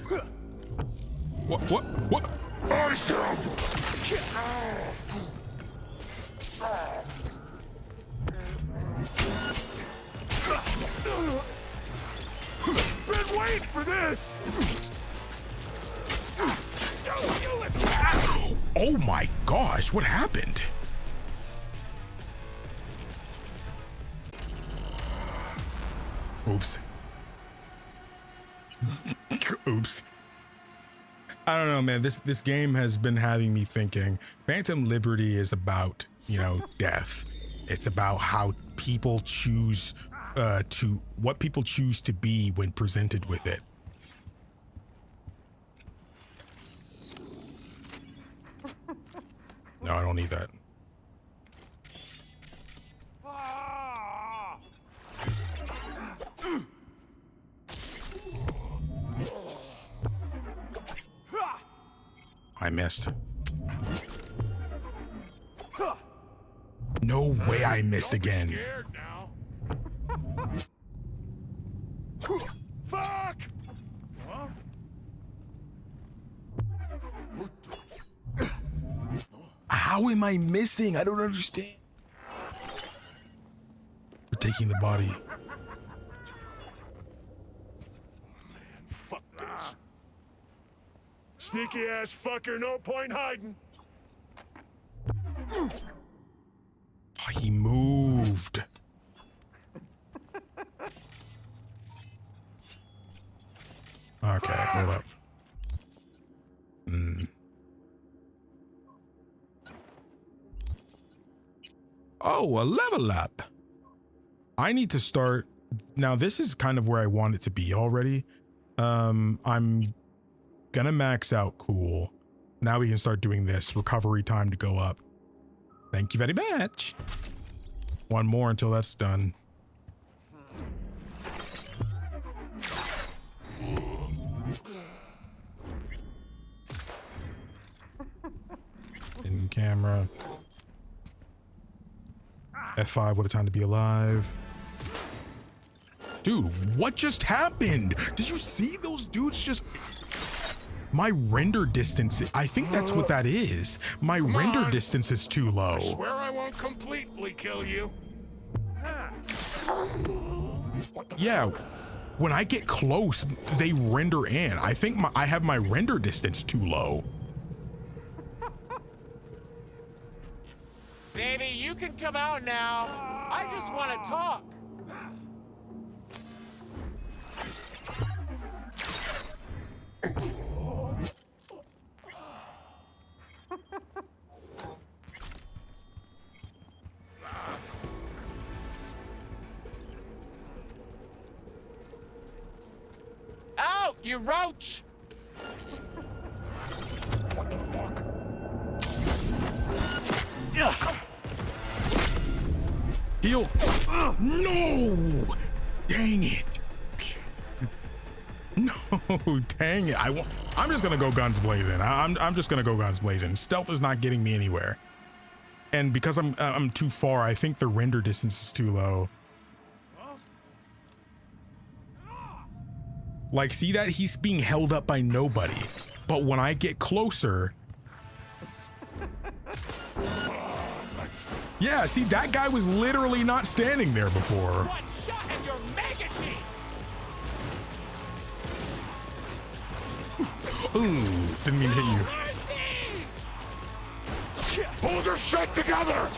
What? Awesome! Been waiting for this! Oh my gosh, what happened? Oops. Oops. I don't know, man. This game has been having me thinking. Phantom Liberty is about, you know, death. It's about how people choose what people choose to be when presented with it. No, I don't need that. I missed. No way I missed again. Fuck! How am I missing? I don't understand. We're taking the body. Man, fuck this. Sneaky ass fucker, no point hiding. Oh, he moved. Okay, hold up. Oh, a level up. I need to start. Now, this is kind of where I want it to be already. I'm gonna max out. Cool. Now we can start doing this. Recovery time to go up. Thank you very much. One more until that's done. In camera. F5, what a time to be alive. Dude, what just happened? Did you see those dudes just... My render distance, I think that's what that is. My render distance is too low. I swear I won't completely kill you. Yeah, when I get close, they render in. I think I have my render distance too low. Baby, you can come out now. I just want to talk. Out! You roach! What the fuck? Heal. No! Dang it. No, dang it. I'm just gonna go guns blazing. I'm just gonna go guns blazing. Stealth is not getting me anywhere. And because I'm too far, I think the render distance is too low. Like, see that? He's being held up by nobody. But when I get closer... Yeah, see, that guy was literally not standing there before. One shot and you're mega teams! Ooh, didn't mean to hit you. Hold your shit together!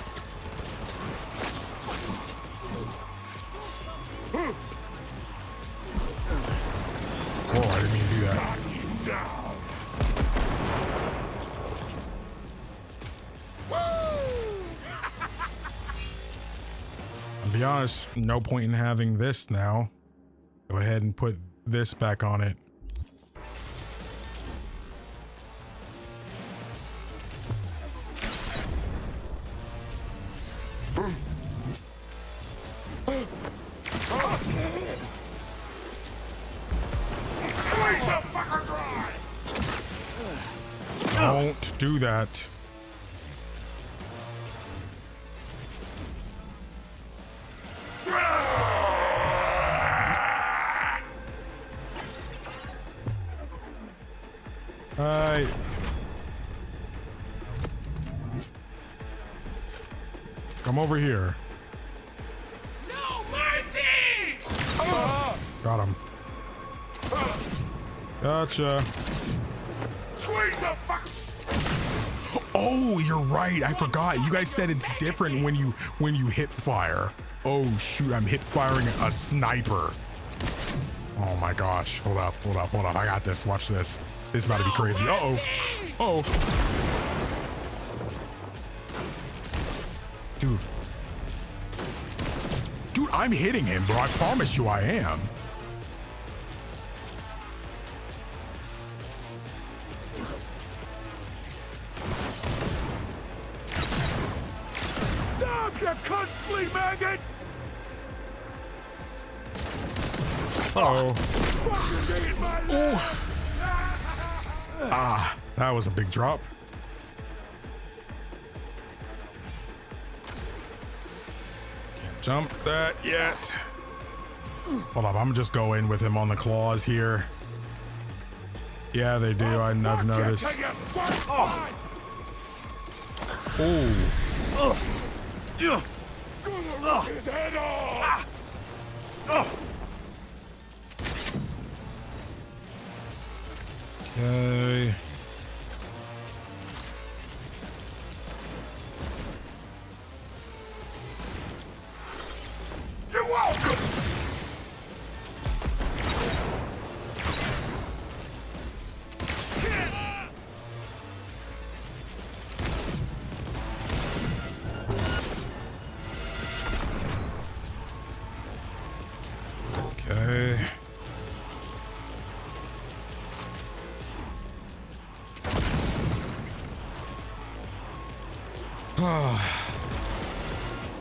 Oh, I didn't mean to do that. I'll be honest, no point in having this now. Go ahead and put this back on it. Don't do that. Alright. Come over here. No mercy! Got him. Gotcha. Squeeze the fuck! Oh, you're right. I forgot. You guys said it's different when you hit fire. Oh shoot, I'm hip firing a sniper. Oh my gosh. Hold up. I got this. Watch this. This is about to be crazy. Uh-oh. Oh. Dude, I'm hitting him, bro. I promise you I am. Stop, you cunt flea maggot! Uh-oh. Ah, that was a big drop. Can't jump that yet. Hold up, I'm just going with him on the claws here. Yeah, they do. I've noticed. Oh. His head off! Okay. You're welcome! Okay.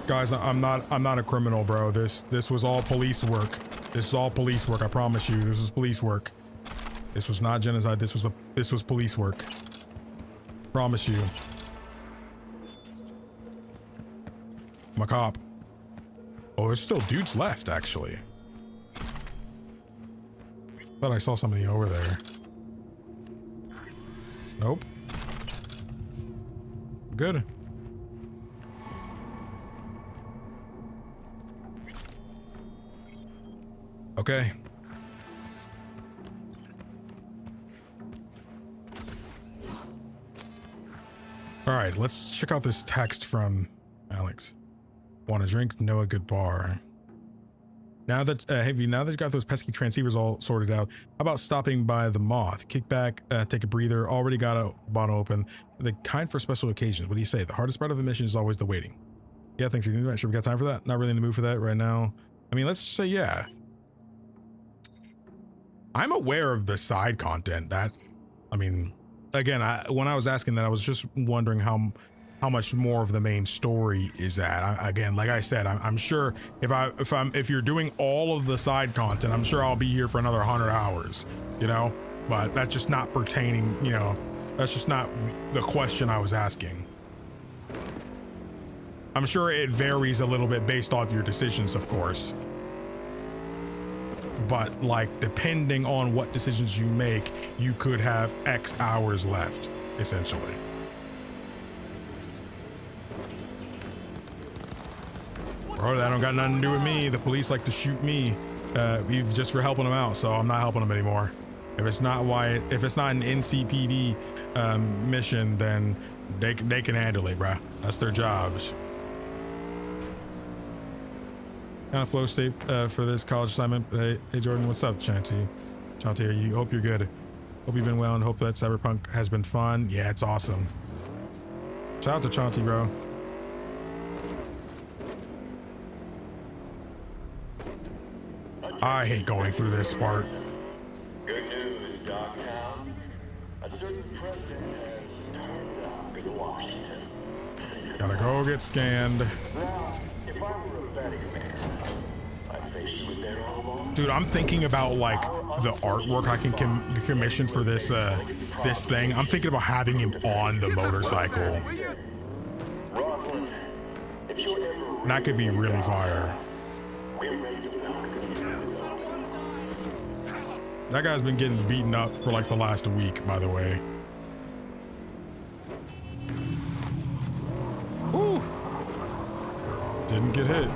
Guys, I'm not a criminal, bro. This was all police work. This is all police work. I promise you, this is police work. This was not genocide. This was police work. Promise you. I'm a cop. Oh, there's still dudes left, actually. Thought I saw somebody over there. Nope. Good. Okay. All right, let's check out this text from Alex. Want a drink? Know a good bar. Now that now that you got those pesky transceivers all sorted out, how about stopping by the Moth? Kick back, take a breather. Already got a bottle open. The kind for special occasions. What do you say? The hardest part of the mission is always the waiting. Yeah, thanks for doing that. Sure, we got time for that. Not really in the mood for that right now. I mean, let's just say yeah. I'm aware of the side content. That, I mean, again, when I was asking that, I was just wondering how much more of the main story is that. Again, like I said, I'm sure if you're doing all of the side content, I'm sure I'll be here for another 100 hours, you know. But that's just not pertaining, you know. That's just not the question I was asking. I'm sure it varies a little bit based off your decisions, of course. But like, depending on what decisions you make, you could have X hours left, essentially. Bro, that don't got nothing to do with me. The police like to shoot me, just for helping them out. So I'm not helping them anymore. If it's not an NCPD mission, then they can handle it, bro. That's their jobs. Kind of flow state for this college assignment. Hey Jordan, what's up, Chanty? Chanty, hope you're good. Hope you've been well and hope that Cyberpunk has been fun. Yeah, it's awesome. Shout out to Chanty, bro. I hate going through this part. Good news, Dogtown. A certain president has turned up in Washington. Gotta go get scanned. Now, if I were a betting man, I'd say she was there all along. Dude, I'm thinking about like the artwork I can commission for this this thing. I'm thinking about having him on the motorcycle. Rosalind, if you're ever That could be really fire. we're ready to talk. That guy's been getting beaten up for like the last week, by the way. Woo! Didn't get hit.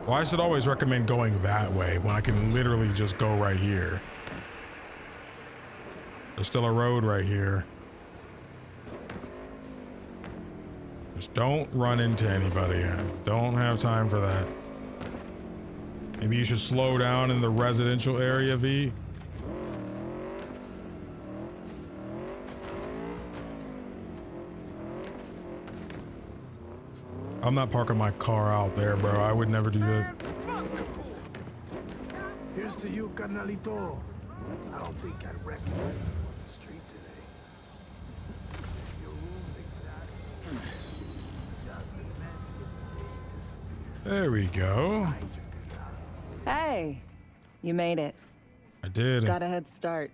Well, I should always recommend going that way when I can literally just go right here. There's still a road right here. Just don't run into anybody. I don't have time for that. Maybe you should slow down in the residential area, V. I'm not parking my car out there, bro. I would never do that. Here's to you, carnalito. I don't think I'd recognize you on the street today. Your room's exactly just as messy as the day you disappeared. There we go. Hey, you made it. I did. Got a head start.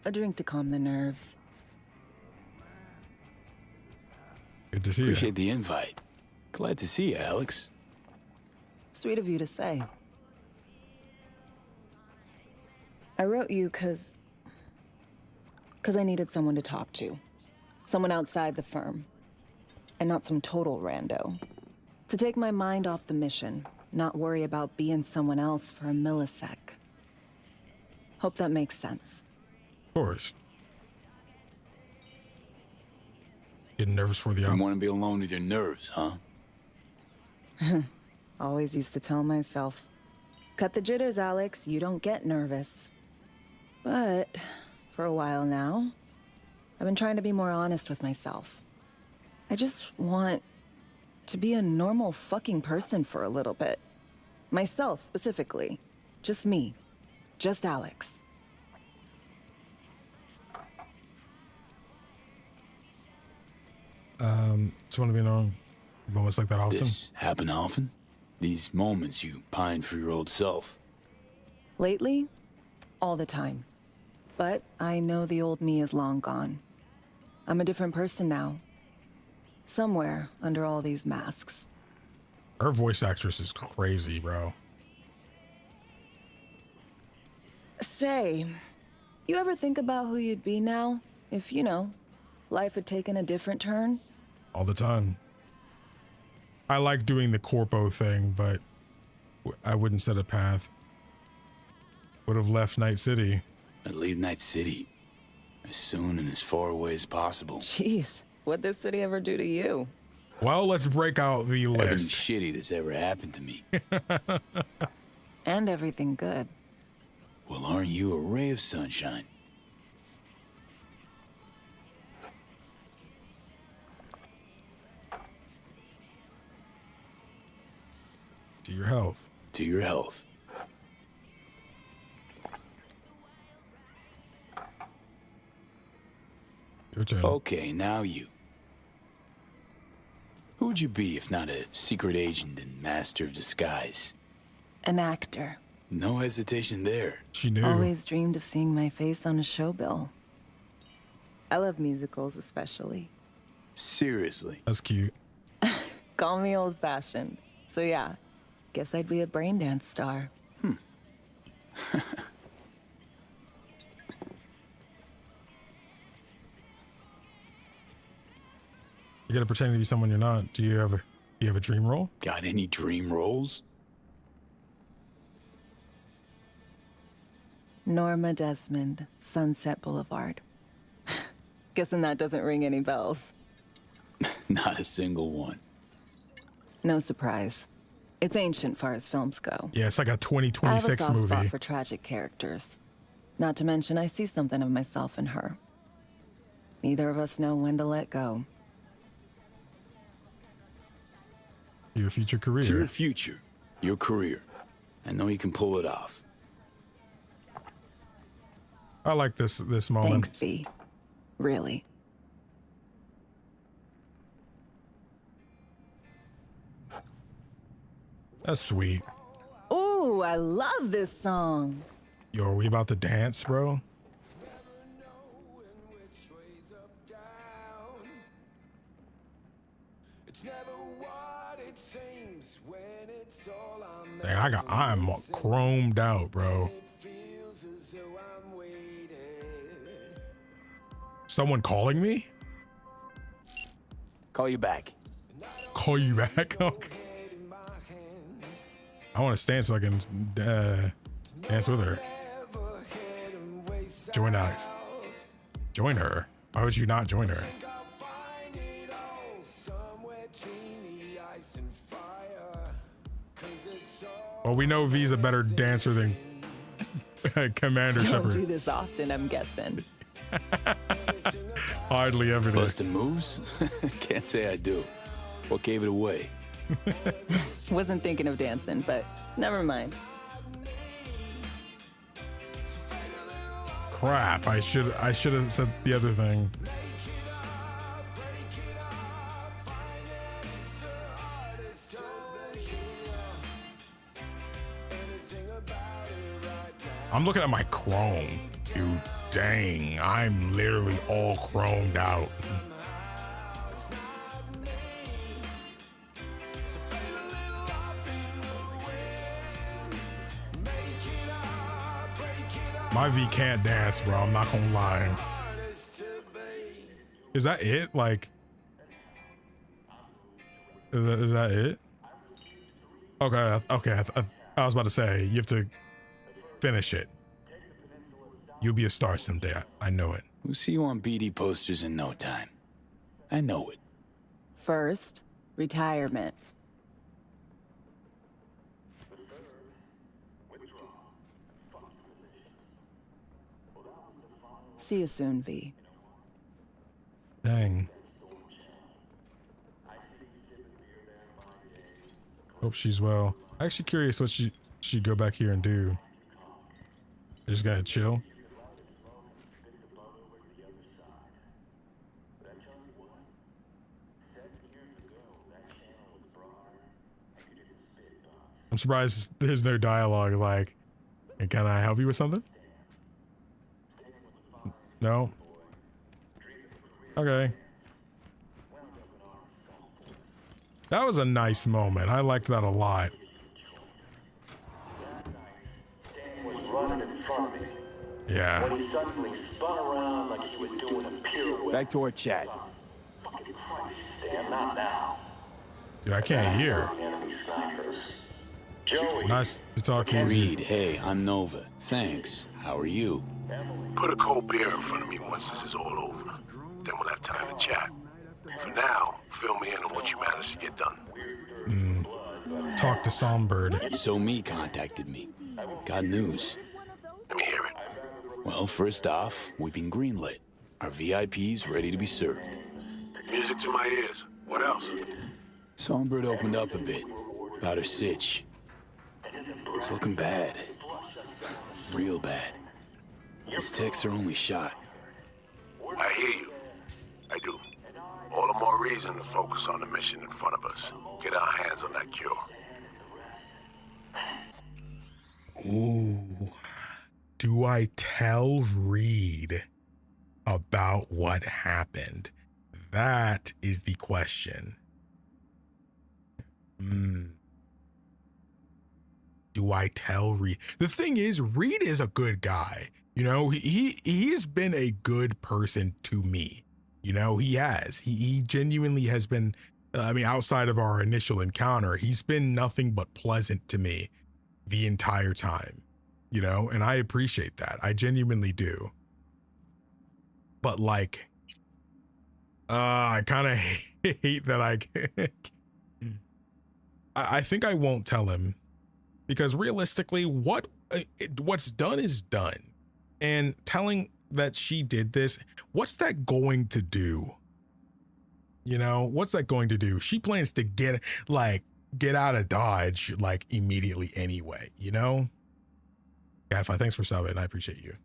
A drink to calm the nerves. Good to see you. Appreciate the invite. Glad to see you, Alex. Sweet of you to say. I wrote you because I needed someone to talk to. Someone outside the firm. And not some total rando. To take my mind off the mission. Not worry about being someone else for a millisec. Hope that makes sense. Of course. Getting nervous for the You want to be alone with your nerves, huh? Always used to tell myself, cut the jitters, Alex, you don't get nervous. But for a while now, I've been trying to be more honest with myself. I just want to be a normal fucking person for a little bit. Myself, specifically. Just me. Just Alex. Just want to be normal. Moments like that often? This happen often? These moments you pine for your old self? Lately, all the time. But I know the old me is long gone. I'm a different person now. Somewhere under all these masks. Her voice actress is crazy, bro. Say, you ever think about who you'd be now if, you know, life had taken a different turn? All the time. I like doing the corpo thing, but I wouldn't set a path. Would have left Night City. I'd leave Night City as soon and as far away as possible. Jeez, what'd this city ever do to you? Well, let's break out the Everything list. shitty that's ever happened to me. And everything good. Well, aren't you a ray of sunshine? To your health. To your health. Your turn. Okay, now you. Who would you be if not a secret agent and master of disguise? An actor. No hesitation there. She knew. Always dreamed of seeing my face on a show bill. I love musicals especially. Seriously. That's cute. Call me old-fashioned. So yeah, guess I'd be a braindance star. You gotta pretend to be someone you're not. Do you have a dream role? Got any dream roles? Norma Desmond, Sunset Boulevard. Guessing that doesn't ring any bells. Not a single one. No surprise. It's ancient far as films go. Yeah, it's like a I have a 2026 soft spot movie. for tragic characters. Not to mention, I see something of myself in her. Neither of us know when to let go. Your future career. To your future, your career. I know you can pull it off. I like this moment. Thanks, V. Really. That's sweet. Ooh, I love this song. Yo, are we about to dance, bro? Dang, I'm chromed out, bro. Someone calling me? Call you back. Call you back? Okay. I want to stand so I can dance with her. Join Alex. Join her. Why would you not join her? Well, we know V's a better dancer than Commander Don't Shepard. do this often, I'm guessing. Hardly ever. Busting moves? Can't say I do. What gave it away? Wasn't thinking of dancing, but never mind. Crap! I should have said the other thing. I'm looking at my Chrome, dude. Dang, I'm literally all chromed out. My V can't dance, bro. I'm not gonna lie. Is that it? Like, is that it? Okay, okay. I was about to say, you have to finish it. You'll be a star someday. I know it. We'll see you on BD posters in no time. I know it. First, retirement. See you soon, V. Dang. Hope she's well. I'm actually curious what she'd go back here and do. Just gonna chill. I'm surprised there's no dialogue like, hey, can I help you with something? No? Okay. That was a nice moment. I liked that a lot. Was running in front of me. Yeah. When he suddenly spun around like he was doing a pirouette. Back to our chat. Fucking Christ, Stan, not now. Dude, I can't hear. Enemy snipers. Joey. Nice to talk to you. Reed, hey, I'm Nova. Thanks. How are you? Put a cold beer in front of me once this is all over. Then we'll have time to chat. For now, fill me in on what you managed to get done. Talk to Songbird. So Me contacted me. Got news. Let me hear it. Well, first off, we've been greenlit. Our VIP's ready to be served. Music to my ears. What else? Songbird opened up a bit about her sitch. It's looking bad. Real bad. His techs are only shot. I hear you. I do. All the more reason to focus on the mission in front of us. Get our hands on that cure. Ooh. Do I tell Reed about what happened? That is the question. Do I tell Reed? The thing is, Reed is a good guy. You know, he has been a good person to me. You know, he has. He genuinely has been, I mean, outside of our initial encounter, he's been nothing but pleasant to me the entire time. You know, and I appreciate that. I genuinely do. But like, I kind of hate that I think I won't tell him, because realistically, what's done is done. And telling that she did this, what's that going to do? You know, what's that going to do? She plans to get out of Dodge like immediately anyway, you know? Gadfly, thanks for subbing. I appreciate you.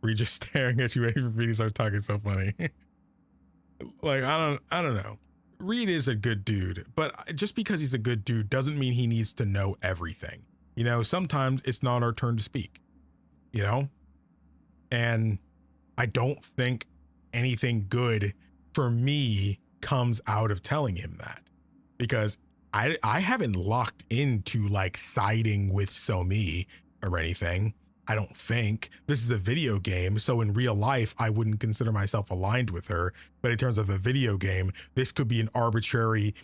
We're just staring at you waiting for me to start talking. So funny. Like, I don't know. Reed is a good dude, but just because he's a good dude doesn't mean he needs to know everything. You know, sometimes it's not our turn to speak, you know? And I don't think anything good for me comes out of telling him that, because I haven't locked into like siding with Somi or anything. I don't think. This is a video game, so in real life I wouldn't consider myself aligned with her, but in terms of a video game, this could be an arbitrary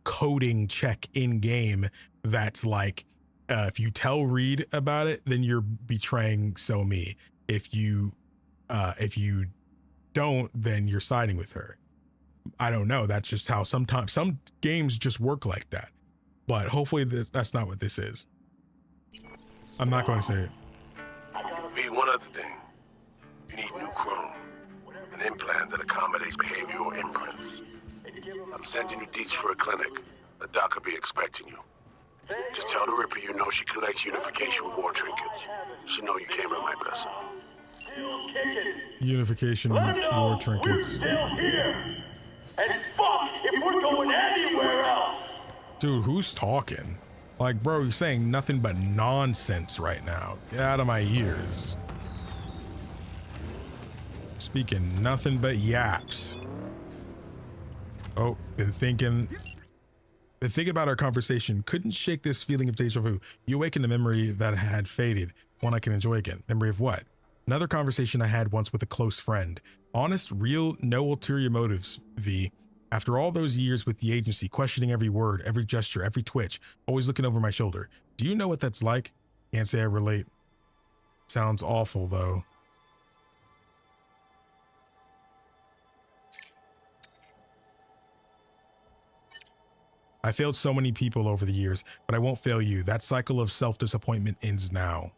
coding check in game that's like, if you tell Reed about it, then you're betraying Somi. If you don't, then you're siding with her. I don't know. That's just how sometimes some games just work like that. But hopefully that's not what this is. I'm not going to say it. Be one other thing. You need new chrome. An implant that accommodates behavioral imprints. I'm sending you deets for a clinic. The doc will be expecting you. Just tell the Ripper you know she collects unification war trinkets. She know you came with my blessing. Unification war trinkets. We're still here. And fuck if we're going anywhere else. Dude, who's talking? Like, bro, you're saying nothing but nonsense right now. Get out of my ears. Speaking nothing but yaps. Oh, been thinking about our conversation. Couldn't shake this feeling of deja vu. You awakened a memory that had faded. One I can enjoy again. Memory of what? Another conversation I had once with a close friend. Honest, real, no ulterior motives, V. After all those years with the agency, questioning every word, every gesture, every twitch, always looking over my shoulder. Do you know what that's like? Can't say I relate. Sounds awful, though. I failed so many people over the years, but I won't fail you. That cycle of self-disappointment ends now.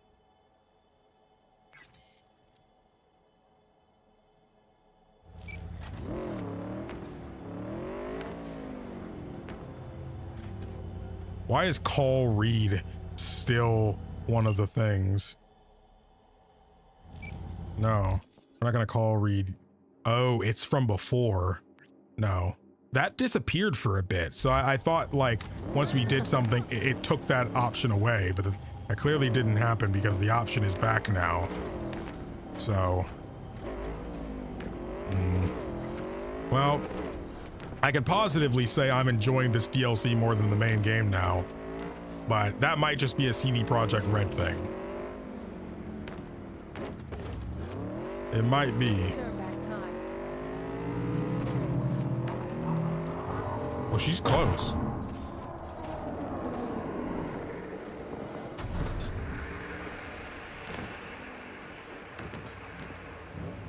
Why is call Reed still one of the things? No, we're not gonna call Reed. Oh, it's from before. No, that disappeared for a bit. So I thought like once we did something, it took that option away, but that clearly didn't happen because the option is back now. So, well, I can positively say I'm enjoying this DLC more than the main game now, but that might just be a CD Projekt RED thing. It might be. Oh, she's close.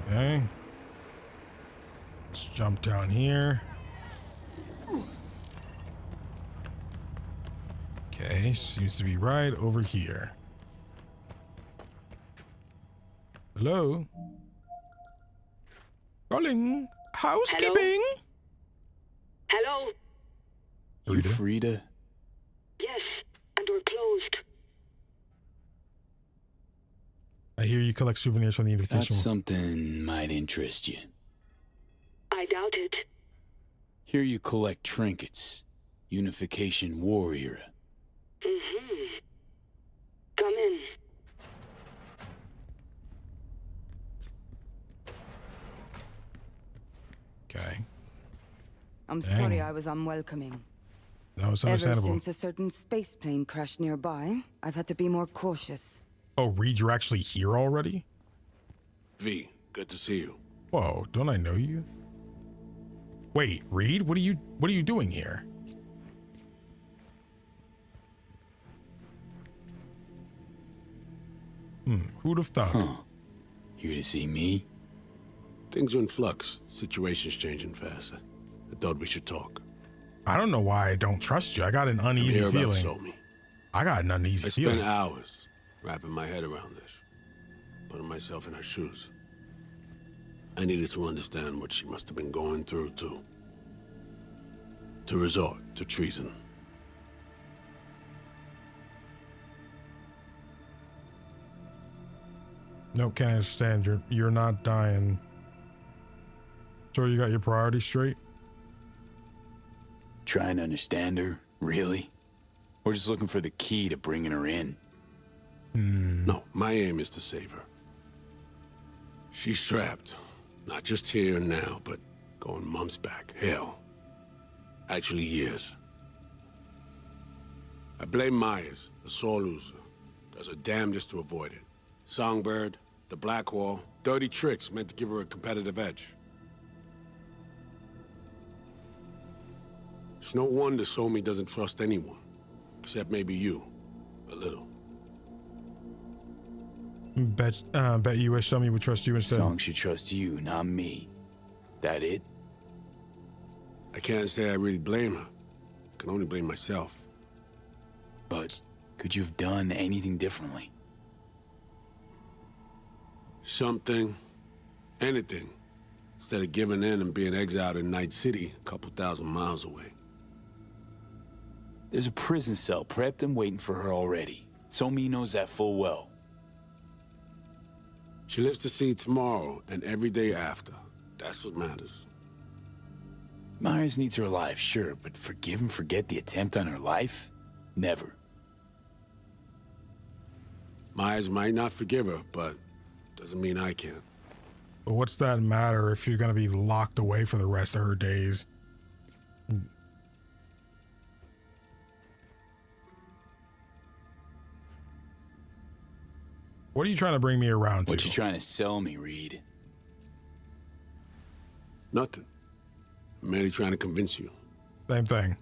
Okay. Let's jump down here. Okay, seems to be right over here. Hello? Calling. Housekeeping? Hello? You Frida? Yes, and we're closed. I hear you collect souvenirs from the invitation. That's something might interest you. I doubt it. Here you collect trinkets. Unification War era. Mm-hmm. Come in. Okay. I'm Dang. sorry I was unwelcoming. That was Ever understandable. since a certain space plane crashed nearby, I've had to be more cautious. Oh, Reed, you're actually here already? V, good to see you. Whoa, don't I know you? Wait, Reed, what are you doing here? Who'd have thought? Huh. Here to see me? Things are in flux. Situation's changing fast. I thought we should talk. I don't know why I don't trust you. I got an uneasy feeling. I got an uneasy feeling. I spent hours wrapping my head around this, putting myself in her shoes. I needed to understand what she must have been going through to resort to treason. No, can't understand. You're not dying. So you got your priorities straight? Trying to understand her, really? Or just looking for the key to bringing her in? No, my aim is to save her. She's trapped. Not just here and now, but going months back. Hell. Actually years. I blame Myers, the sore loser. Does her damnedest to avoid it. Songbird, the Blackwall, dirty tricks meant to give her a competitive edge. It's no wonder Somi doesn't trust anyone, except maybe you, a little. Bet you wish Somi would trust you instead. Song should trust you, not me. That it? I can't say I really blame her. I can only blame myself. But could you have done anything differently? Something, anything, instead of giving in and being exiled in Night City, a couple thousand miles away. There's a prison cell prepped and waiting for her already. Somi knows that full well. She lives to see tomorrow and every day after. That's what matters. Myers needs her alive, sure, but forgive and forget the attempt on her life? Never. Myers might not forgive her, but doesn't mean I can. But what's that matter if you're gonna be locked away for the rest of her days? What are you trying to bring me around to? What you trying to sell me, Reed? Nothing. I'm merely trying to convince you. Same thing.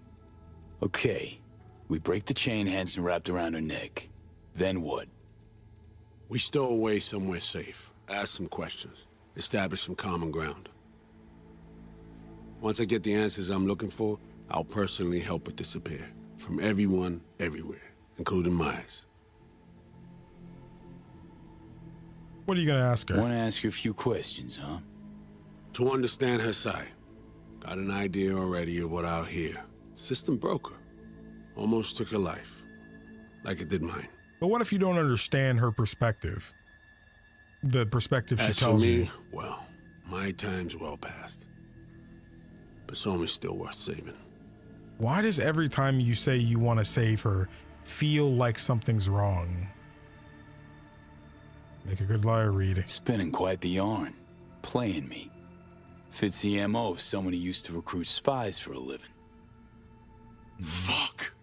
Okay. We break the chain Hansen wrapped around her neck. Then what? We stow away somewhere safe. Ask some questions. Establish some common ground. Once I get the answers I'm looking for, I'll personally help it disappear. From everyone, everywhere, including Myers. What are you gonna ask her? Want to ask her a few questions, huh? To understand her side. Got an idea already of what I'll hear. System broke her. Almost took her life. Like it did mine. But what if you don't understand her perspective? The perspective she As tells for me, you. well, my time's well past. But Somi's still worth saving. Why does every time you say you want to save her feel like something's wrong? Make a good liar, Reed. Spinning quite the yarn. Playing me. Fits the MO of someone who used to recruit spies for a living. Fuck.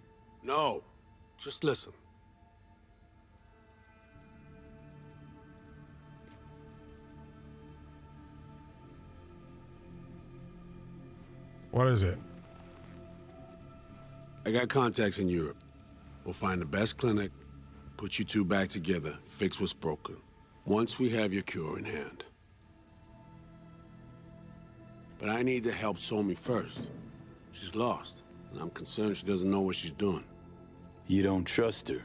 No. Just listen. What is it? I got contacts in Europe. We'll find the best clinic, put you two back together, fix what's broken. Once we have your cure in hand. But I need to help Somi first. She's lost, and I'm concerned she doesn't know what she's doing. You don't trust her?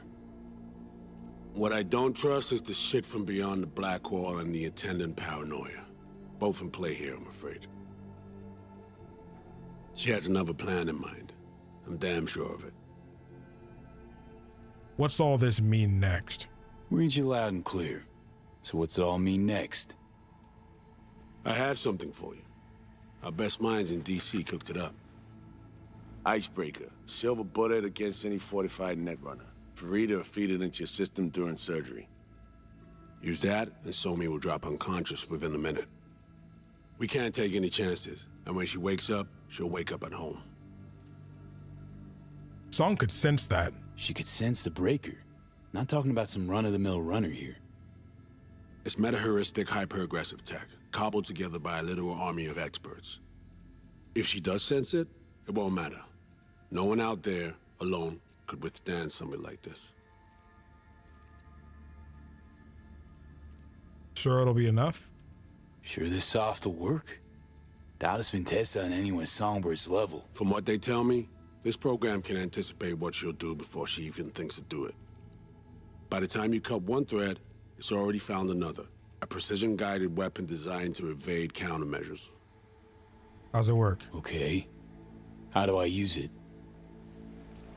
What I don't trust is the shit from beyond the Blackwall and the attendant paranoia. Both in play here, I'm afraid. She has another plan in mind. I'm damn sure of it. What's all this mean next? Read you loud and clear. So what's it all mean next? I have something for you. Our best minds in DC cooked it up. Icebreaker, silver bullet against any fortified netrunner. Farida will feed it into your system during surgery. Use that, and Somi will drop unconscious within a minute. We can't take any chances, and when she wakes up, she'll wake up at home. Song could sense that. She could sense the breaker. Not talking about some run-of-the-mill runner here. It's meta-heuristic hyper-aggressive tech, cobbled together by a literal army of experts. If she does sense it, it won't matter. No one out there, alone, could withstand something like this. Sure it'll be enough? Sure this soft will work? Doubt it's been tested on anyone Songbird's level. From what they tell me, this program can anticipate what she'll do before she even thinks to do it. By the time you cut one thread, it's already found another. A precision-guided weapon designed to evade countermeasures. How's it work? Okay. How do I use it?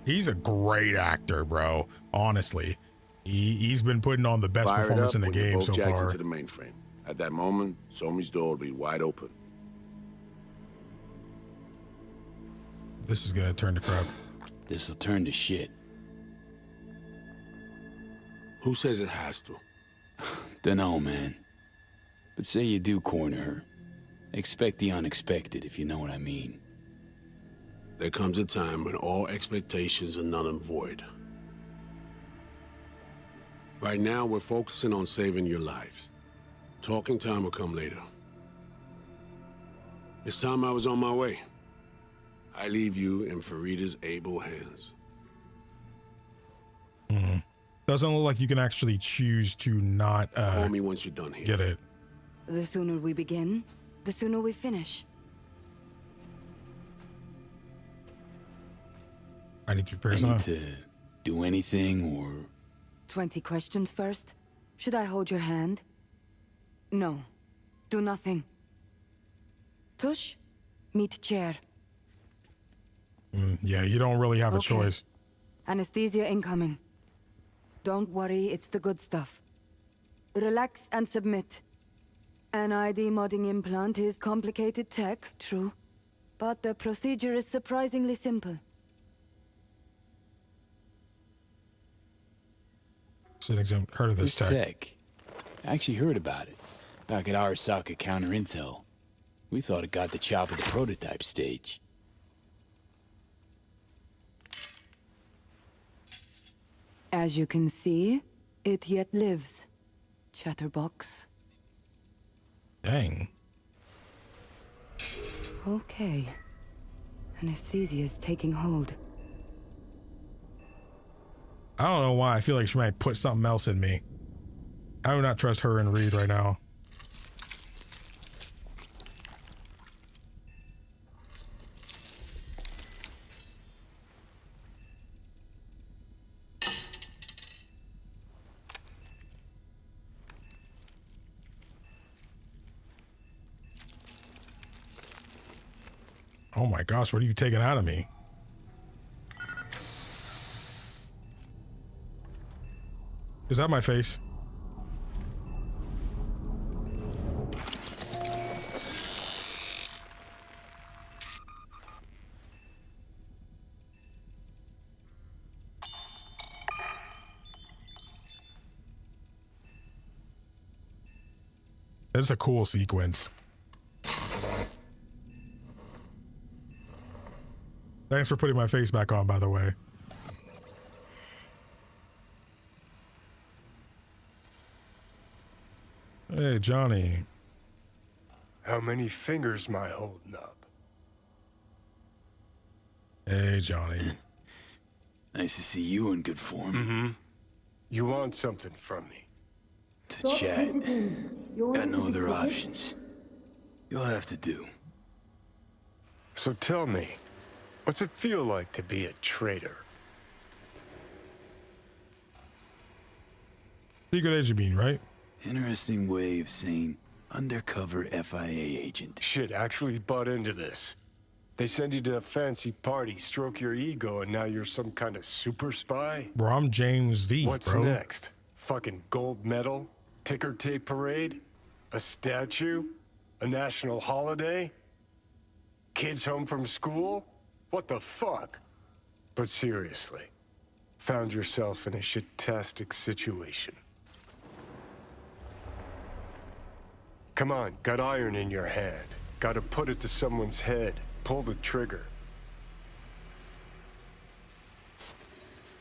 He's a great actor, bro. Honestly. He's been putting on the best performance in the game so far. Into the mainframe. At that moment, Somi's door will be wide open. This is gonna turn to crap. This'll turn to shit. Who says it has to? Dunno, man. But say you do corner her. Expect the unexpected, if you know what I mean. There comes a time when all expectations are null and void. Right now, we're focusing on saving your lives. Talking time will come later. It's time I was on my way. I leave you in Farida's able hands. Doesn't look like you can actually choose to not call me once you're done here. Get it. The sooner we begin, the sooner we finish. I need to prepare I need to do anything or... 20 questions first? Should I hold your hand? No. Do nothing. Tush, meet chair. Yeah, you don't really have a choice. Anesthesia incoming. Don't worry, it's the good stuff. Relax and submit. An ID modding implant is complicated tech, true. But the procedure is surprisingly simple. Heard of this tech? I actually heard about it. Back at Arasaka Counter Intel. We thought it got the chop at the prototype stage. As you can see, it yet lives. Chatterbox. Dang. Okay. Anesthesia is taking hold. I don't know why. I feel like she might put something else in me. I do not trust her and Reed right now. Oh my gosh, what are you taking out of me? Is that my face? That's a cool sequence. Thanks for putting my face back on, by the way. Hey, Johnny. How many fingers am I holding up? Hey, Johnny. Nice to see you in good form. You want something from me? To chat. Got no other options. You'll have to do. So tell me, what's it feel like to be a traitor? Secret agent mean, right? Interesting way of saying undercover FIA agent. Shit, actually butt into this. They send you to a fancy party, stroke your ego, and now you're some kind of super spy? Bro, I'm James V, What's bro. next? Fucking gold medal? Ticker tape parade? A statue? A national holiday? Kids home from school? What the fuck? But seriously, found yourself in a shit-tastic situation. Come on, got iron in your hand. Gotta put it to someone's head. Pull the trigger.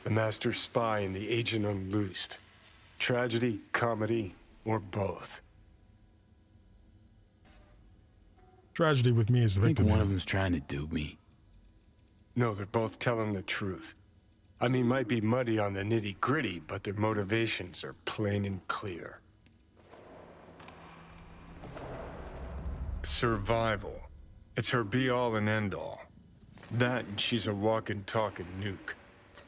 The master spy and the agent unloosed. Tragedy, comedy, or both. Tragedy with me is the I think victim. one of them's trying to dupe me. No, they're both telling the truth. I mean, might be muddy on the nitty-gritty, but their motivations are plain and clear. Survival. It's her be-all and end-all. That and she's a walking, talking nuke.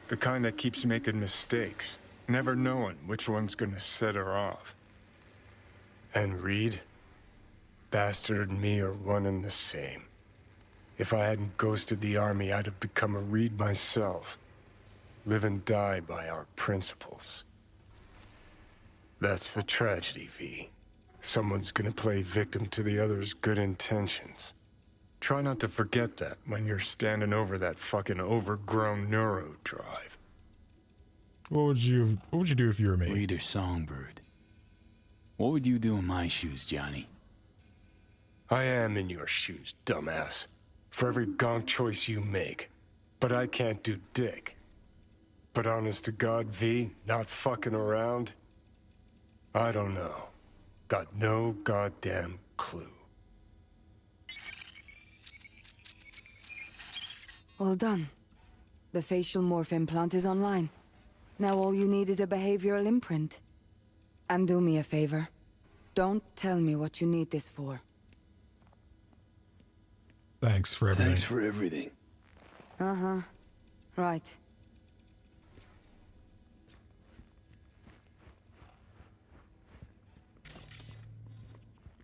The kind that keeps making mistakes, never knowing which one's gonna set her off. And Reed? Bastard and me are one and the same. If I hadn't ghosted the army, I'd have become a Reed myself. Live and die by our principles. That's the tragedy, V. Someone's gonna play victim to the other's good intentions. Try not to forget that when you're standing over that fucking overgrown neuro drive. What would you do if you were me? Reed or Songbird? What would you do in my shoes, Johnny? I am in your shoes, dumbass. For every gonk choice you make. But I can't do dick. But honest to God, V, not fucking around? I don't know. Got no goddamn clue. All done. The facial morph implant is online. Now all you need is a behavioral imprint. And do me a favor. Don't tell me what you need this for. Thanks for everything. Thanks for everything. Uh-huh. Right.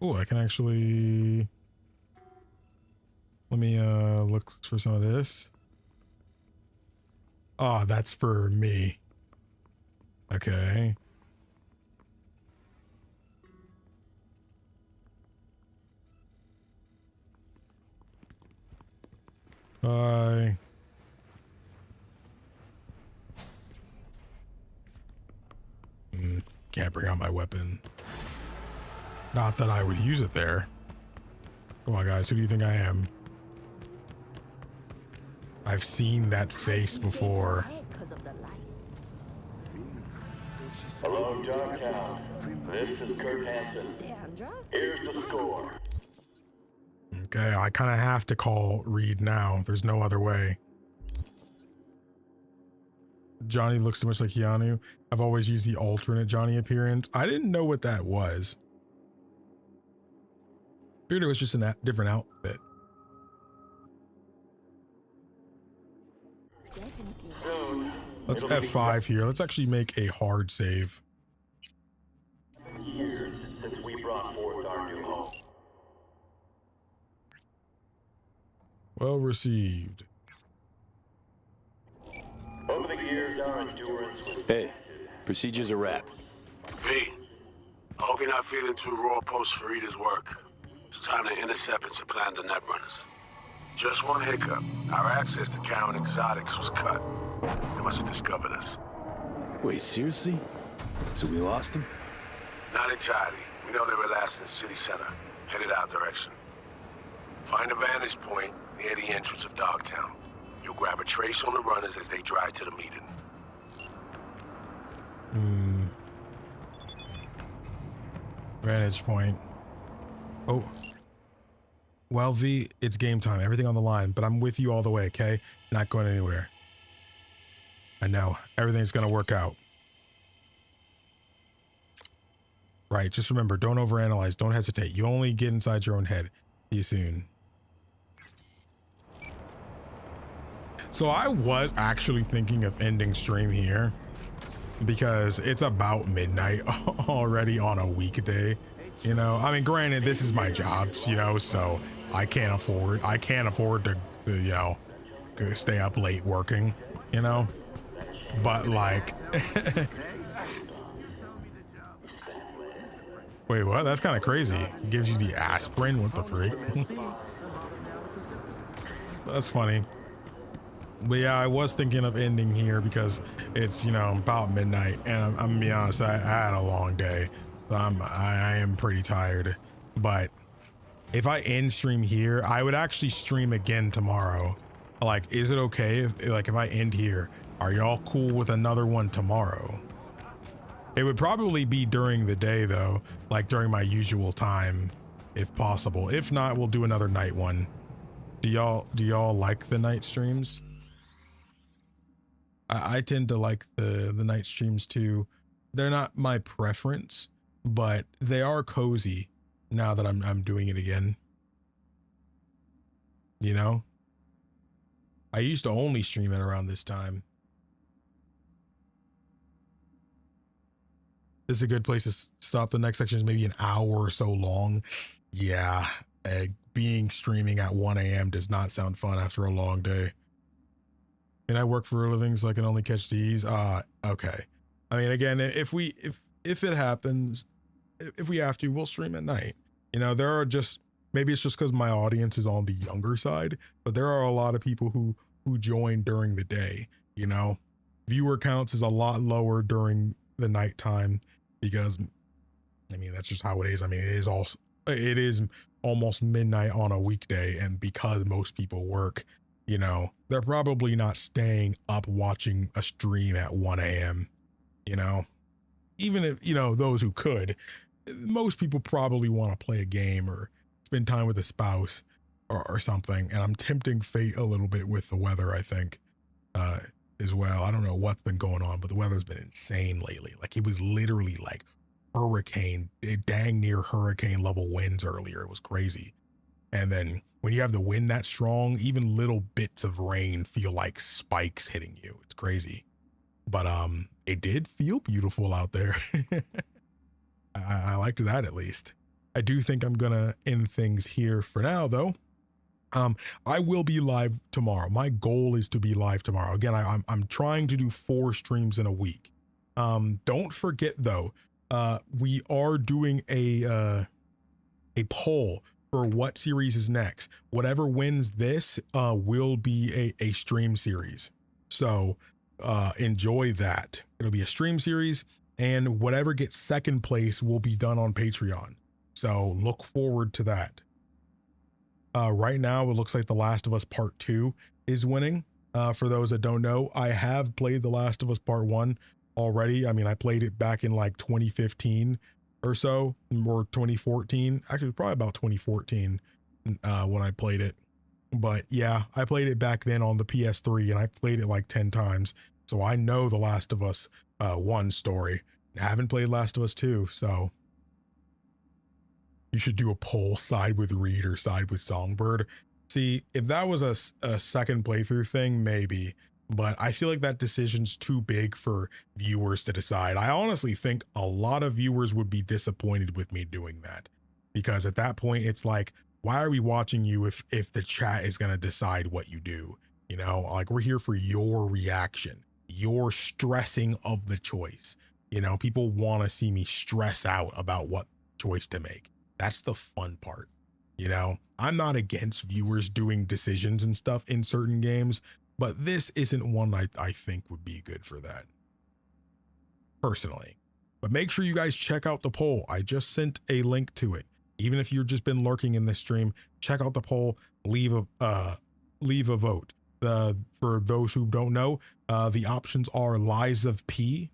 Oh, I can actually... Let me look for some of this. Oh, that's for me. Okay. Bye. Can't bring out my weapon. Not that I would use it there. Come on, guys. Who do you think I am? I've seen that face before. Hello, Dogtown. This is Kurt Hansen. Here's the score. Okay, I kind of have to call Reed now. There's no other way. Johnny looks too much like Keanu. I've always used the alternate Johnny appearance. I didn't know what that was. Figured it was just a different outfit. Soon, Let's F5 here. Let's actually make a hard save. Years since we brought forth our new home. Well received. Over the years, our endurance was... Hey, procedure's a wrap. P, I hope you're not feeling too raw post Farida's work. It's time to intercept and supplant the netrunners. Just one hiccup. Our access to carrying exotics was cut. They must have discovered us. Wait, seriously? So we lost them? Not entirely. We know they were last in the city center, headed our direction. Find a vantage point near the entrance of Dogtown. You'll grab a trace on the runners as they drive to the meeting. Vantage point. Oh. Well, V, it's game time. Everything on the line, but I'm with you all the way, okay? Not going anywhere. I know. Everything's gonna work out. Right, just remember, don't overanalyze. Don't hesitate. You only get inside your own head. See you soon. So I was actually thinking of ending stream here because it's about midnight already on a weekday. You know, I mean, granted, this is my job, you know, so I can't afford to you know, to stay up late working, you know, but like, Wait, what? That's kind of crazy. It gives you the aspirin. What the freak? That's funny. But yeah, I was thinking of ending here because it's, you know, about midnight, and I'm gonna be honest, I had a long day, so I am pretty tired. But if I end stream here, I would actually stream again tomorrow. Like, is it okay if I end here? Are y'all cool with another one tomorrow? It would probably be during the day though, like during my usual time, if possible. If not, we'll do another night one. Do y'all like the night streams? I tend to like the night streams too. They're not my preference, but they are cozy now that I'm doing it again. You know? I used to only stream it around this time. This is a good place to stop. The next section is maybe an hour or so long. Yeah, being streaming at 1 a.m. does not sound fun after a long day. And I work for a living, so I can only catch these. Okay. I mean, again, if it happens, if we have to, we'll stream at night. You know, there are just, maybe it's just because my audience is on the younger side, but there are a lot of people who join during the day. You know, viewer counts is a lot lower during the nighttime because, I mean, that's just how it is. I mean, it is almost midnight on a weekday, and because most people work, you know, they're probably not staying up watching a stream at 1 a.m. You know, even if, you know, those who could, most people probably want to play a game or spend time with a spouse or something. And I'm tempting fate a little bit with the weather, I think, as well. I don't know what's been going on, but the weather's been insane lately. Like, it was literally like hurricane, dang near hurricane level winds earlier. It was crazy. And then when you have the wind that strong, even little bits of rain feel like spikes hitting you. It's crazy. But it did feel beautiful out there. I liked that, at least. I do think I'm gonna end things here for now though. I will be live tomorrow. My goal is to be live tomorrow. Again, I'm trying to do 4 streams in a week. Don't forget though, we are doing a poll for what series is next. Whatever wins this will be a stream series. So enjoy that. It'll be a stream series, and whatever gets second place will be done on Patreon. So look forward to that. Right now, it looks like The Last of Us Part 2 is winning. For those that don't know, I have played The Last of Us Part 1 already. I mean, I played it back in like 2015 or so, or 2014. Actually, probably about 2014 when I played it. But yeah, I played it back then on the PS3, and I played it like 10 times. So I know The Last of Us 1 story. I haven't played Last of Us 2, so you should do a poll, side with Reed or side with Songbird. See, if that was a second playthrough thing, maybe, but I feel like that decision's too big for viewers to decide. I honestly think a lot of viewers would be disappointed with me doing that, because at that point it's like, why are we watching you if the chat is going to decide what you do? You know, like, we're here for your reaction, your stressing of the choice. You know, people want to see me stress out about what choice to make. That's the fun part. You know, I'm not against viewers doing decisions and stuff in certain games, but this isn't one I think would be good for that, personally. But make sure you guys check out the poll. I just sent a link to it. Even if you've just been lurking in this stream, check out the poll, leave a vote. For those who don't know, the options are Lies of P,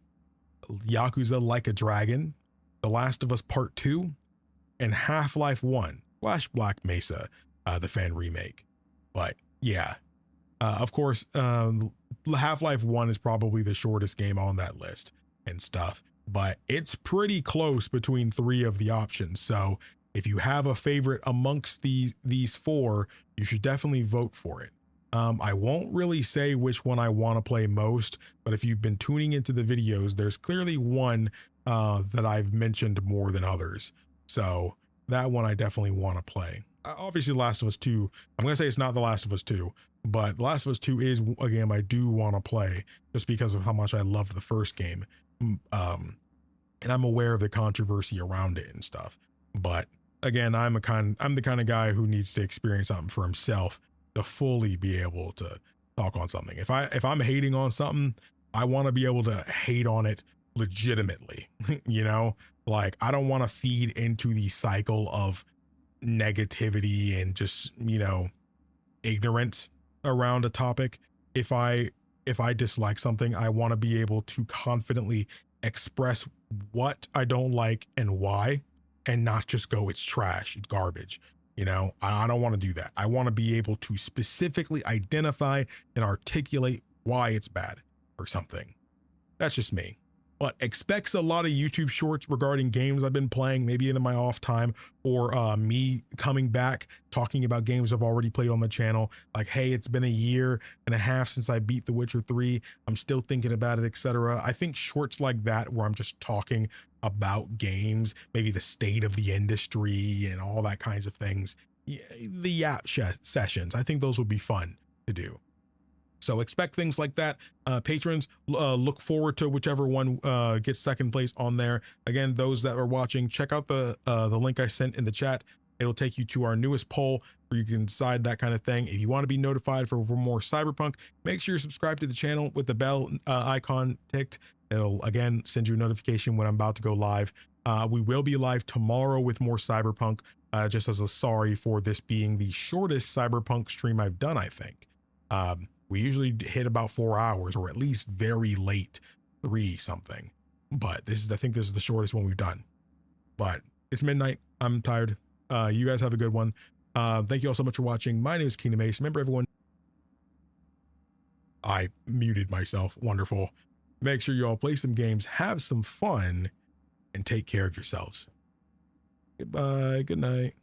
Yakuza Like a Dragon, The Last of Us Part 2, and Half-Life 1 / Black Mesa, the fan remake. But yeah, of course, Half-Life 1 is probably the shortest game on that list and stuff, but it's pretty close between 3 of the options. So if you have a favorite amongst these 4, you should definitely vote for it. I won't really say which one I want to play most, but if you've been tuning into the videos, there's clearly one that I've mentioned more than others. So that one I definitely want to play. Obviously, The Last of Us 2, I'm going to say it's not The Last of Us 2, but The Last of Us 2 is a game I do want to play just because of how much I loved the first game. and I'm aware of the controversy around it and stuff. But again, I'm the kind of guy who needs to experience something for himself to fully be able to talk on something. If I'm hating on something, I want to be able to hate on it legitimately. You know, like I don't want to feed into the cycle of negativity and just, you know, ignorance around a topic. If I dislike something, I want to be able to confidently express what I don't like and why, and not just go, it's trash, it's garbage. You know, I don't want to do that. I want to be able to specifically identify and articulate why it's bad or something. That's just me. But expects a lot of YouTube shorts regarding games I've been playing, maybe in my off time, or me coming back talking about games I've already played on the channel. Like, hey, it's been 1.5 years since I beat The Witcher 3. I'm still thinking about it, etc. I think shorts like that, where I'm just talking about games, maybe the state of the industry and all that kinds of things, the yap sessions, I think those would be fun to do. So expect things like that. Patrons, look forward to whichever one gets second place on there. Again, those that are watching, check out the link I sent in the chat. It'll take you to our newest poll where you can decide that kind of thing. If you want to be notified for more Cyberpunk, make sure you're subscribed to the channel with the bell icon ticked. It'll, again, send you a notification when I'm about to go live. We will be live tomorrow with more Cyberpunk, just as a sorry for this being the shortest Cyberpunk stream I've done, I think. We usually hit about 4 hours, or at least very late 3 something. But I think this is the shortest one we've done. But it's midnight. I'm tired. You guys have a good one. Thank you all so much for watching. My name is KingdomAce. Remember, everyone, I muted myself. Wonderful. Make sure you all play some games, have some fun, and take care of yourselves. Goodbye. Good night.